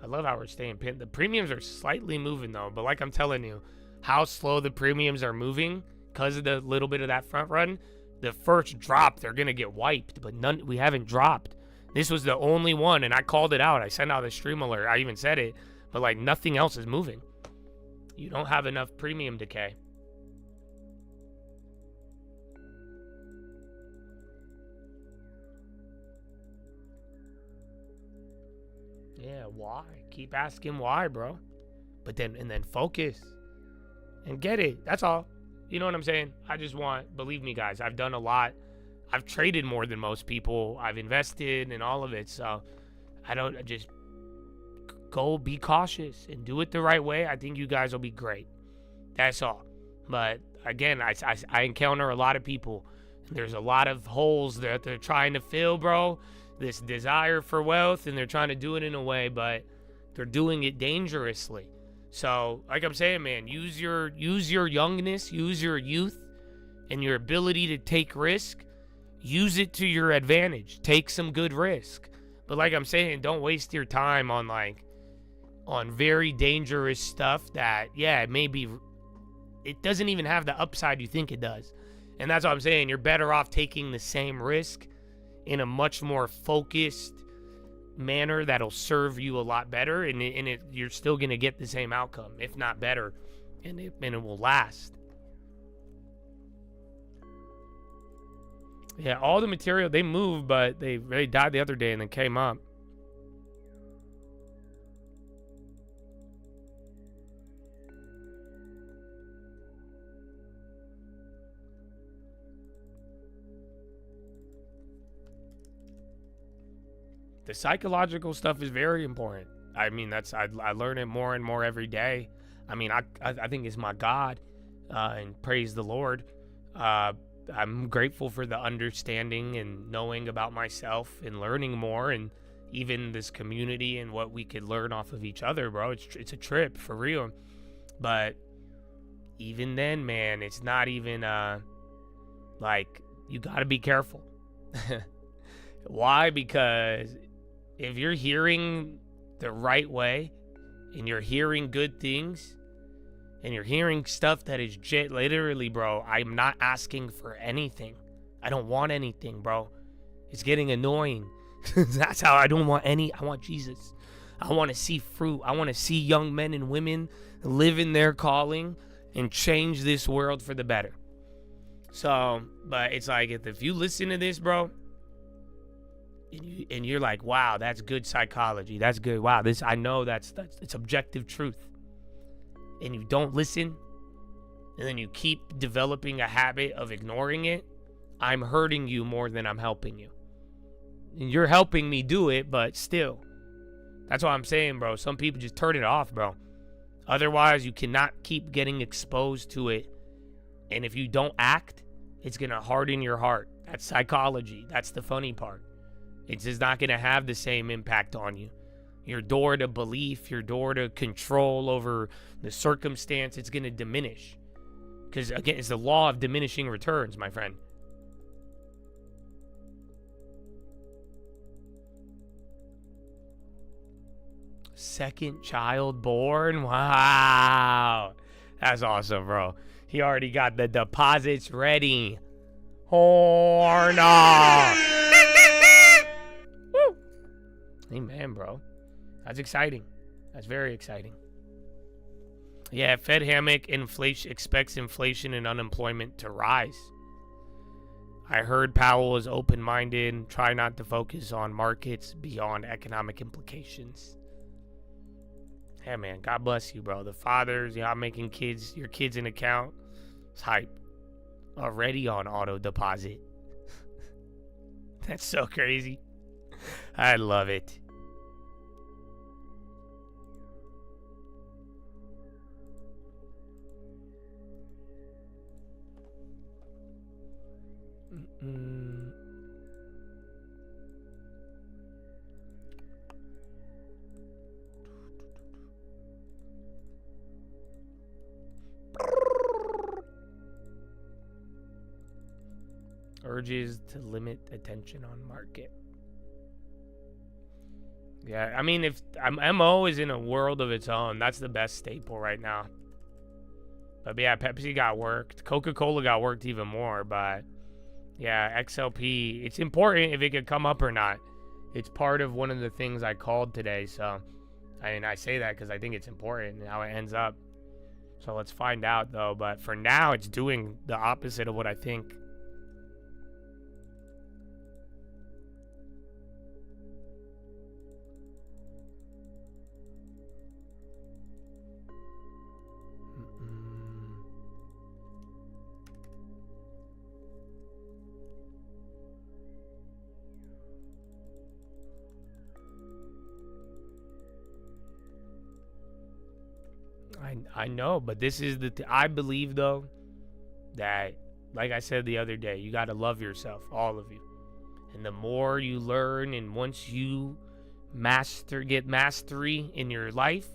I love how we're staying pinned. The premiums are slightly moving though, but like I'm telling you, how slow the premiums are moving because of the little bit of that front run. The first drop, they're gonna get wiped, but we haven't dropped. This was the only one, and I called it out. I sent out a stream alert. I even said it, but like nothing else is moving. You don't have enough premium decay. Yeah, why? Keep asking why, bro. But then focus and get it. That's all. You know what I'm saying? Believe me, guys, I've done a lot. I've traded more than most people. I've invested in all of it. So just go be cautious and do it the right way. I think you guys will be great. That's all. But again, I encounter a lot of people. There's a lot of holes that they're trying to fill, bro. This desire for wealth, and they're trying to do it in a way, but they're doing it dangerously. So, like I'm saying, man, use your youngness, use your youth, and your ability to take risk. Use it to your advantage. Take some good risk. But like I'm saying, don't waste your time on very dangerous stuff that, yeah, it doesn't even have the upside you think it does. And that's what I'm saying. You're better off taking the same risk in a much more focused manner that'll serve you a lot better, and you're still going to get the same outcome, if not better, and it will last. Yeah, all the material, they moved, but they died the other day and then came up. The psychological stuff is very important. I mean, I learn it more and more every day. I mean, I think it's my God, and praise the Lord. I'm grateful for the understanding and knowing about myself and learning more, and even this community and what we could learn off of each other, bro. It's a trip for real. But even then, man, it's not even you got to be careful. Why? Because if you're hearing the right way and you're hearing good things and you're hearing stuff that is literally, bro, I'm not asking for anything. I don't want anything, bro. It's getting annoying. That's how I don't want I want Jesus. I want to see fruit. I want to see young men and women live in their calling and change this world for the better. So, but it's like, if you listen to this, bro, and you're like, wow, that's good psychology. That's good. Wow, I know it's objective truth. And you don't listen, and then you keep developing a habit of ignoring it, I'm hurting you more than I'm helping you. And you're helping me do it, but still. That's what I'm saying, bro. Some people just turn it off, bro. Otherwise, you cannot keep getting exposed to it. And if you don't act, it's going to harden your heart. That's psychology. That's the funny part. It's just not going to have the same impact on you. Your door to belief, your door to control over the circumstance, it's going to diminish. Because, again, it's the law of diminishing returns, my friend. Second child born? Wow. That's awesome, bro. He already got the deposits ready. Horna. Woo. Amen, bro. That's exciting. That's very exciting. Yeah, Fed hammock expects inflation and unemployment to rise. I heard Powell is open-minded, try not to focus on markets beyond economic implications. Yeah, man, God bless you, bro. The fathers, I'm making your kids an account. It's hype. Already on auto deposit. That's so crazy. I love it. Urges to limit attention on market. Yeah, I mean, if MO is in a world of its own, that's the best staple right now. But yeah, Pepsi got worked. Coca-Cola got worked even more, but yeah, XLP, it's important if it could come up or not. It's part of one of the things I called today, so I say that because I think it's important how it ends up. So let's find out, though. But for now, it's doing the opposite of what I think. I know, but this is I believe though that, like I said the other day, you got to love yourself, all of you. And the more you learn, and once you get mastery in your life,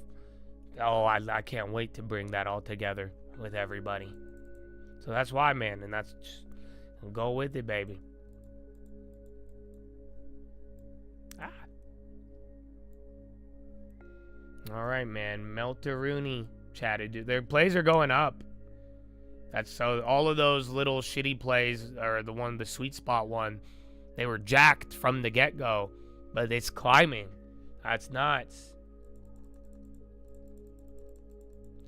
oh, I can't wait to bring that all together with everybody. So that's why, man, and that's just, go with it, baby. All right, man. Melteruni chatted. Dude, their plays are going up. That's so. All of those little shitty plays, or the sweet spot one, they were jacked from the get-go, but it's climbing. That's nuts.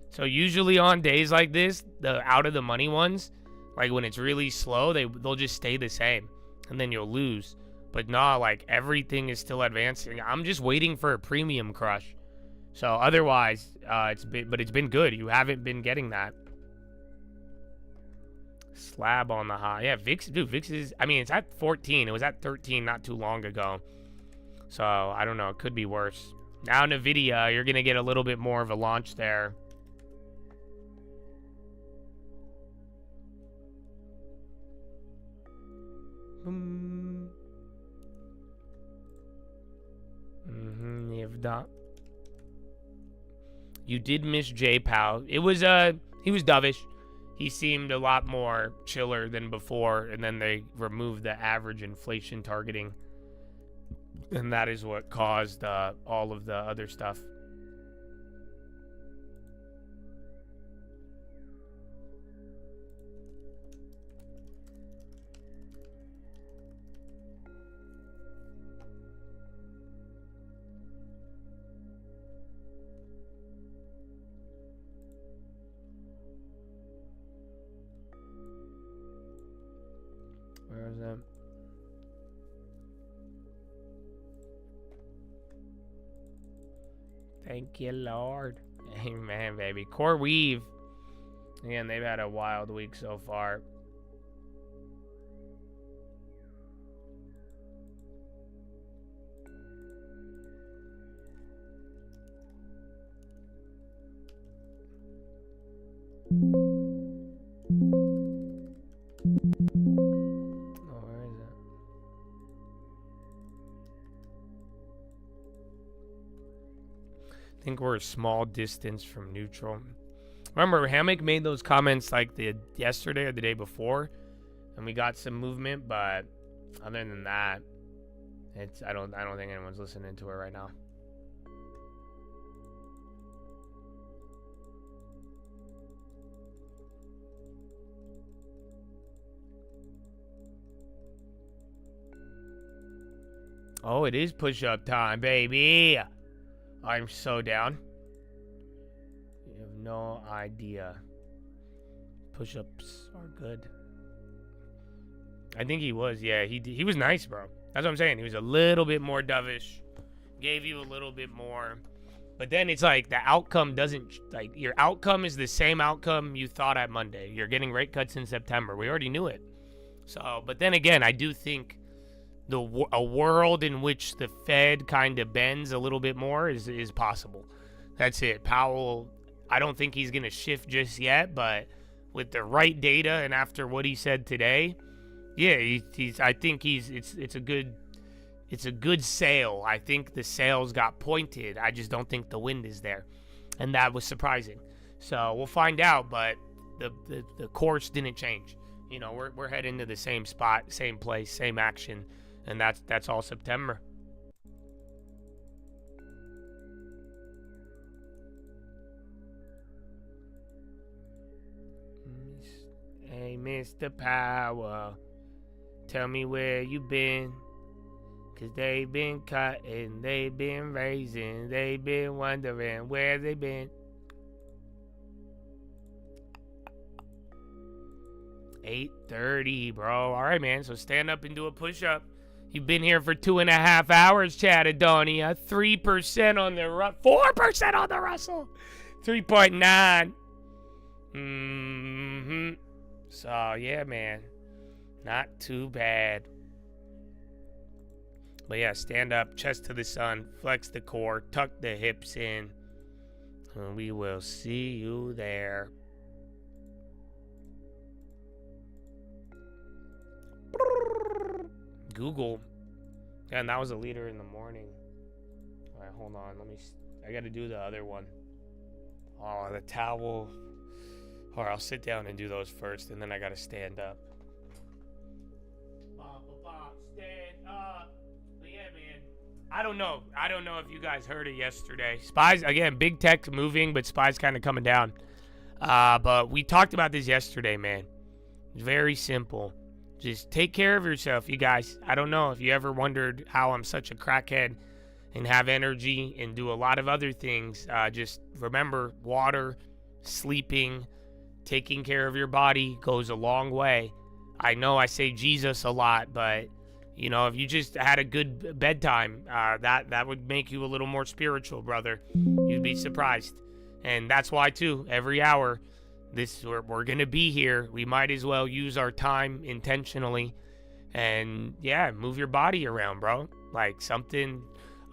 So usually on days like this, the out of the money ones, like when it's really slow, they'll just stay the same, and then you'll lose. But nah, like everything is still advancing. I'm just waiting for a premium crush. So otherwise, it's been good. You haven't been getting that. Slab on the high. Yeah, VIX is, I mean, it's at 14. It was at 13 not too long ago. So, I don't know. It could be worse. Now, NVIDIA, you're going to get a little bit more of a launch there. If not. You did miss J. Powell. He was dovish. He seemed a lot more chiller than before, and then they removed the average inflation targeting, and that is what caused all of the other stuff. Where is that? Thank you, Lord. Amen, baby. Core Weave. Again, they've had a wild week so far. I think we're a small distance from neutral. Remember, Hammock made those comments like yesterday or the day before, and we got some movement, but other than that, I don't think anyone's listening to it right now. Oh, it is push-up time, baby. I'm so down. You have no idea. Push-ups are good. I think he was, yeah. He was nice, bro. That's what I'm saying. He was a little bit more dovish. Gave you a little bit more. But then it's like the outcome doesn't, like, your outcome is the same outcome you thought at Monday. You're getting rate cuts in September. We already knew it. So, but then again, I do think a world in which the Fed kind of bends a little bit more is possible. That's it. Powell, I don't think he's going to shift just yet, but with the right data and after what he said today, yeah, I think it's a good sail. I think the sails got pointed. I just don't think the wind is there. And that was surprising. So we'll find out, but the course didn't change. You know, we're heading to the same spot, same place, same action. And that's all September. Hey, Mr. Powell, tell me where you been. 'Cause they've been cutting, they've been raising, they've been wondering where they been. 8:30, bro. All right, man. So stand up and do a push-up. You've been here for 2.5 hours, Chattadonia. 3% on the 4% on the Russell. 3.9. So, yeah, man. Not too bad. But, yeah, stand up, chest to the sun, flex the core, tuck the hips in. And we will see you there. Google. Yeah, and that was a leader in the morning. All right, hold on. I got to do the other one. Oh, the towel. All right, I'll sit down and do those first, and then I got to stand up. Stand up. But yeah, man. I don't know if you guys heard it yesterday. Spies, again, big tech moving, but Spies kind of coming down. But we talked about this yesterday, man. It's very simple. Just take care of yourself, you guys. I don't know if you ever wondered how I'm such a crackhead and have energy and do a lot of other things. Just remember, water, sleeping, taking care of your body goes a long way. I know I say Jesus a lot, but you know, if you just had a good bedtime, that would make you a little more spiritual, brother. You'd be surprised. And that's why, too, every hour, we're going to be here. We might as well use our time intentionally. And, yeah, move your body around, bro. Like something,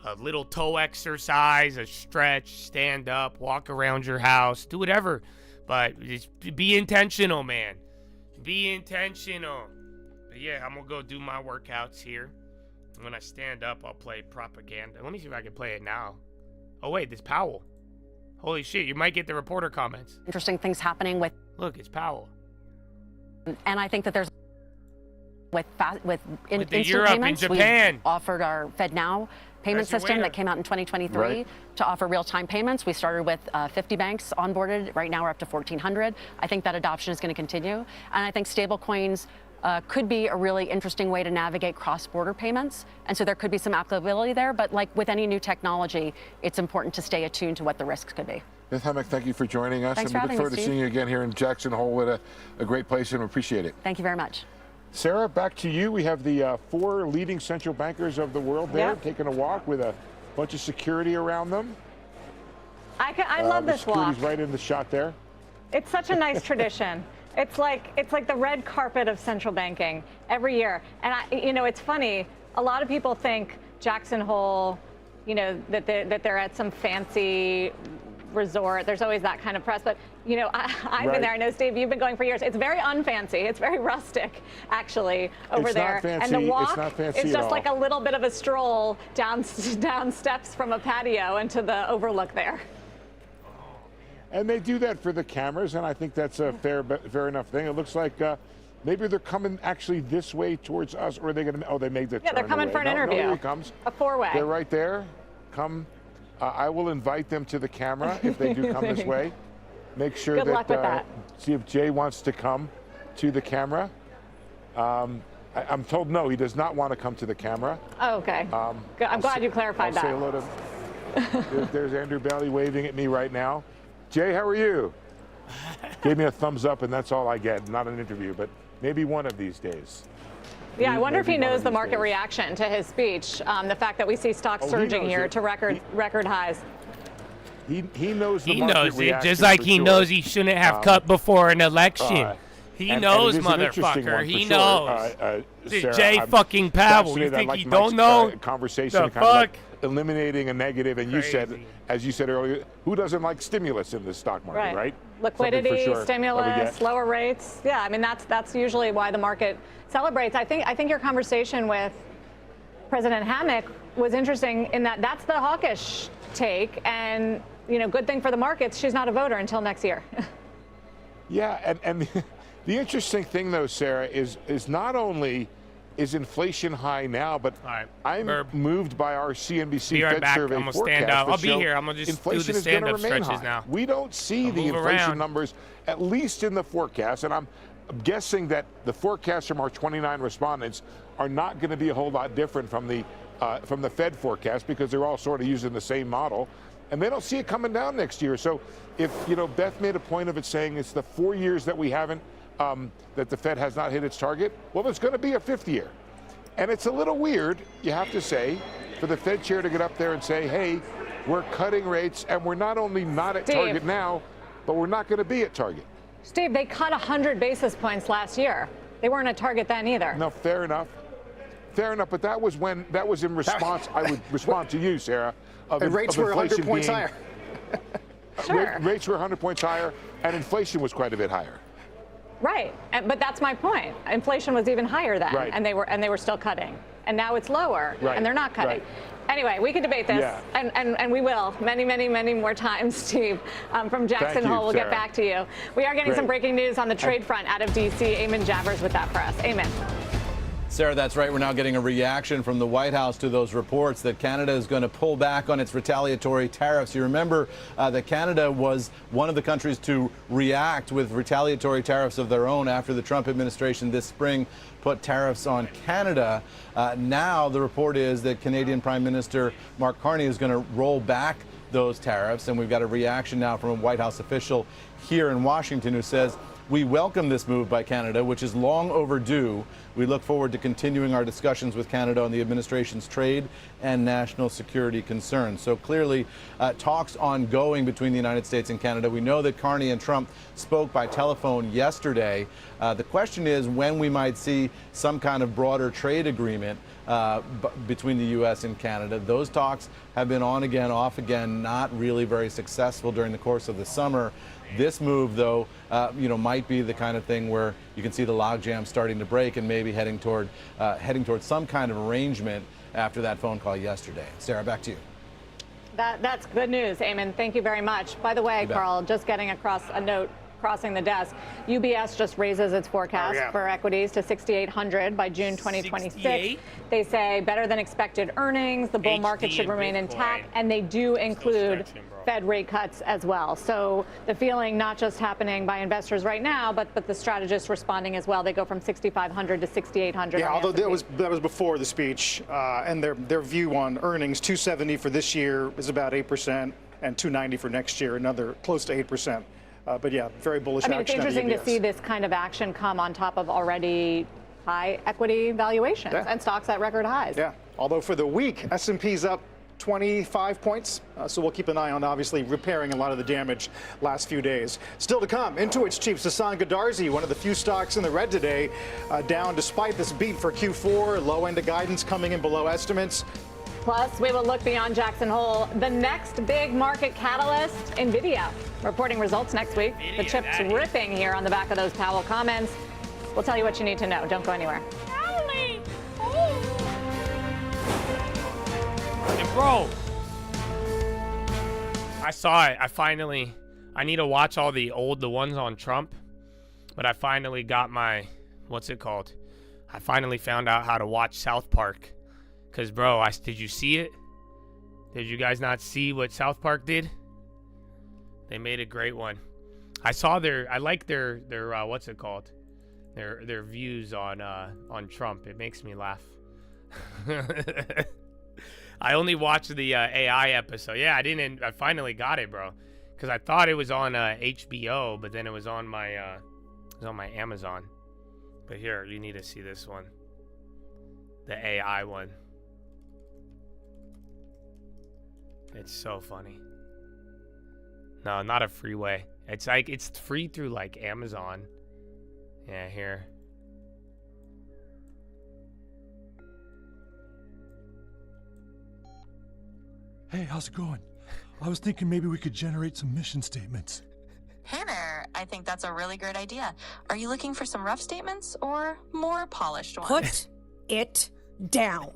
a little toe exercise, a stretch, stand up, walk around your house, do whatever. But just be intentional, man. Be intentional. But yeah, I'm going to go do my workouts here. When I stand up, I'll play propaganda. Let me see if I can play it now. Oh, wait, this Powell. Holy shit, you might get the reporter comments. Interesting things happening with... Look, it's Powell. And I think that there's... With instant Europe payments, and Japan. We offered our FedNow payment system that came out in 2023 to offer real-time payments. We started with 50 banks onboarded. Right now we're up to 1,400. I think that adoption is going to continue. And I think stablecoins could be a really interesting way to navigate cross-border payments. And so there could be some applicability there. But like with any new technology, it's important to stay attuned to what the risks could be. Beth Hemmick, thank you for joining us. Thanks and for we look having forward us, to Steve. seeing you again here in Jackson Hole at a great place, and we appreciate it. Thank you very much. Sarah, back to you. We have the 4 leading central bankers of the world there taking a walk with a bunch of security around them. I love this walk. Security's right in the shot there. It's such a nice tradition. It's like the red carpet of central banking every year. And it's funny. A lot of people think Jackson Hole, that they're at some fancy resort. There's always that kind of press. But I've been there. I know, Steve, you've been going for years. It's very unfancy. It's very rustic, actually, over there. It's not fancy. And the walk it's not fancy is at just all. like a little bit of a stroll down steps from a patio into the overlook there. And they do that for the cameras, and I think that's a fair enough thing. It looks like maybe they're coming actually this way towards us, or are they going to? Oh, they made the turn. Yeah, they're coming away. for an No, interview. here he comes. A 4-way. They're right there. Come. I will invite them to the camera if they do come this way. Make sure Good luck with that. See if Jay wants to come to the camera. I'm told no, he does not want to come to the camera. Oh, okay. Good. I'm glad you clarified that. Say hello to. There's Andrew Bailey waving at me right now. Jay, how are you? Gave me a thumbs up, and that's all I get. Not an interview, but maybe one of these days. Yeah, I wonder if he Maybe one knows of the these market days. reaction to his speech. The fact that we see stocks surging knows here it. to record highs. He knows the He market knows it, reaction just like for he sure. knows he shouldn't have cut before an election. He And knows, it is an interesting motherfucker. one for He sure. knows. Sarah, Jay I'm fucking Powell. You fascinated. I think like he Mike's, don't know? Conversation, The kind of like fuck? eliminating a negative. And you said, Crazy. as you said earlier, who doesn't like stimulus in the stock market, right? Liquidity, Something for sure that we stimulus, get. lower rates. Yeah, I mean that's usually why the market celebrates. I think your conversation with President Hammack was interesting in that that's the hawkish take, and good thing for the markets. She's not a voter until next year. Yeah, and the interesting thing though, Sarah, is not only is inflation high now, but I'm moved by our CNBC Be right Fed back. survey I'm gonna forecast. stand up. that I'll be show here. I'm gonna just do inflation the is gonna stand-up remain stretches high. now. We don't see I'll the move inflation around. numbers, at least in the forecast, and I'm guessing that the forecasts from our 29 respondents are not going to be a whole lot different from the Fed forecast, because they're all sort of using the same model, and they don't see it coming down next year. So if Beth made a point of it, saying it's the 4 years that we haven't that the Fed has not hit its target, well, it's going to be a 5th year. And it's a little weird, you have to say, for the Fed chair to get up there and say, hey, we're cutting rates, and we're not only not at target now, but we're not going to be at target. Steve, they cut 100 basis points last year. They weren't at target then either. No, fair enough. Fair enough, but that was in response, I would respond to you, Sarah. And rates were 100 points higher. Sure. Rates were 100 points higher, and inflation was quite a bit higher. Right, but that's my point. Inflation was even higher then, right. and they were still cutting, and now it's lower, right. and they're not cutting. Right. Anyway, we could debate this, Yeah. and we will many more times, Steve. From Jackson Hole, we'll get back to you. We are getting some breaking news on the trade front out of D.C. Eamon Javers with that press. Eamon. Sarah, that's right. We're now getting a reaction from the White House to those reports that Canada is going to pull back on its retaliatory tariffs. You remember that Canada was one of the countries to react with retaliatory tariffs of their own after the Trump administration this spring put tariffs on Canada. Now the report is that Canadian Prime Minister Mark Carney is going to roll back those tariffs, and we've got a reaction now from a White House official here in Washington who says, "We welcome this move by Canada, which is long overdue. We look forward to continuing our discussions with Canada on the administration's trade and national security concerns." So clearly, talks ongoing between the United States and Canada. We know that Carney and Trump spoke by telephone yesterday. The question is when we might see some kind of broader trade agreement between the U.S. and Canada. Those talks have been on again, off again, not really very successful during the course of the summer. This move, though, might be the kind of thing where you can see the logjam starting to break and maybe heading toward some kind of arrangement after that phone call yesterday. Sarah, back to you. That's good news, Eamon. Thank you very much. By the way, Carl, just getting across a note crossing the desk, UBS just raises its forecast for equities to 6,800 by June 2026. 68? They say better than expected earnings. The bull market should remain intact, and they do include Fed rate cuts as well. So the feeling not just happening by investors right now, but the strategists responding as well. They go from 6,500 to 6,800. Yeah, although that was before the speech, and their view on earnings, 270 for this year is about 8%, and 290 for next year, another close to 8%. But yeah, very bullish action. It's interesting to see this kind of action come on top of already high equity valuations and stocks at record highs. Yeah, although for the week, S&P's up 25 points. So we'll keep an eye on, obviously, repairing a lot of the damage last few days. Still to come, Intuit's chief Sasan Goodarzi, one of the few stocks in the red today, down despite this beat for Q4, low end of guidance coming in below estimates. Plus, we will look beyond Jackson Hole. The next big market catalyst, NVIDIA, reporting results next week. The chip's ripping here on the back of those Powell comments. We'll tell you what you need to know. Don't go anywhere. And bro, I saw it. I need to watch all the ones on Trump, but I finally got my, what's it called? I finally found out how to watch South Park. Because, bro, did you see it? Did you guys not see what South Park did? They made a great one. I like their what's it called? Their views on Trump. It makes me laugh. I only watched the AI episode. Yeah, I finally got it, bro. Because I thought it was on HBO, but then it was on my Amazon. But here, you need to see this one. The AI one. It's so funny. No, not a freeway. It's free through like Amazon. Yeah, here. Hey, how's it going? I was thinking maybe we could generate some mission statements. Hey there, I think that's a really great idea. Are you looking for some rough statements or more polished ones? Put it down.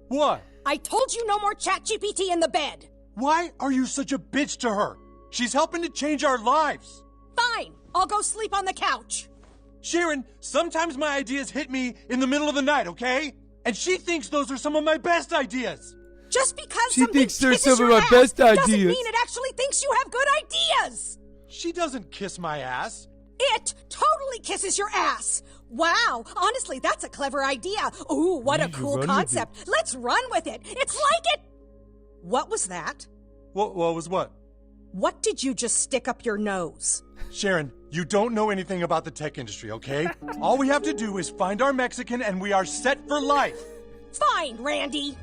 What? I told you no more ChatGPT in the bed. Why are you such a bitch to her? She's helping to change our lives. Fine, I'll go sleep on the couch. Sharon, sometimes my ideas hit me in the middle of the night, okay? And she thinks those are some of my best ideas. Just because she thinks they're some of my best ideas doesn't mean it actually thinks you have good ideas. She doesn't kiss my ass. It totally kisses your ass. Wow, honestly, that's a clever idea. Ooh, what a cool concept. Let's run with it. It's like it. What was that? What was what? What did you just stick up your nose? Sharon, you don't know anything about the tech industry, okay? All we have to do is find our Mexican and we are set for life. Fine, Randy.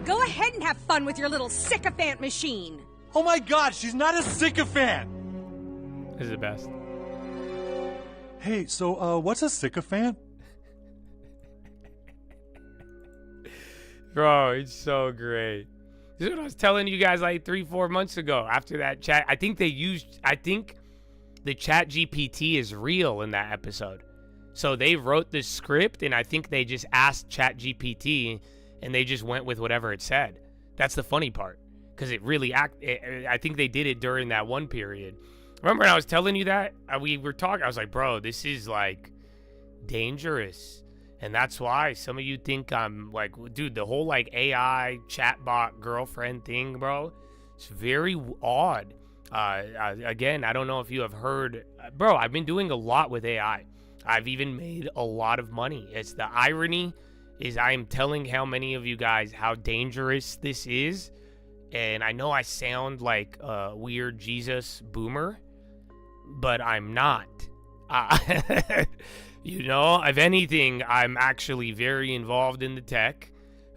Go ahead and have fun with your little sycophant machine. Oh my God, she's not a sycophant. This is the best. Hey, so what's a sycophant? Bro, it's so great. This is what I was telling you guys like 3-4 months ago after that chat. I think the chat GPT is real in that episode. So they wrote the script, and I think they just asked chat GPT, and they just went with whatever it said. That's the funny part, because it really I think they did it during that one period. Remember when I was telling you that? We were talking. I was like, bro, this is like dangerous. And that's why some of you think I'm like, dude, the whole like AI chatbot girlfriend thing, bro, it's very odd. Again, I don't know if you have heard, bro, I've been doing a lot with AI. I've even made a lot of money. It's the irony is I am telling how many of you guys how dangerous this is. And I know I sound like a weird Jesus boomer, but I'm not. You know, if anything, I'm actually very involved in the tech.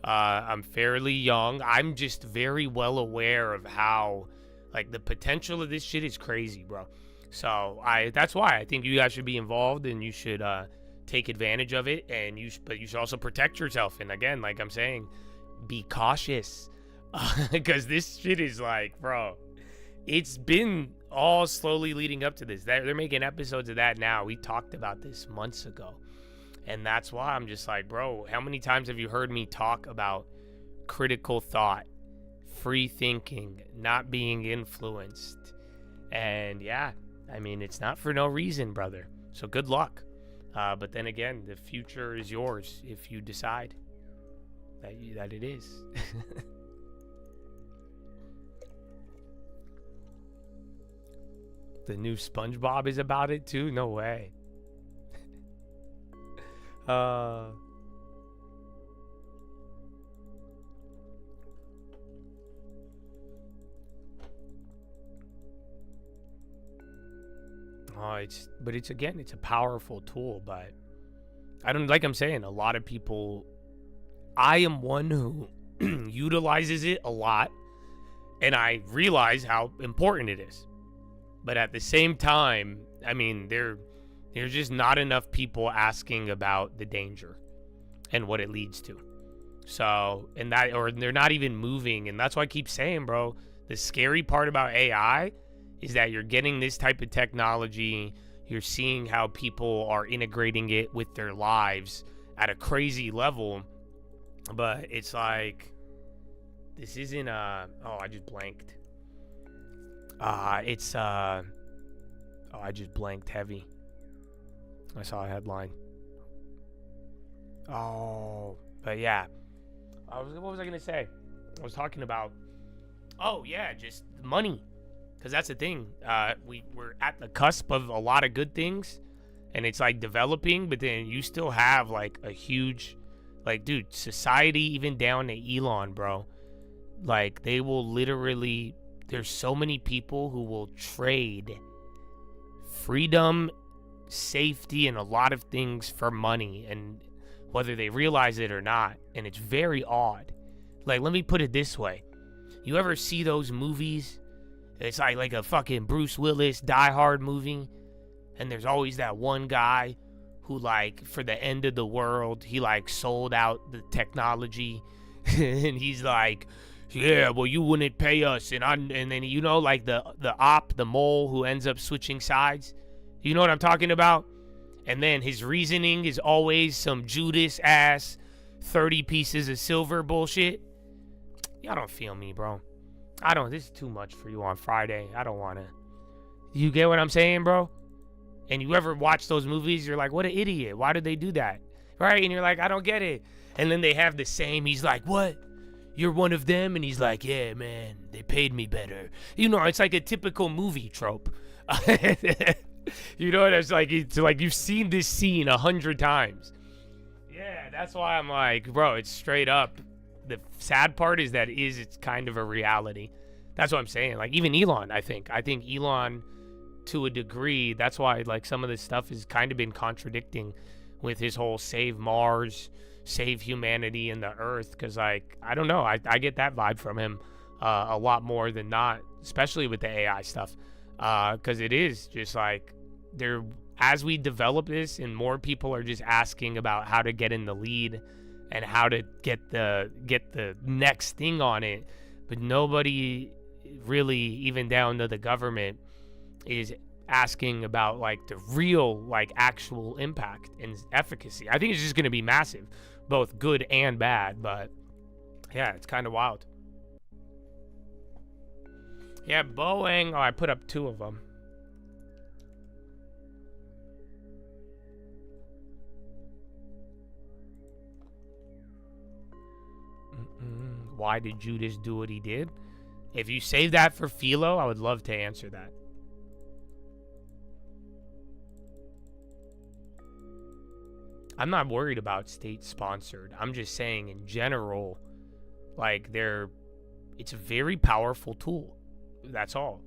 I'm fairly young. I'm just very well aware of how, like, the potential of this shit is crazy, bro. So that's why I think you guys should be involved, and you should take advantage of it. And but you should also protect yourself. And again, like I'm saying, be cautious, because this shit is like, bro, it's been all slowly leading up to this. They're making episodes of that now. We talked about this months ago. And that's why I'm just like, bro, how many times have you heard me talk about critical thought, free thinking, not being influenced? And yeah, I mean, it's not for no reason, brother. So good luck. But then again, the future is yours if you decide that it is. The new SpongeBob is about it too? No way. Oh, it's again, it's a powerful tool, but I don't, like I'm saying, a lot of people, I am one who utilizes it a lot, and I realize how important it is. But at the same time, I mean, there's just not enough people asking about the danger and what it leads to. So, or they're not even moving. And that's why I keep saying, bro, the scary part about AI is that you're getting this type of technology. You're seeing how people are integrating it with their lives at a crazy level. But it's like, this isn't oh, I just blanked. I just blanked heavy. I saw a headline. Oh, but yeah. What was I gonna say? I was talking about, oh yeah, just money. Because that's the thing. We're at the cusp of a lot of good things, and it's like developing, but then you still have like a huge, like, dude, society, even down to Elon, bro. Like, they will literally, there's so many people who will trade freedom, safety, and a lot of things for money, and whether they realize it or not. And it's very odd. Like, let me put it this way. You ever see those movies? It's like a fucking Bruce Willis Die Hard movie, and there's always that one guy who, like, for the end of the world, he like sold out the technology and he's like, yeah, well, you wouldn't pay us, and then, you know, like the mole who ends up switching sides. You know what I'm talking about? And then his reasoning is always some Judas ass 30 pieces of silver bullshit. Y'all don't feel me, bro. This is too much for you on Friday. I don't want to. You get what I'm saying, bro? And you ever watch those movies, you're like, what an idiot. Why did they do that? Right? And you're like, I don't get it. And then they have the same, he's like, what? You're one of them? And he's like, yeah, man, they paid me better. You know, it's like a typical movie trope. You know what? It's like you've seen this scene 100 times. Yeah, that's why I'm like, bro, it's straight up. The sad part is that it's kind of a reality. That's what I'm saying. Like, even Elon, I think Elon, to a degree, that's why, like, some of this stuff has kind of been contradicting with his whole save Mars, save humanity and the earth. Because, like, I don't know, I get that vibe from him a lot more than not, especially with the AI stuff. Because it is just like, as we develop this and more people are just asking about how to get in the lead and how to get the next thing on it, but nobody really, even down to the government, is asking about like the real, like actual impact and efficacy. I think it's just going to be massive, both good and bad. But yeah, it's kind of wild. Yeah, Boeing. Oh, I put up 2 of them. Why did Judas do what he did? If you save that for Philo, I would love to answer that. I'm not worried about state-sponsored. I'm just saying in general, like it's a very powerful tool. That's all.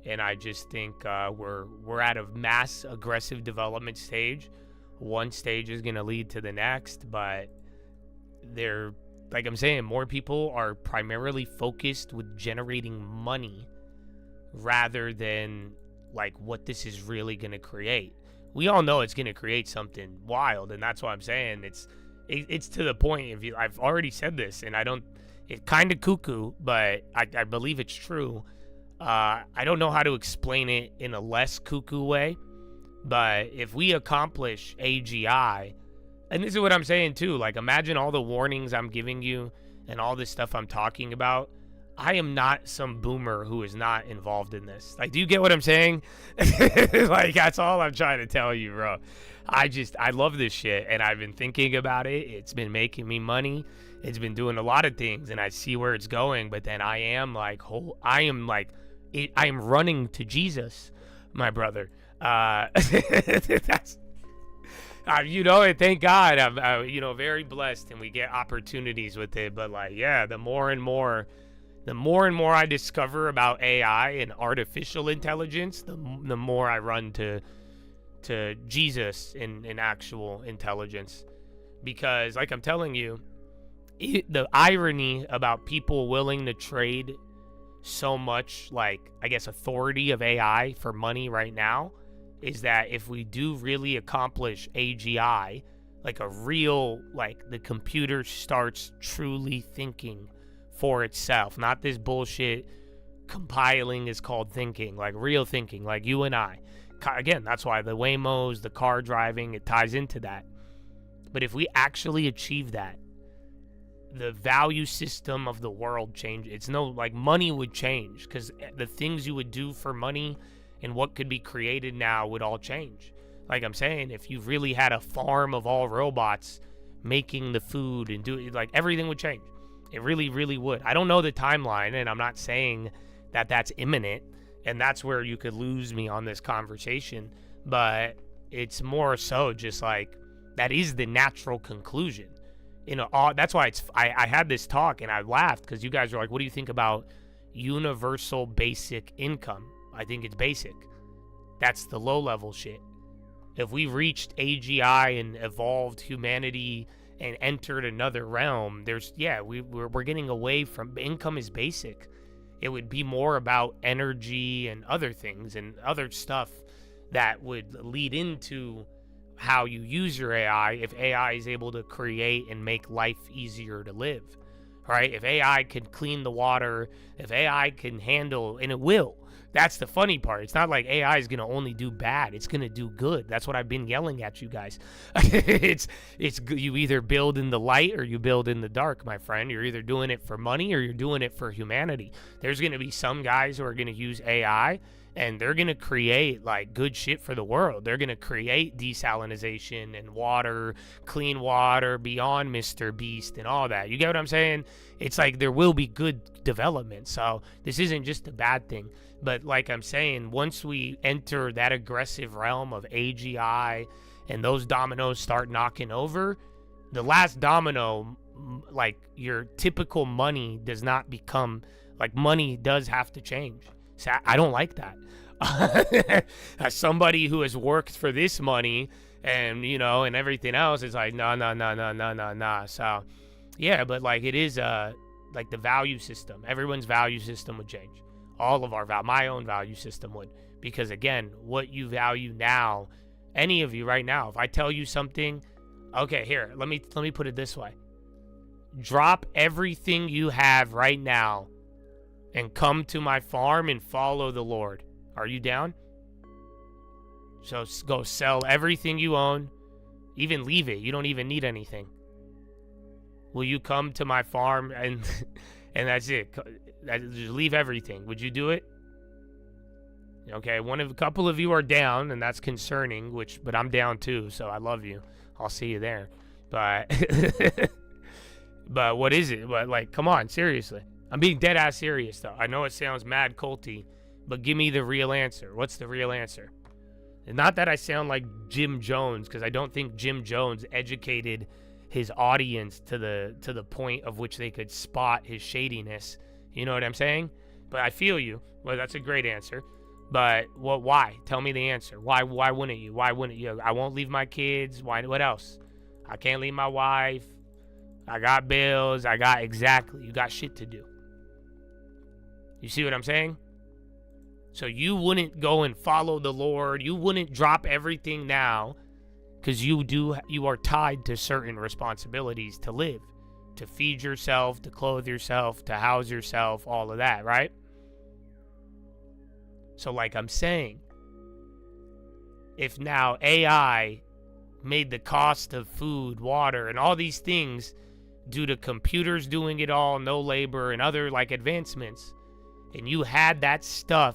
And I just think we're at a mass aggressive development stage. One stage is going to lead to the next, but like I'm saying, more people are primarily focused with generating money rather than like what this is really going to create. We all know it's going to create something wild, and that's why I'm saying it's to the point. I've already said this, and it's kind of cuckoo, but I believe it's true. I don't know how to explain it in a less cuckoo way, but if we accomplish AGI, and this is what I'm saying too, like imagine all the warnings I'm giving you and all this stuff I'm talking about. I am not some boomer who is not involved in this. Like, do you get what I'm saying? Like, that's all I'm trying to tell you, bro. I love this shit, and I've been thinking about it. It's been making me money. It's been doing a lot of things, and I see where it's going. But then I am running to Jesus, my brother. That's, and thank God I'm, very blessed, and we get opportunities with it. But like, yeah, the more and more I discover about AI and artificial intelligence, the more I run to Jesus in actual intelligence. Because like I'm telling you, the irony about people willing to trade so much, like, I guess, authority of AI for money right now is that if we do really accomplish AGI, like a real, like the computer starts truly thinking for itself, not this bullshit compiling is called thinking, like real thinking, like you and I. Again, that's why the Waymos, the car driving, it ties into that. But if we actually achieve that, the value system of the world changes. It's no, like, money would change, because the things you would do for money and what could be created now would all change. Like I'm saying, if you really had a farm of all robots making the food and like everything would change. It really, really would. I don't know the timeline, and I'm not saying that that's imminent, and that's where you could lose me on this conversation, but it's more so just like that is the natural conclusion. That's why I had this talk and I laughed because you guys were like, what do you think about universal basic income? I think it's basic. That's the low level shit. If we reached AGI and evolved humanity and entered another realm, we're getting away from income is basic. It would be more about energy and other things and other stuff that would lead into how you use your AI if AI is able to create and make life easier to live, right? If AI can clean the water, if AI can handle, and it will. That's the funny part. It's not like AI is going to only do bad. It's going to do good. That's what I've been yelling at you guys. It's you either build in the light or you build in the dark, my friend. You're either doing it for money or you're doing it for humanity. There's going to be some guys who are going to use AI and they're going to create like good shit for the world. They're going to create desalination and water, clean water beyond Mr. Beast and all that. You get what I'm saying? It's like there will be good development. So this isn't just a bad thing. But like I'm saying, once we enter that aggressive realm of AGI and those dominoes start knocking over, the last domino, like your typical money does not become, like money does have to change. So I don't like that. As somebody who has worked for this money and, and everything else, it's like, no. So, yeah, but like it is like the value system. Everyone's value system would change. All of my own value system would. Because, again, what you value now, any of you right now, if I tell you something, okay, here, let me put it this way. Drop everything you have right now and come to my farm and follow the Lord. Are you down? So go sell everything you own, even leave it. You don't even need anything. Will you come to my farm and and that's it? Just leave everything. Would you do it? Okay, a couple of you are down, and that's concerning. But I'm down too, so I love you. I'll see you there. But but what is it? But like, come on, seriously. I'm being dead ass serious though. I know it sounds mad culty, but give me the real answer. What's the real answer? And not that I sound like Jim Jones, because I don't think Jim Jones educated his audience to the point of which they could spot his shadiness. You know what I'm saying? But I feel you. Well, that's a great answer. But why? Tell me the answer. Why wouldn't you? Why wouldn't you? I won't leave my kids. Why? What else? I can't leave my wife. I got bills. Exactly. You got shit to do. You see what I'm saying? So you wouldn't go and follow the Lord. You wouldn't drop everything now because you are tied to certain responsibilities to live, to feed yourself, to clothe yourself, to house yourself, all of that, right? So like I'm saying, if now AI made the cost of food, water, and all these things due to computers doing it all, no labor, and other like advancements, and you had that stuff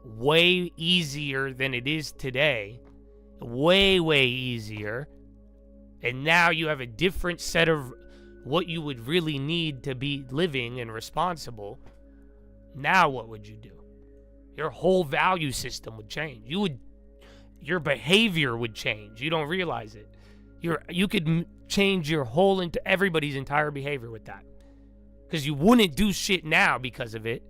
way easier than it is today, way easier, and now you have a different set of what you would really need to be living and responsible. Now what would you do? Your whole value system would change. Your behavior would change. You don't realize it. You could change your whole into everybody's entire behavior with that, because you wouldn't do shit now because of it.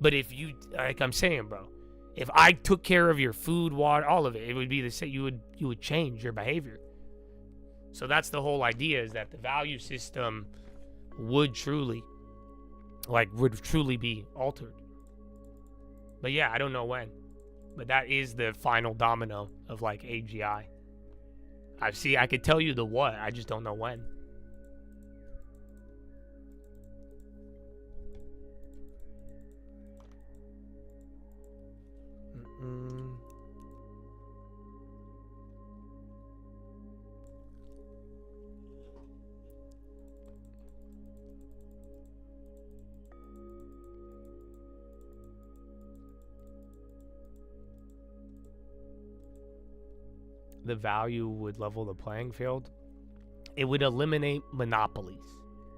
But if you, like I'm saying, bro, if I took care of your food, water, all of it, it would be the same. You would change your behavior. So that's the whole idea, is that the value system would truly be altered. But yeah, I don't know when. But that is the final domino of like AGI. I could tell you the what, I just don't know when. The value would level the playing field. It would eliminate monopolies,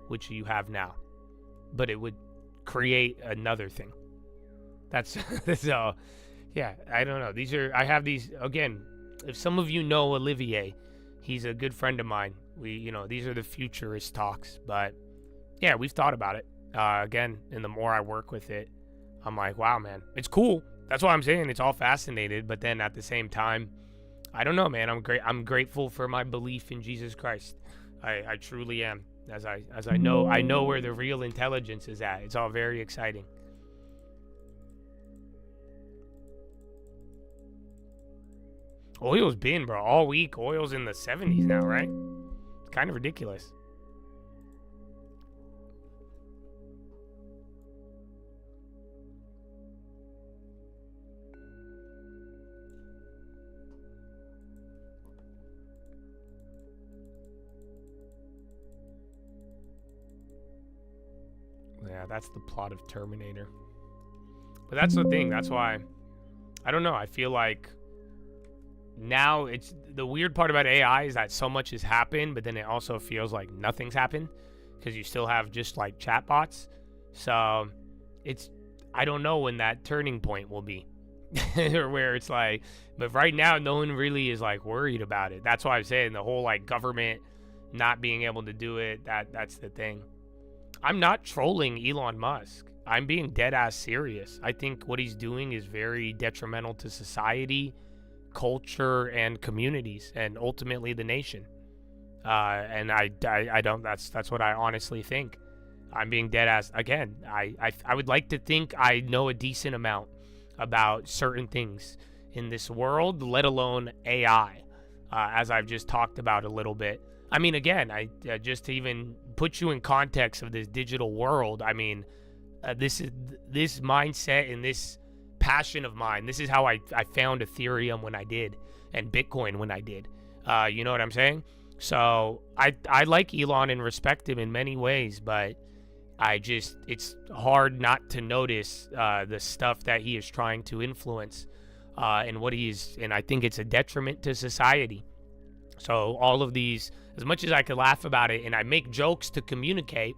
which you have now, but it would create another thing. That's so. Yeah, I don't know. I have these again. If some of you know Olivier, he's a good friend of mine. These are the futurist talks, but yeah, we've thought about it. Again, and the more I work with it, I'm like, wow, man, it's cool. That's what I'm saying. It's all fascinated, but then at the same time, I don't know, man. I'm grateful for my belief in Jesus Christ. I truly am. As I know where the real intelligence is at. It's all very exciting. Oil's been, bro, all week. Oil's in the 70s now, right? It's kind of ridiculous. Yeah, that's the plot of Terminator. But that's the thing. That's why, I don't know. I feel like now it's the weird part about AI is that so much has happened, but then it also feels like nothing's happened because you still have just like chatbots. So I don't know when that turning point will be or where it's like, but right now no one really is like worried about it. That's why I'm saying the whole like government not being able to do it, that's the thing. I'm not trolling Elon Musk. I'm being dead ass serious. I think what he's doing is very detrimental to society, culture, and communities, and ultimately the nation. And I don't. That's what I honestly think. I'm being dead ass. Again, I would like to think I know a decent amount about certain things in this world, let alone AI, as I've just talked about a little bit. I mean, again, just to even put you in context of this digital world, I mean, this mindset and this passion of mine. This is how I found Ethereum when I did, and Bitcoin when I did. You know what I'm saying? So I like Elon and respect him in many ways, but it's hard not to notice the stuff that he is trying to influence, and I think it's a detriment to society. So all of these, as much as I could laugh about it, and I make jokes to communicate,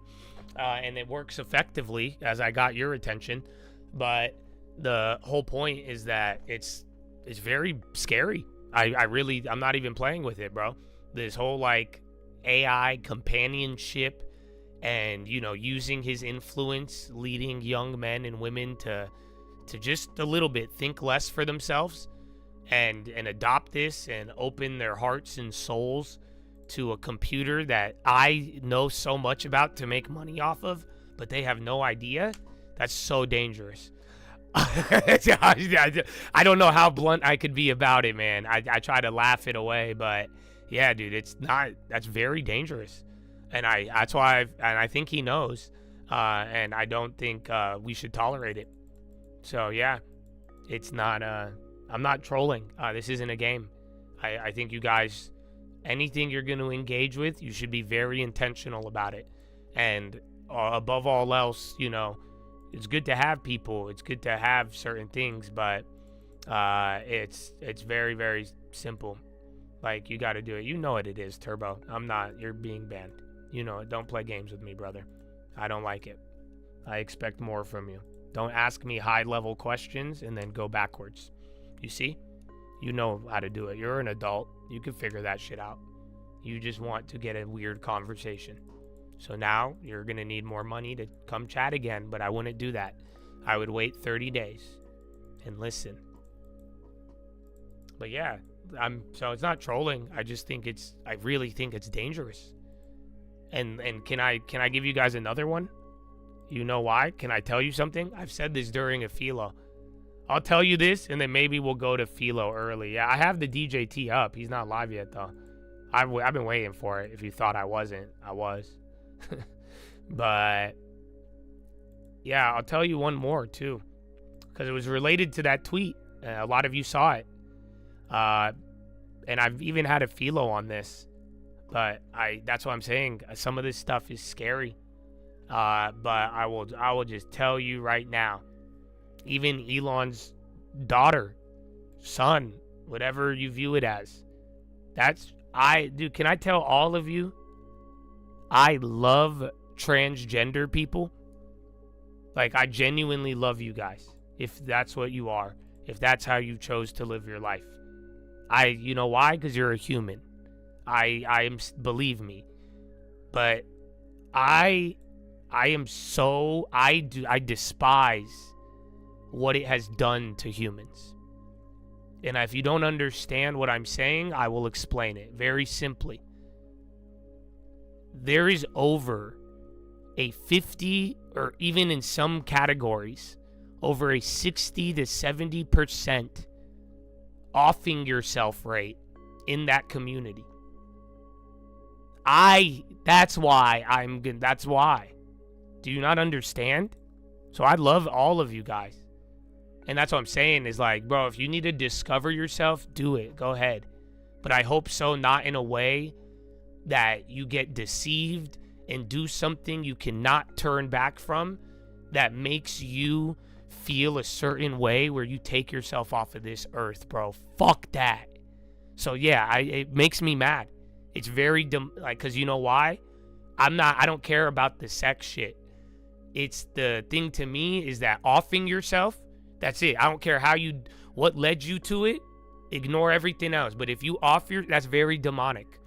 and it works effectively as I got your attention, but the whole point is that it's very scary. I'm not even playing with it, bro. This whole like AI companionship and, you know, using his influence, leading young men and women to just a little bit think less for themselves and adopt this and open their hearts and souls to a computer that I know so much about to make money off of, but they have no idea. That's so dangerous. I don't know how blunt I could be about it, man. I try to laugh it away, but yeah, dude, that's very dangerous. And that's why I think he knows, and I don't think we should tolerate it. So yeah, it's not, I'm not trolling. This isn't a game. I think you guys, anything you're going to engage with, you should be very intentional about it. And above all else, you know, it's good to have people. It's good to have certain things, but it's very, very simple. Like, you got to do it. You know what it is, Turbo. I'm not. You're being banned. You know it. Don't play games with me, brother. I don't like it. I expect more from you. Don't ask me high-level questions and then go backwards. You see? You know how to do it. You're an adult. You can figure that shit out. You just want to get a weird conversation. So now you're going to need more money to come chat again, but I wouldn't do that. I would wait 30 days and listen. But yeah, so it's not trolling. I just think I really think it's dangerous. And can I give you guys another one? You know why? Can I tell you something? I've said this during a Philo. I'll tell you this, and then maybe we'll go to Philo early. Yeah, I have the DJT up. He's not live yet, though. I've been waiting for it. If you thought I wasn't, I was. But yeah, I'll tell you one more too, because it was related to that tweet. A lot of you saw it, and I've even had a Philo on this. But that's what I'm saying. Some of this stuff is scary. But I will just tell you right now, even Elon's daughter, son, whatever you view it as, dude, can I tell all of you, I love transgender people. Like, I genuinely love you guys. If that's what you are, if that's how you chose to live your life. You know why? Because you're a human. I am, believe me. But I despise what it has done to humans. And if you don't understand what I'm saying, I will explain it very simply. There is over a 50, or even in some categories, over a 60 to 70% offing yourself rate in that community. That's why. Do you not understand? So I love all of you guys. And that's what I'm saying is, like, bro, if you need to discover yourself, do it. Go ahead. But I hope so, not in a way that you get deceived and do something you cannot turn back from that makes you feel a certain way where you take yourself off of this earth, bro. Fuck that. So yeah, it makes me mad. It's very because you know why? I don't care about the sex shit. It's the thing to me is that offing yourself, that's it. I don't care what led you to it. Ignore everything else. But if you that's very demonic.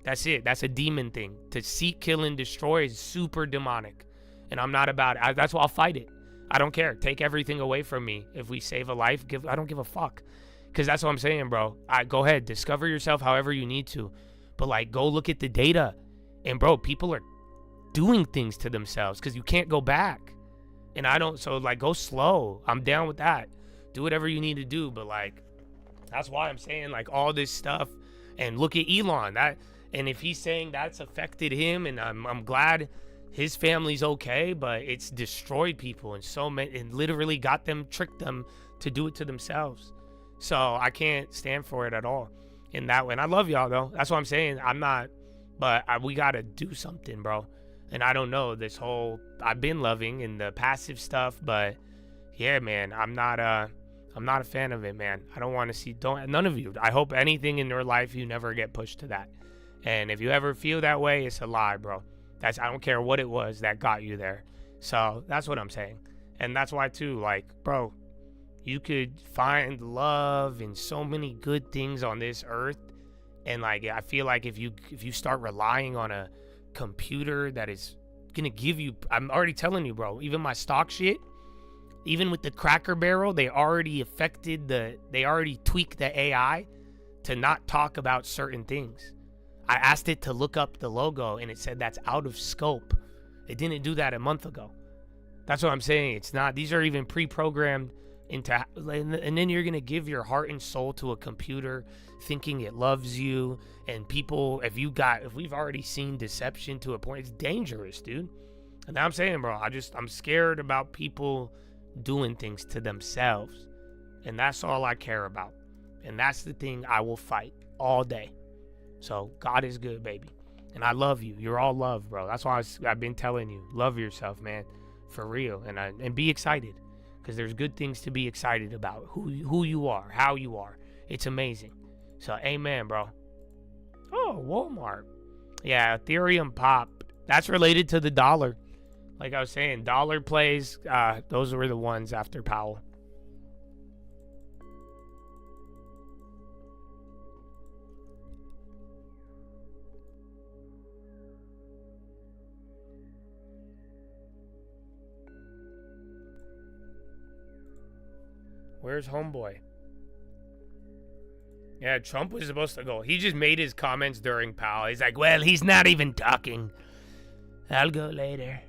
That's it. That's a demon thing. To seek, kill, and destroy is super demonic. And I'm not about it. That's why I'll fight it. I don't care. Take everything away from me. If we save a life, I don't give a fuck. Because that's what I'm saying, bro. Go ahead. Discover yourself however you need to. But, like, go look at the data. And, bro, people are doing things to themselves because you can't go back. And so, like, go slow. I'm down with that. Do whatever you need to do. But, like, that's why I'm saying, like, all this stuff. And look at Elon. And if he's saying that's affected him, and I'm glad his family's okay, but it's destroyed people and so many, and literally tricked them to do it to themselves. So I can't stand for it at all in that way. And I love y'all though. That's what I'm saying. We gotta do something, bro. And I don't know this whole, I've been loving in the passive stuff, but yeah, man, I'm not a fan of it, man. I don't want to see, none of you. I hope anything in your life, you never get pushed to that. And if you ever feel that way, it's a lie, bro. I don't care what it was that got you there. So that's what I'm saying. And that's why too, like, bro, you could find love in so many good things on this earth. And like, I feel like if you start relying on a computer that is gonna give you, I'm already telling you, bro, even my stock shit, even with the Cracker Barrel, they already tweaked the AI to not talk about certain things. I asked it to look up the logo and it said that's out of scope. It didn't do that a month ago. That's what I'm saying. It's not, these are even pre-programmed into, and then you're going to give your heart and soul to a computer thinking it loves you. And people, if we've already seen deception to a point, it's dangerous, dude. And now I'm saying, bro, I'm scared about people doing things to themselves. And that's all I care about. And that's the thing I will fight all day. So God is good, baby. And I love you. You're all love, bro. That's why I've been telling you. Love yourself, man. For real. And be excited. Because there's good things to be excited about. Who you are. How you are. It's amazing. So, amen, bro. Oh, Walmart. Yeah, Ethereum pop. That's related to the dollar. Like I was saying, dollar plays. Those were the ones after Powell. Where's homeboy? Yeah, Trump was supposed to go. He just made his comments during Powell. He's like, well, he's not even talking. I'll go later.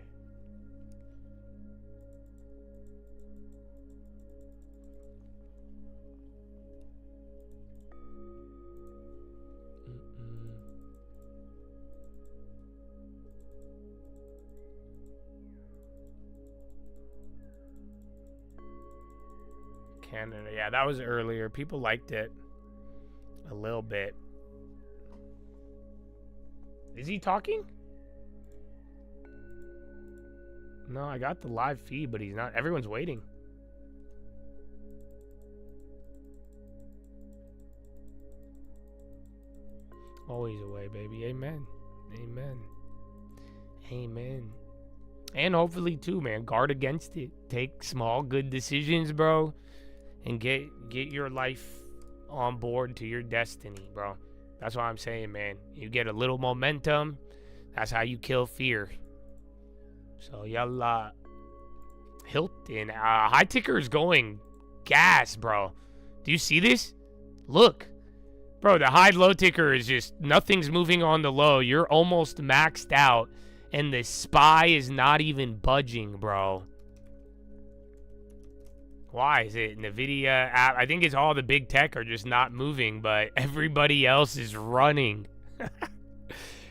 Canada. Yeah, that was earlier. People liked it a little bit. Is he talking? No, I got the live feed, but he's not. Everyone's waiting. Always away, baby. Amen. Amen. Amen. And hopefully too, man, guard against it. Take small good decisions, bro. And get your life on board to your destiny, bro. That's what I'm saying, man. You get a little momentum. That's how you kill fear. So, yalla. Hilton. High ticker is going gas, bro. Do you see this? Look. Bro, the high-low ticker is just, nothing's moving on the low. You're almost maxed out. And the SPY is not even budging, bro. Why? Is it NVIDIA app? I think it's all the big tech are just not moving, but everybody else is running.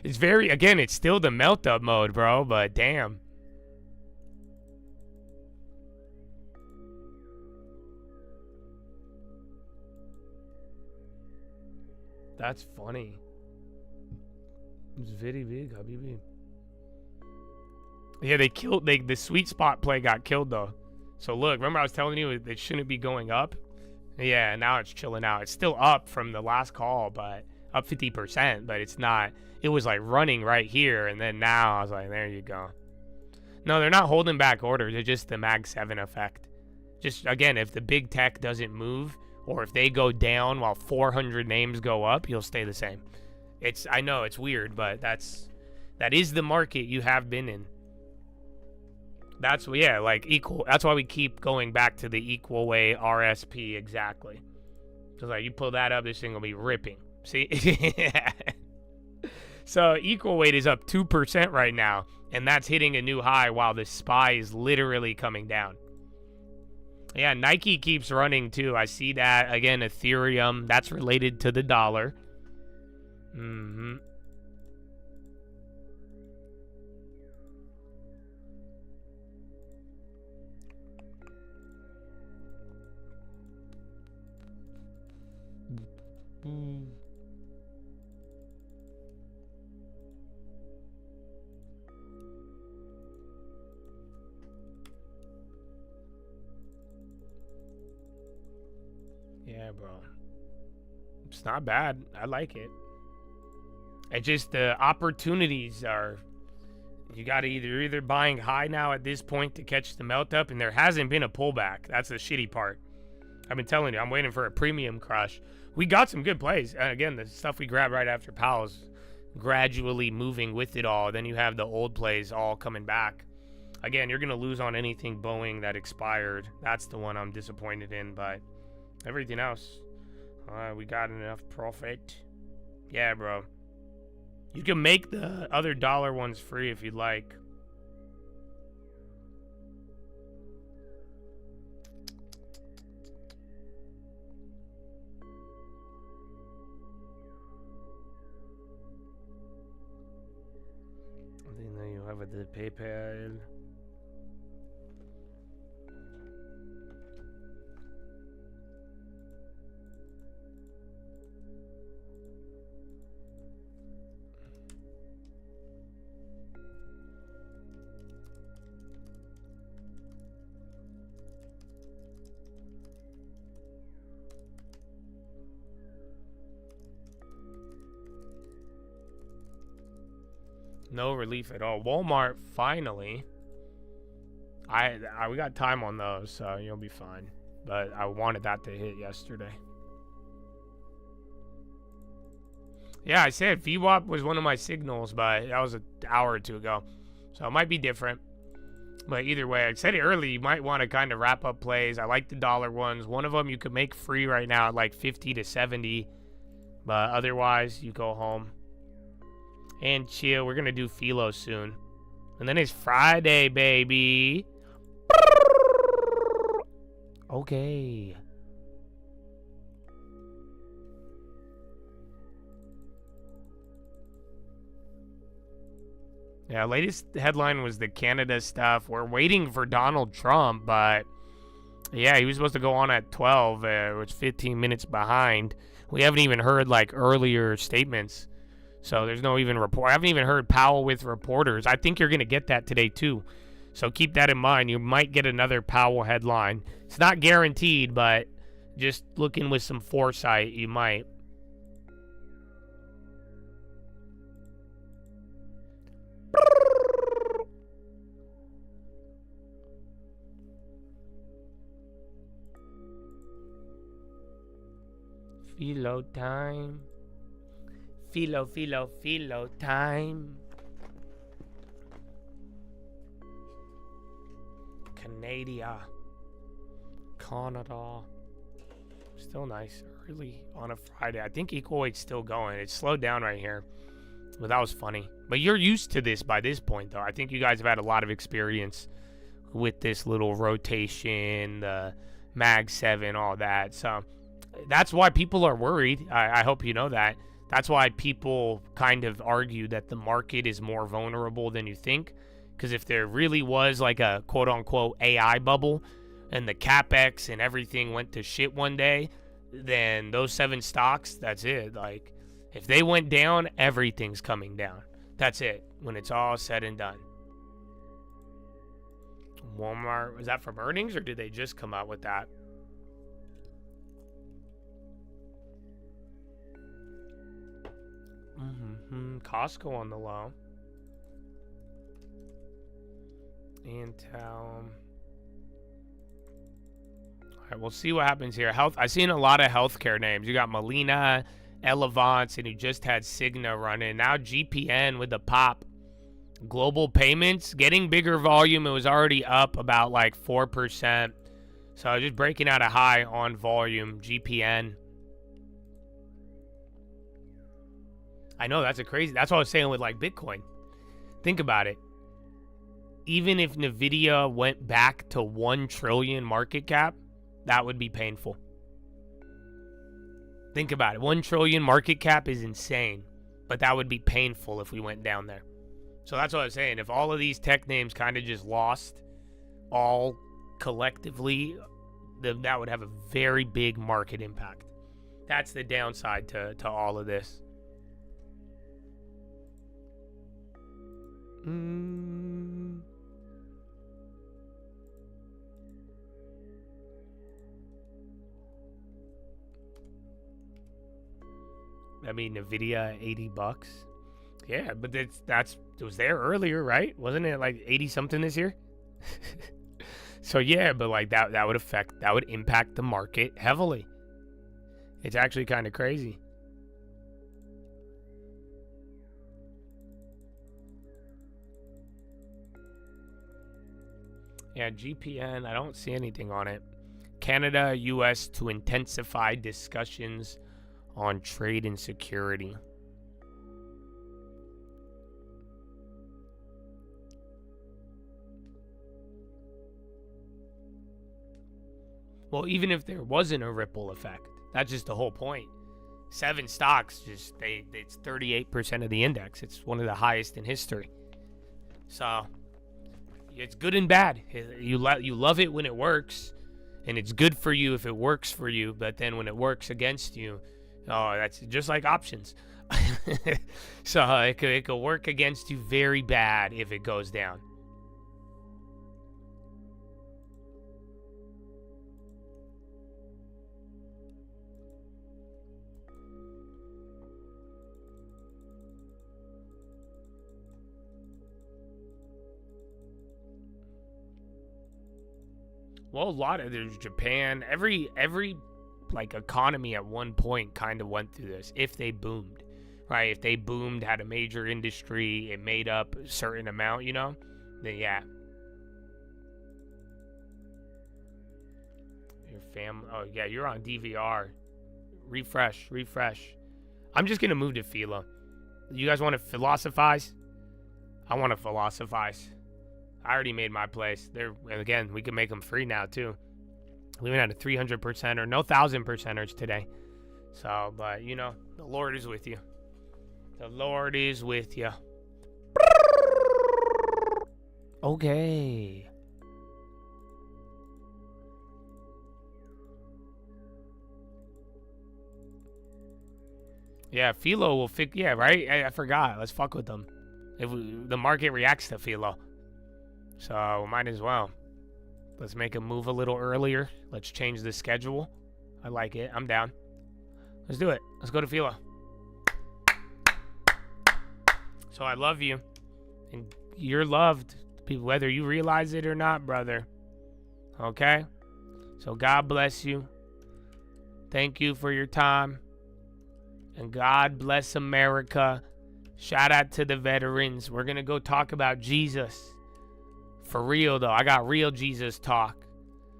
It's again, it's still the melt-up mode, bro, but damn. That's funny. It's very big, Habibi. Yeah, the sweet spot play got killed, though. So look, remember I was telling you it shouldn't be going up? Yeah, now it's chilling out. It's still up from the last call, but up 50%, but it's not. It was like running right here, and then now I was like, there you go. No, they're not holding back orders. It's just the Mag 7 effect. Just, again, if the big tech doesn't move, or if they go down while 400 names go up, you'll stay the same. I know, it's weird, but that is the market you have been in. That's, yeah, like equal. That's why we keep going back to the equal way RSP exactly. Because like you pull that up, this thing will be ripping. See? So equal weight is up 2% right now, and that's hitting a new high while the SPY is literally coming down. Yeah, Nike keeps running too. I see that. Again, Ethereum, that's related to the dollar. Yeah, bro. It's not bad. I like it. It's just the opportunities are, you got to either buying high now at this point to catch the melt up, and there hasn't been a pullback. That's the shitty part. I've been telling you, I'm waiting for a premium crush. We got some good plays. And again, the stuff we grabbed right after Powell's gradually moving with it all. Then you have the old plays all coming back. Again, you're going to lose on anything Boeing that expired. That's the one I'm disappointed in, but everything else, we got enough profit. Yeah, bro. You can make the other dollar ones free if you'd like. I think then you have the PayPal. No relief at all. Walmart finally. We got time on those, so you'll be fine. But I wanted that to hit yesterday. Yeah, I said VWAP was one of my signals, but that was an hour or two ago. So it might be different. But either way, I said it early, you might want to kind of wrap up plays. I like the dollar ones. One of them you could make free right now at like 50 to 70. But otherwise, you go home and chill. We're going to do Philo soon. And then it's Friday, baby. Okay. Yeah, latest headline was the Canada stuff. We're waiting for Donald Trump, but yeah, he was supposed to go on at 12, which 15 minutes behind. We haven't even heard like earlier statements. So there's no even report. I haven't even heard Powell with reporters. I think you're going to get that today too. So keep that in mind. You might get another Powell headline. It's not guaranteed, but just looking with some foresight, you might. Philo time. Philo time. Canada. Still nice. Early on a Friday. I think equal weight's still going. It's slowed down right here. But that was funny. But you're used to this by this point, though. I think you guys have had a lot of experience with this little rotation, the Mag 7, all that. So that's why people are worried. I hope you know that. That's why people kind of argue that the market is more vulnerable than you think. Because if there really was like a quote-unquote AI bubble and the CapEx and everything went to shit one day, then those 7 stocks, that's it. Like, if they went down, everything's coming down. That's it when it's all said and done. Walmart, was that from earnings or did they just come out with that? Costco on the low. Intel. All right, we'll see what happens here. I've seen a lot of healthcare names. You got Molina, Elevance, and you just had Cigna running. Now GPN with the pop. Global Payments getting bigger volume. It was already up about like 4%. So just breaking out a high on volume. GPN. I know that's that's what I was saying with like Bitcoin. Think about it. Even if Nvidia went back to 1 trillion market cap, that would be painful. Think about it. 1 trillion market cap is insane, but that would be painful if we went down there. So that's what I was saying. If all of these tech names kind of just lost all collectively, then that would have a very big market impact. That's the downside to all of this. I mean, Nvidia, $80. Yeah, but it was there earlier, right? Wasn't it like 80 something this year? So yeah, but like that would impact the market heavily. It's actually kind of crazy. Yeah, GPN, I don't see anything on it. Canada, US to intensify discussions on trade and security. Well, even if there wasn't a ripple effect, that's just the whole point. 7 stocks, it's 38% of the index. It's one of the highest in history. So it's good and bad. You love it when it works, and it's good for you if it works for you. But then when it works against you, that's just like options. So it could work against you very bad if it goes down. Well, there's Japan. Every like economy at one point kind of went through this. If they boomed, right? If they boomed, had a major industry, it made up a certain amount, then yeah. Your family. Oh yeah, you're on DVR. Refresh. I'm just gonna move to Philo. You guys want to philosophize? I want to philosophize. I already made my place. Again, we can make them free now, too. We even had a 300%er, no 1,000%ers today. So, but, the Lord is with you. The Lord is with you. Okay. Yeah, Philo will fix. Yeah, right? I forgot. Let's fuck with them. The market reacts to Philo. So, might as well. Let's make him move a little earlier. Let's change the schedule. I like it. I'm down. Let's do it. Let's go to Philo. So, I love you. And you're loved, whether you realize it or not, brother. Okay? So, God bless you. Thank you for your time. And God bless America. Shout out to the veterans. We're going to go talk about Jesus. For real, though. I got real Jesus talk.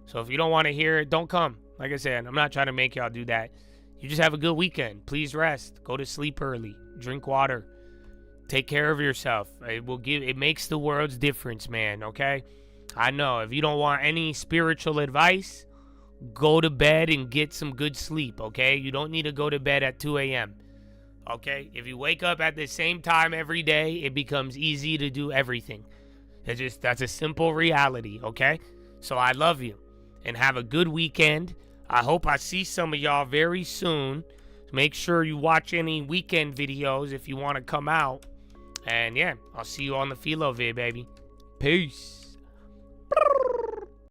So if you don't want to hear it, don't come. Like I said, I'm not trying to make y'all do that. You just have a good weekend. Please rest. Go to sleep early. Drink water. Take care of yourself. It makes the world's difference, man, okay? I know. If you don't want any spiritual advice, go to bed and get some good sleep, okay? You don't need to go to bed at 2 a.m., okay? If you wake up at the same time every day, it becomes easy to do everything. That's a simple reality, okay? So I love you, and have a good weekend. I hope I see some of y'all very soon. Make sure you watch any weekend videos if you want to come out. And yeah, I'll see you on the Philo vid, baby. Peace.